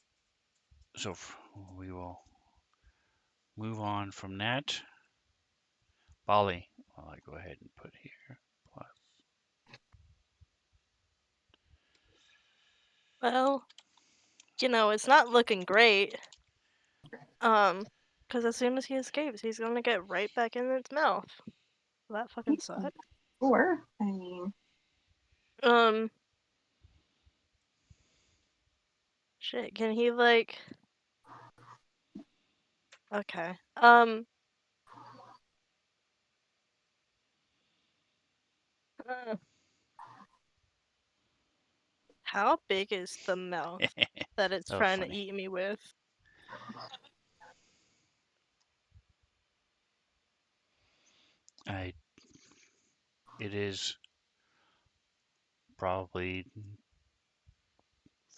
S1: So we will move on from that. Bali, I'll go ahead and put here. Plus.
S3: Well, it's not looking great. Because as soon as he escapes, he's gonna get right back in its mouth. That fucking sucks.
S4: Sure. I mean,
S3: Um, shit, can he like... Okay. Uh, how big is the mouth that it's
S1: That was
S3: trying to
S1: funny.
S3: eat me with?
S1: It is probably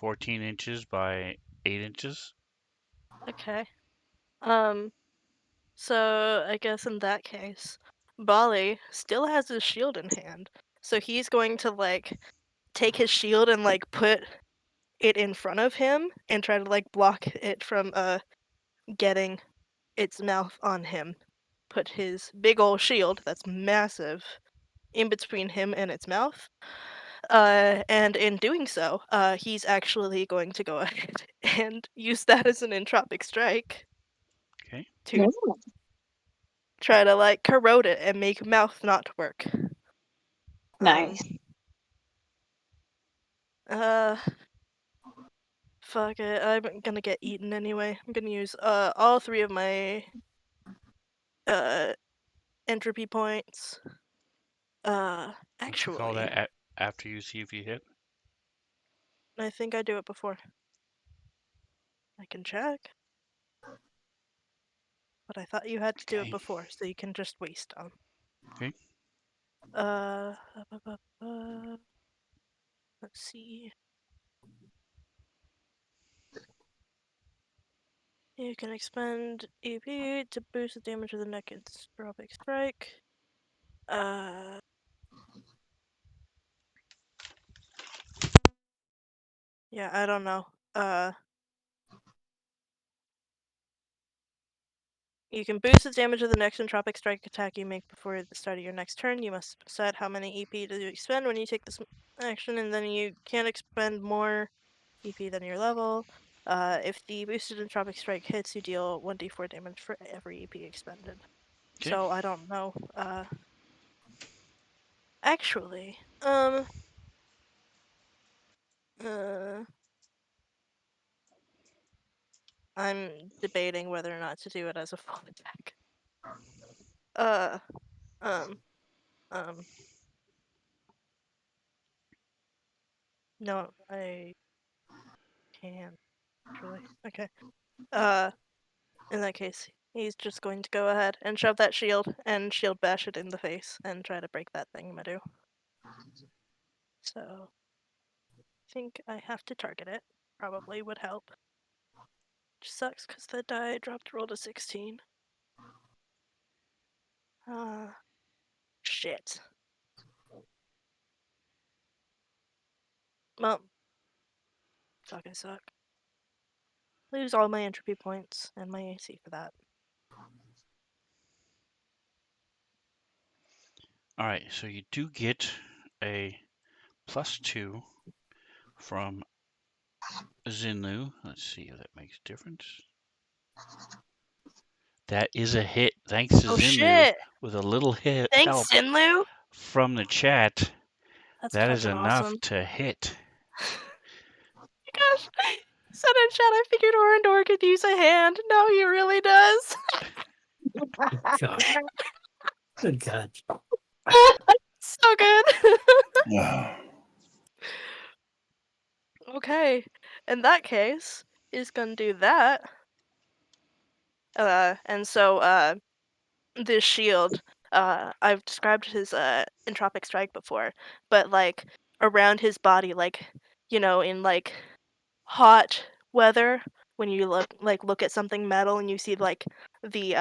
S1: 14 inches by 8 inches.
S3: Okay. So I guess in that case, Bali still has his shield in hand. So he's going to like take his shield and like put it in front of him and try to like block it from getting its mouth on him. Put his big old shield that's massive in between him and its mouth. And in doing so, he's actually going to go ahead and use that as an entropic strike
S1: Okay.
S3: to try to like corrode it and make mouth not work.
S4: Nice.
S3: Uh, fuck it. I'm gonna get eaten anyway. I'm gonna use all 3 of my entropy points.
S1: Don't you call that
S3: Actually,
S1: after you see if you hit?
S3: I think I do it before. I can check. But I thought you had to do it
S1: Okay.
S3: before, so you can just waste them.
S1: Okay.
S3: Uh, let's see. You can expend EP to boost the damage of the naked Entropic Strike. Yeah, I don't know. You can boost the damage of the next Entropic Strike attack you make before the start of your next turn. You must decide how many EP to expend when you take this action, and then you can't expend more EP than your level. If the boosted Entropic Strike hits, you deal 1d4 damage for every EP expended.
S1: Okay.
S3: So I don't know. Actually, I'm debating whether or not to do it as a full attack. Um, no, I can't actually. Okay. In that case, he's just going to go ahead and shove that shield and shield bash it in the face and try to break that thing, Madu. So, I think I have to target it. Probably would help. Which sucks because the die dropped roll to 16. Shit. Well, fuck, I suck. Lose all my entropy points and my AC for that.
S1: All right. So you do get a +2 from Zinlu. Let's see if that makes a difference. That is a hit. Thanks to
S3: Oh
S1: Zinlu
S3: shit!
S1: with a little hit
S3: Thanks,
S1: help
S3: Sinlu!
S1: from the chat.
S3: That's
S1: That is
S3: fucking
S1: enough
S3: awesome.
S1: to hit.
S3: Gosh, said in chat I figured Orandor could use a hand. No, he really does.
S2: God. Good God.
S3: So good.
S5: Yeah.
S3: Okay, in that case, he's gonna do that. And so, this shield, I've described his entropic strike before, but like around his body, like in like hot weather, when you look at something metal and you see like the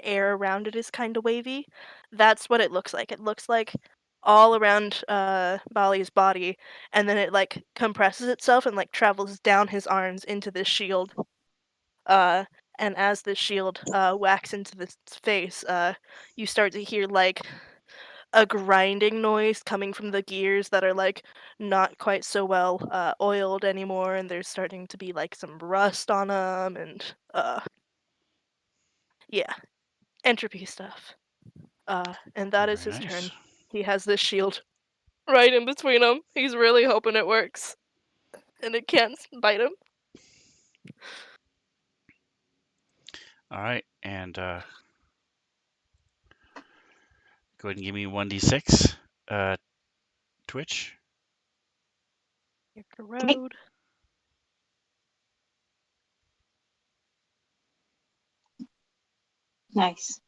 S3: air around it is kind of wavy. That's what it looks like. It looks like all around Bali's body, and then it like compresses itself and like travels down his arms into this shield. Uh, and as this shield whacks into this face, you start to hear like a grinding noise coming from the gears that are like not quite so well oiled anymore, and there's starting to be like some rust on them, and yeah, entropy stuff. And that is
S1: Very
S3: his turn.
S1: nice.
S3: He has this shield right in between them. He's really hoping it works, and it can't bite him.
S1: All right. And go ahead and give me 1d6. Twitch.
S3: Your
S4: Okay.
S3: corrode.
S4: Nice.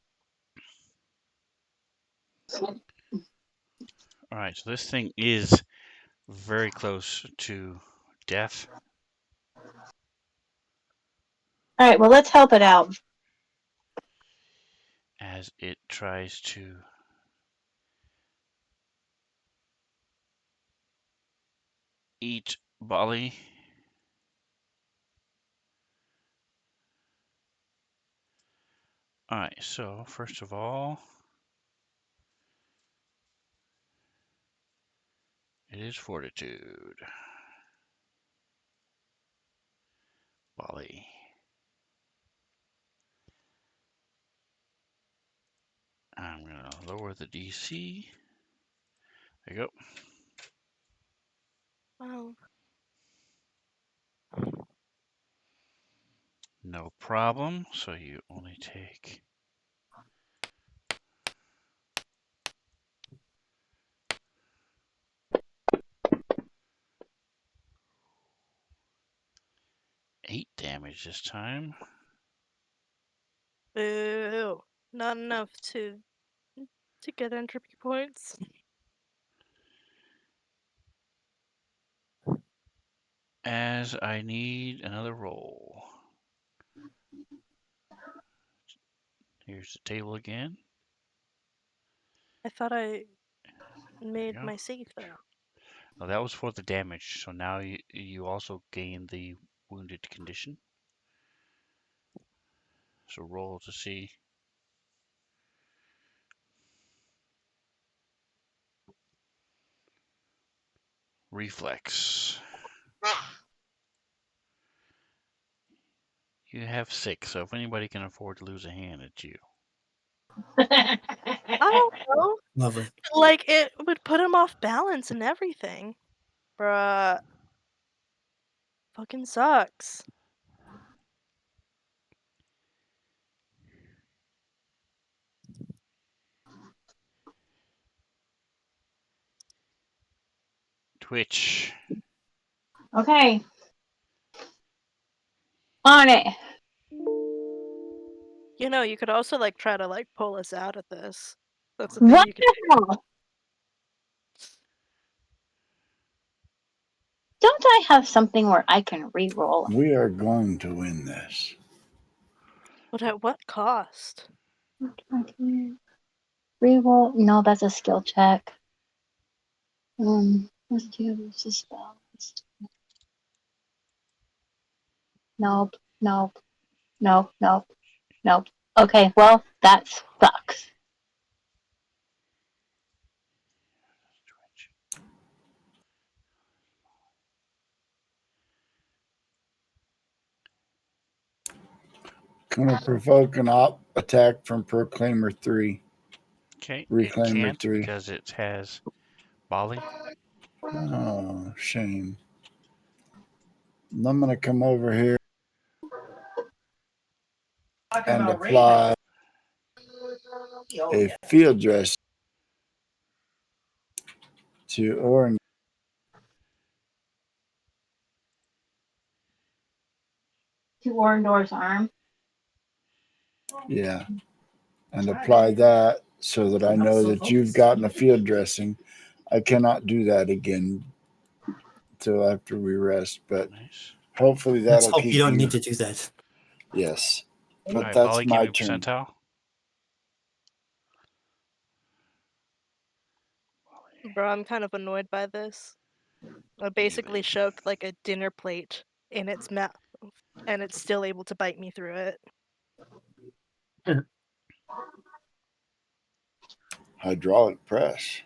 S1: All right. So this thing is very close to death.
S4: All right, well, let's help it out.
S1: as it tries to eat Bali. Alright, so first of all, it is fortitude. Bali. I'm gonna lower the DC. There you go.
S3: Wow.
S1: No problem. So you only take 8 damage this time.
S3: Boo. Not enough to get entropy points.
S1: As I need another roll. Here's the table again.
S3: I thought I
S1: There you
S3: made
S1: go.
S3: my save though.
S1: Now that was for the damage. So now you also gain the wounded condition. So roll to see. Reflex. You have 6, so if anybody can afford to lose a hand, it's you.
S3: I don't know.
S2: Lovely.
S3: Like it would put him off balance and everything. Bruh. Fucking sucks.
S1: Twitch.
S4: Okay. On it.
S3: You know, you could also like try to like pull us out of this. That's the thing
S4: What
S3: you could
S4: the hell? Don't I have something where I can re-roll?
S5: We are going to win this.
S3: But at what cost?
S4: Re-roll? No, that's a skill check. Let's do this spell. Nope, nope, nope, nope, nope. Okay, well, that sucks.
S5: Gonna provoke an attack from Proclaimer 3.
S1: Okay, it
S5: Reclaimer
S1: can't
S5: 3.
S1: because it has Bali.
S5: Oh, shame. And I'm gonna come over here
S6: Talking
S5: and
S6: about
S5: apply
S6: Oh,
S5: a
S6: yeah.
S5: field dress to Orin.
S4: To Orndor's arm.
S5: Yeah. And apply that so that I know that you've gotten a field dressing. I cannot do that again till after we rest, but
S1: Nice.
S5: hopefully
S2: Let's
S5: that'll
S2: hope
S5: keep
S2: you don't
S5: you.
S2: need to do that.
S5: Yes.
S1: All
S5: But
S1: right,
S5: that's
S1: Bali, give
S5: my
S1: me a
S5: turn.
S1: percentile.
S3: Bro, I'm kind of annoyed by this. I
S1: Give
S3: basically
S1: it.
S3: shoved like a dinner plate in its mouth, and it's still able to bite me through it.
S5: Hydraulic press.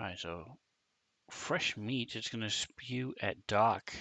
S1: All right, so fresh meat is gonna spew at Doc.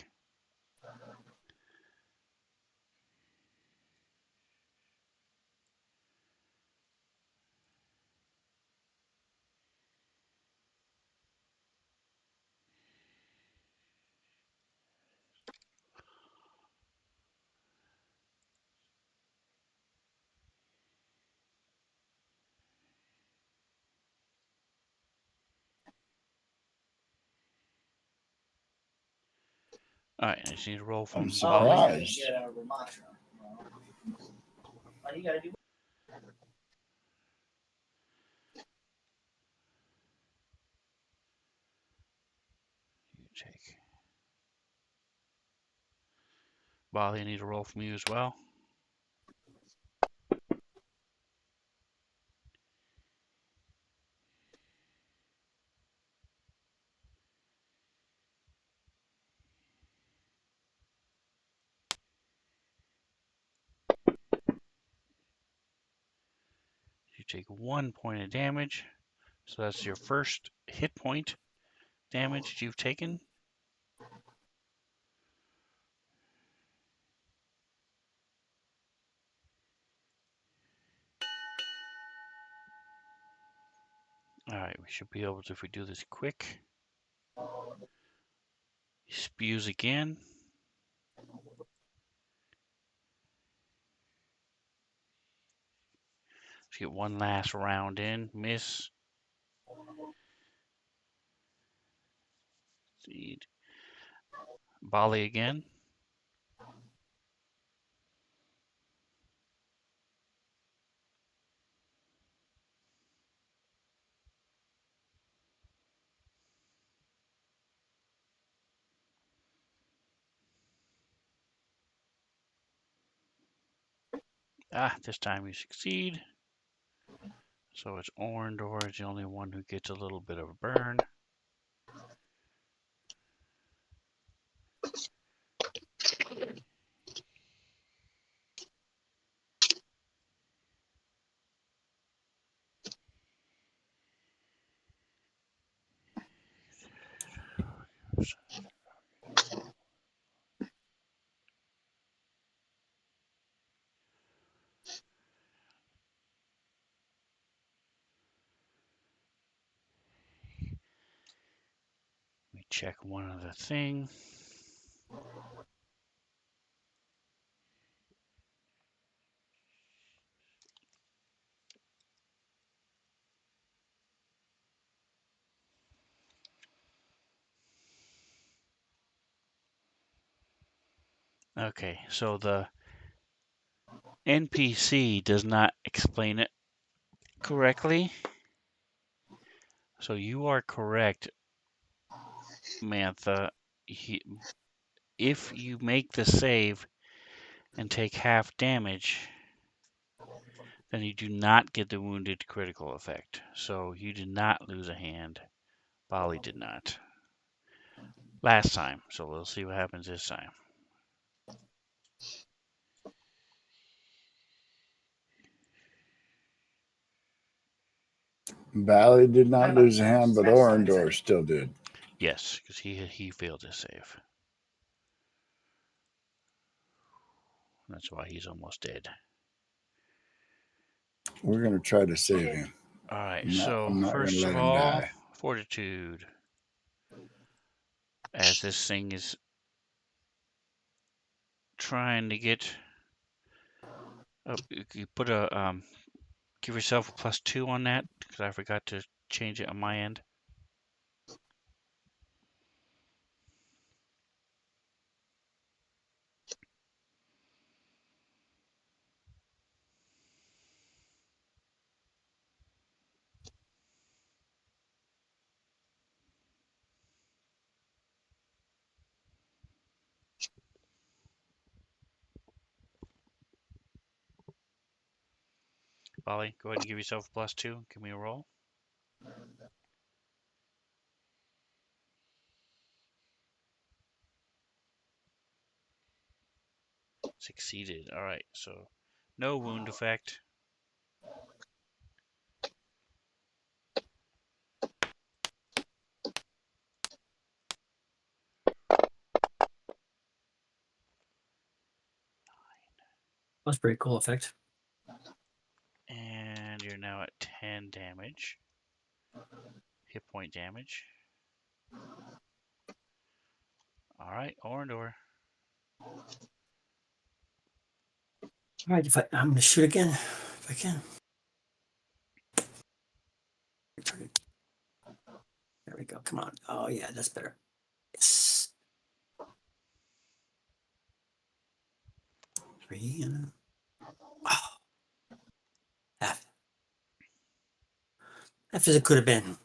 S1: All right, I just need to roll from
S5: I'm
S1: Bali.
S5: surprised.
S1: You take Bali. I need to roll from you as well. You take 1 point of damage. So that's your first hit point damage you've taken. All right, we should be able to, if we do this quick. He spews again. Let's get one last round in. Miss. Seed. Bali again. This time you succeed. So it's Orndor is the only one who gets a little bit of a burn. Let me check one other thing. Okay, so the NPC does not explain it correctly. So you are correct, Mantha. If you make the save and take half damage, then you do not get the wounded critical effect. So you did not lose a hand. Bali did not. Last time. So we'll see what happens this time.
S5: Bally did not lose a hand, but Orendor still did.
S1: Yes, because he failed his save. That's why he's almost dead.
S5: We're going to try to save him.
S1: All right,
S5: I'm
S1: so
S5: not going
S1: first
S5: to
S1: of
S5: let him
S1: all,
S5: die.
S1: fortitude. As this thing is trying to get, you put a give yourself a +2 on that because I forgot to change it on my end. Bali, go ahead and give yourself a +2. Give me a roll. Succeeded. All right, so no wound effect.
S2: That's pretty cool effect.
S1: And you're now at 10 damage. Hit point damage. All right, Orendor.
S2: All right, I'm gonna shoot again if I can. There we go. Come on. Oh yeah, that's better. Yes. 3 and half. Half as it could have been.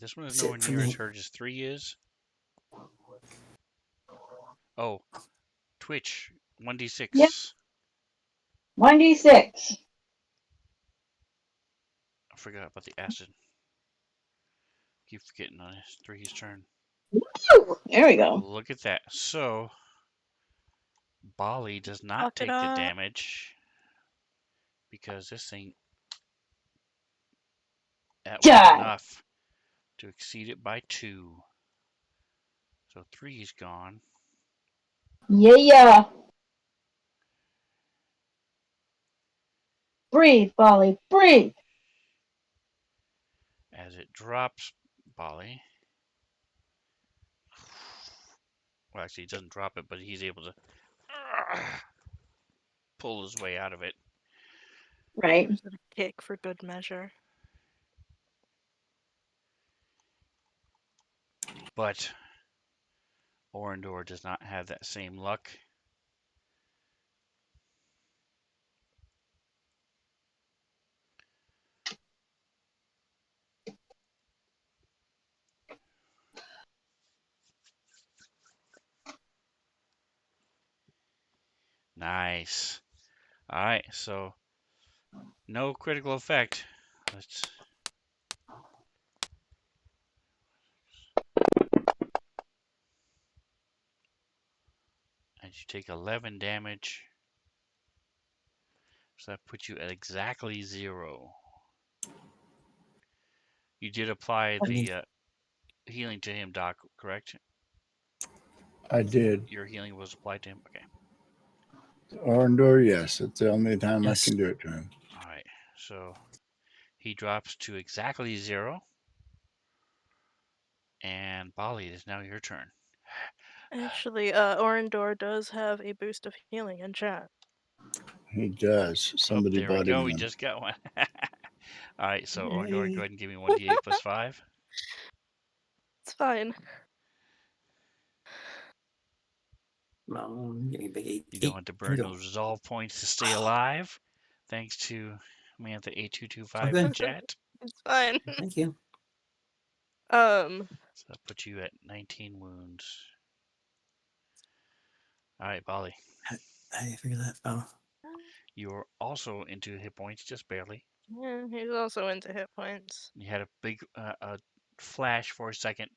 S1: This one is
S2: That's
S1: nowhere
S2: it for
S1: near as
S2: me.
S1: hurt as 3 is. Oh, Twitch, 1d6.
S4: Yep. 1d6.
S1: I forgot about the acid. Keep forgetting on his 3's turn.
S4: Woo! There we go.
S1: Look at that. So, Bali does not
S3: Fuck it
S1: take the
S3: up.
S1: damage because this thing, that was
S4: Die.
S1: enough to exceed it by 2. So 3 is gone.
S4: Yeah. Breathe, Bolly, breathe.
S1: As it drops Bali. Well, actually, he doesn't drop it, but he's able to pull his way out of it.
S4: Right.
S3: There's a kick for good measure.
S1: But Orindor does not have that same luck. Nice. All right, so no critical effect. Let's. And you take 11 damage. So that puts you at exactly 0. You did apply
S2: I mean,
S1: the healing to him, Doc, correct?
S5: I did.
S1: Your healing was applied to him? Okay.
S5: Orndor, yes. It's the only time I
S2: yes.
S5: can do it to him.
S1: All right. So he drops to exactly 0. And Bali, it is now your turn.
S3: Actually, Orindor does have a boost of healing in chat.
S5: He does.
S1: Oh,
S5: Somebody
S1: there we
S5: bought him
S1: go. We
S5: one.
S1: just got one. All right, so Orndor, go
S2: Yay.
S1: ahead and give me 1d8 plus 5.
S3: It's fine.
S2: Well, give me a big 8.
S1: You don't
S2: 8.
S1: have to
S2: Here we
S1: burn
S2: go.
S1: those resolve points to stay alive. Thanks to Mantha
S2: Oh,
S1: 8225 in
S2: good.
S1: chat.
S3: It's fine.
S2: Thank you.
S3: Um,
S1: So that puts you at 19 wounds. All right, Bali.
S2: How do you figure that out?
S1: You're also into hit points, just barely.
S3: yeah, he's also into hit points.
S1: You had a big a flash for a second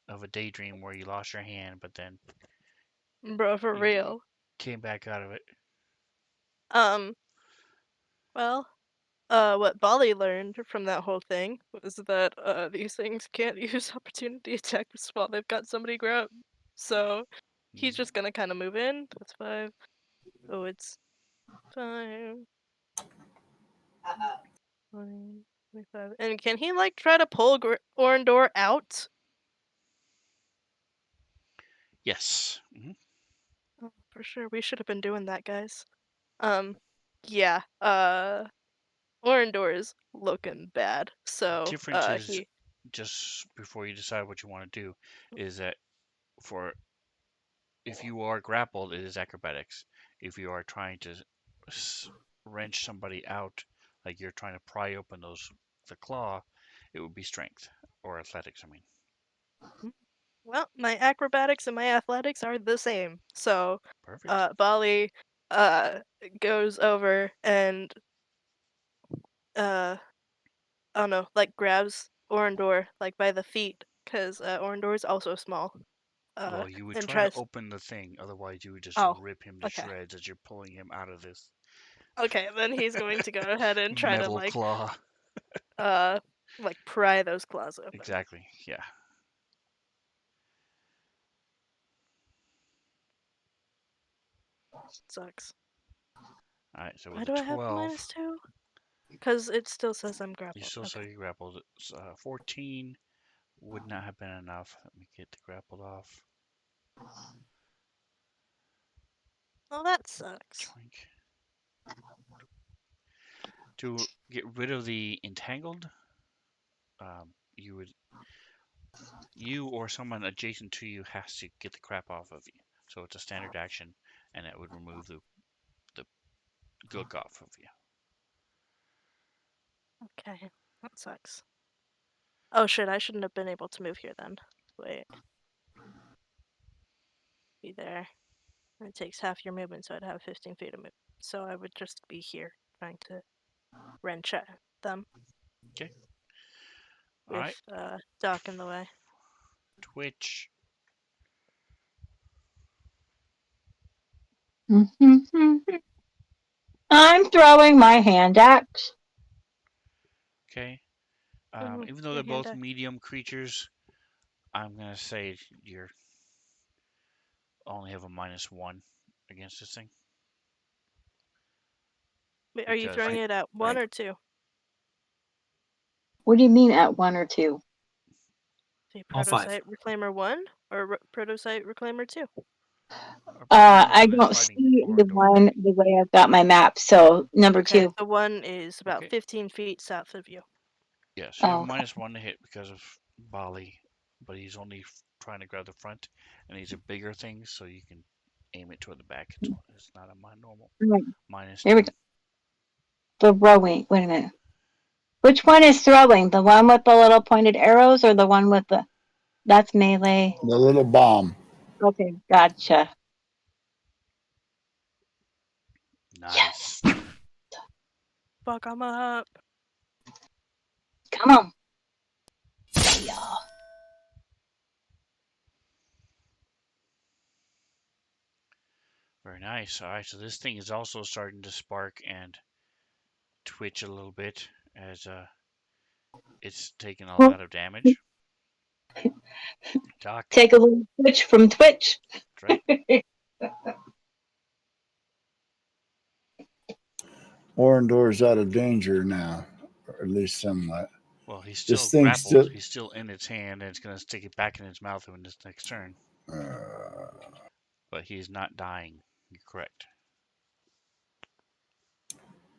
S1: of a daydream where you lost your hand, but then
S3: Bro, for
S1: you
S3: real.
S1: came back out of it.
S3: Um, well, what Bali learned from that whole thing was that these things can't use opportunity attacks while they've got somebody grabbed. So he's just gonna kind of move in. That's 5. Oh, it's 5, 20, 25. And can he like try to pull Orindor out?
S1: Yes.
S3: Oh, for sure, we should have been doing that, guys. Yeah. Orindor is looking bad. So,
S1: Difference is,
S3: he.
S1: just before you decide what you want to do, is that for if you are grappled, it is acrobatics. If you are trying to wrench somebody out, like you're trying to pry open the claw, it would be strength or athletics. I mean,
S3: Well, my acrobatics and my athletics are the same. So,
S1: perfect.
S3: Bali, uh, goes over and, uh, I don't know, like grabs Orindor, like by the feet, because Orindor is also small.
S1: Well, you would
S3: And
S1: try to
S3: tries.
S1: open the thing, otherwise you would just
S3: Oh,
S1: rip him to
S3: okay.
S1: shreds as you're pulling him out of this
S3: Okay, then he's going to go ahead and try to
S1: metal claw.
S3: uh, like pry those claws open.
S1: Exactly. Yeah.
S3: Sucks.
S1: All right. So
S3: Why
S1: with a
S3: do I have
S1: 12,
S3: -2? Because it still says I'm
S1: you
S3: grappled.
S1: still
S3: Okay.
S1: say you grappled. 14 would not have been enough. Let me get the grappled off.
S3: Oh, that sucks.
S1: Twink. To get rid of the entangled, you or someone adjacent to you has to get the crap off of you. So it's a standard action, and it would remove the look off of you.
S3: Okay, that sucks. Oh shit, I shouldn't have been able to move here then. Wait. Be there. It takes half your movement, so I'd have 15 feet of movement. So I would just be here, trying to wrench at them
S1: Okay. All
S3: with
S1: right.
S3: Doc in the way.
S1: Twitch.
S4: I'm throwing my hand axe.
S1: Okay. Even though
S3: Your
S1: they're
S3: hand
S1: both
S3: axe.
S1: medium creatures, I'm gonna say you're only have a -1 against this thing.
S3: Wait, are you
S1: Because
S3: throwing it at 1 or 2?
S4: What do you mean at 1 or 2?
S3: The
S2: All 5.
S3: Protocyte Reclaimer 1 or Protocyte Reclaimer 2?
S1: Reclaimer
S4: I
S1: 1 is
S4: don't
S1: fighting
S4: see the
S1: Orndor.
S4: one the way I've got my map, so number
S3: Okay,
S4: 2.
S3: the 1 is about
S1: Okay.
S3: 15 feet south of you.
S1: Yes, you have
S4: Oh,
S1: a -1 to hit because of Bali, but he's only trying to grab the front, and these are bigger things, so you can aim it toward the back. It's not a normal
S4: right. There we
S1: -2.
S4: go. Throwing. Wait a minute. Which one is throwing? The one with the little pointed arrows or the one with the... That's melee.
S5: The little bomb.
S4: Okay, gotcha.
S1: Nice.
S4: Yes.
S3: Fuck 'em up.
S4: Come on. Yeah.
S1: Very nice. All right, so this thing is also starting to spark and twitch a little bit as it's taking a lot of damage. Doc,
S4: Take a little switch from Twitch.
S1: that's right.
S5: Orndor's out of danger now, or at least somewhat.
S1: Well, he's
S5: This
S1: still
S5: thing's
S1: grappled.
S5: still.
S1: He's still in its hand, and it's going to stick it back in its mouth in this next turn. But he's not dying. You're correct.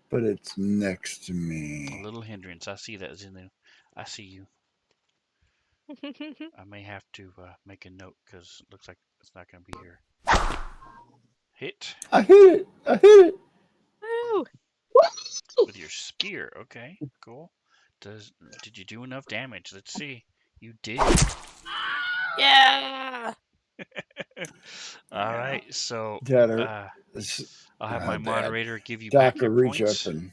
S5: But it's next to
S1: A
S5: me.
S1: little hindrance. I see that, Zinu. I see you. I may have to make a note because it looks like it's not going to be here. Hit
S5: I hit it. I hit it.
S3: Woo!
S1: with your spear. Okay, cool. Did you do enough damage? Let's see. You did.
S3: Yeah!
S1: All right. So
S5: Dad,
S1: I'll have my
S5: Dad,
S1: moderator give you back
S5: Doc will
S1: your
S5: reach up
S1: points
S5: and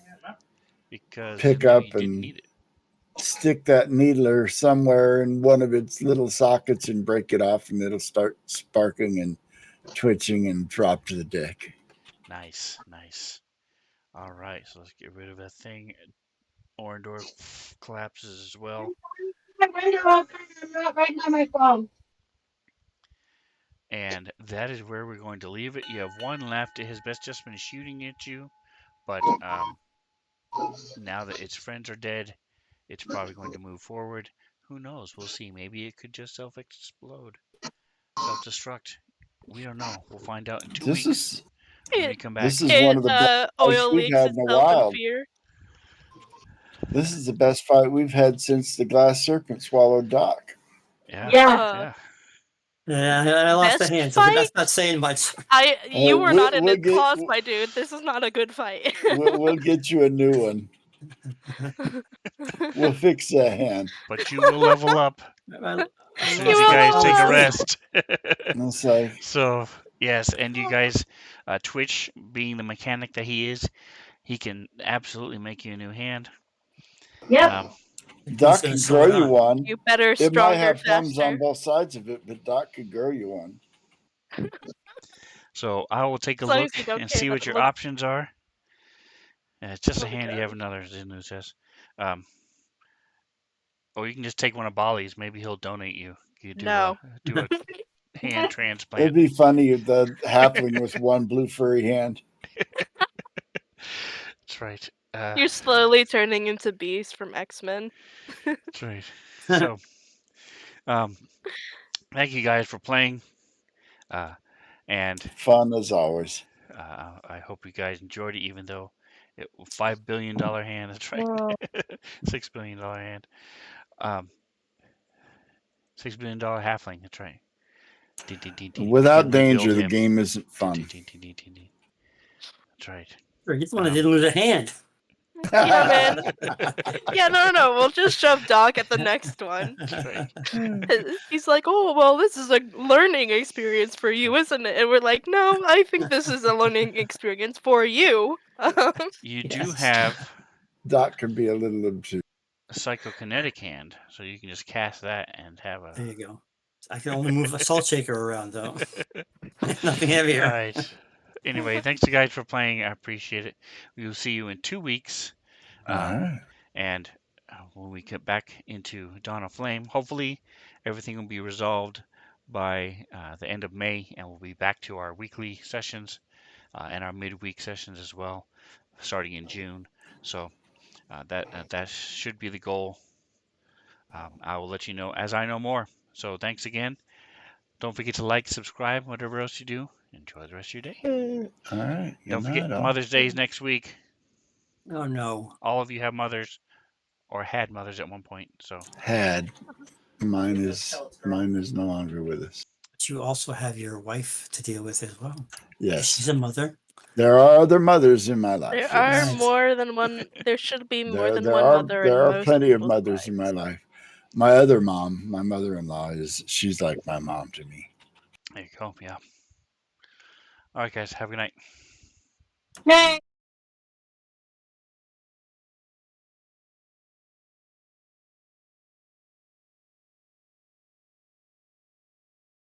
S1: because
S5: pick
S1: Zinu, you
S5: up
S1: didn't
S5: and
S1: need it.
S5: stick that needler somewhere in one of its little sockets and break it off, and it'll start sparking and twitching and drop to the deck.
S1: Nice, nice. All right, so let's get rid of that thing. Orndor collapses as well.
S4: I'm not right on my phone.
S1: And that is where we're going to leave it. You have one left. It has just been shooting at you, but now that its friends are dead, it's probably going to move forward. Who knows? We'll see. Maybe it could just self-explode, self-destruct. We don't know. We'll find out in 2
S5: This
S1: weeks
S5: is
S1: when we
S3: It,
S1: come
S5: this
S1: back.
S5: is one
S3: it
S5: of the best fights
S3: oil
S5: we've
S3: leaks
S5: had in the
S3: itself in
S5: wild.
S3: fear.
S5: This is the best fight we've had since the glass serpent swallowed Doc.
S1: Yeah,
S3: Uh,
S1: yeah.
S2: Yeah, I lost a
S3: best
S2: hand, so
S3: fight?
S2: that's not saying much.
S3: You were not in
S5: We'll
S3: its
S5: get
S3: claws, my dude. This is not a good fight.
S5: we'll get you a new one. We'll fix that hand.
S1: But you will level up
S2: I,
S1: as
S2: I
S1: soon
S3: You
S1: as
S2: lost
S1: you
S3: will
S2: my
S1: guys
S3: level
S1: take a
S3: up.
S2: policy.
S1: rest.
S5: It's like
S1: So, yes, and you guys, Twitch, being the mechanic that he is, he can absolutely make you a new hand.
S4: Yep.
S2: He's
S5: Doc
S2: gonna
S5: could
S2: sew
S5: grow
S2: it
S5: you
S2: on.
S5: one.
S3: You better,
S5: It might
S3: stronger,
S5: have thumbs on
S3: faster.
S5: both sides of it, but Doc could grow you one.
S1: So I will take a
S3: As long
S1: look
S3: as you don't
S1: and
S3: care
S1: see
S3: that
S1: what
S3: it
S1: your
S3: looks
S1: options are. It's just a
S3: oh my
S1: hand you
S3: god.
S1: have another, Zinu says. Or you can just take one of Bali's. Maybe he'll donate you. You
S3: No.
S1: do a hand
S5: It'd
S1: transplant.
S5: be funny if the halfling with one blue furry hand.
S1: That's right.
S3: You're slowly turning into Beast from X-Men.
S1: That's right. So, um, thank you guys for playing. And
S5: Fun as always.
S1: I hope you guys enjoyed it, even though it $5 billion hand. That's right.
S3: Oh.
S1: $6 billion hand. Um, $6 billion halfling. That's right.
S5: Without
S1: Begin to
S5: danger,
S1: rebuild
S5: the
S1: him.
S5: game isn't fun.
S1: That's right.
S2: Sure, he's the one that didn't lose a hand.
S3: Yeah, man. Yeah, no. We'll just shove Doc at the next one.
S1: That's right.
S3: He's like, oh, well, this is a learning experience for you, isn't it? And we're like, no, I think this is a learning experience for you.
S1: You do
S2: Yes.
S1: have
S5: Doc can be a little obtuse.
S1: a psychokinetic hand, so you can just cast that and have
S2: There
S1: a.
S2: you go. I can only move a salt shaker around though. Nothing
S1: All
S2: heavier.
S1: right. Anyway, thanks you guys for playing. I appreciate it. We will see you in 2 weeks.
S5: All right.
S1: And when we get back into Dawn of Flame, hopefully everything will be resolved by the end of May, and we'll be back to our weekly sessions and our midweek sessions as well, starting in June. So that should be the goal. I will let you know as I know more. So thanks again. Don't forget to like, subscribe, whatever else you do. Enjoy the rest of your day.
S5: All right. Good
S1: Don't forget
S5: night, all.
S1: Mother's Day is next week.
S2: Oh no.
S1: All of you have mothers or had mothers at one point. So
S5: Had. Mine is no longer with us.
S2: But you also have your wife to deal with as well.
S5: Yes.
S2: She's a mother.
S5: There are other mothers in my life.
S3: There
S5: yes.
S3: are
S2: Right.
S3: more than one. There should be more than
S5: there
S3: one
S5: are,
S3: mother
S5: there
S3: in
S5: are
S3: most
S5: plenty of
S3: people's
S5: mothers in my
S3: lives.
S5: life. My other mom, my mother-in-law, she's like my mom to me.
S1: there you go. Yeah. All right, guys. Have a good night.
S4: Hey.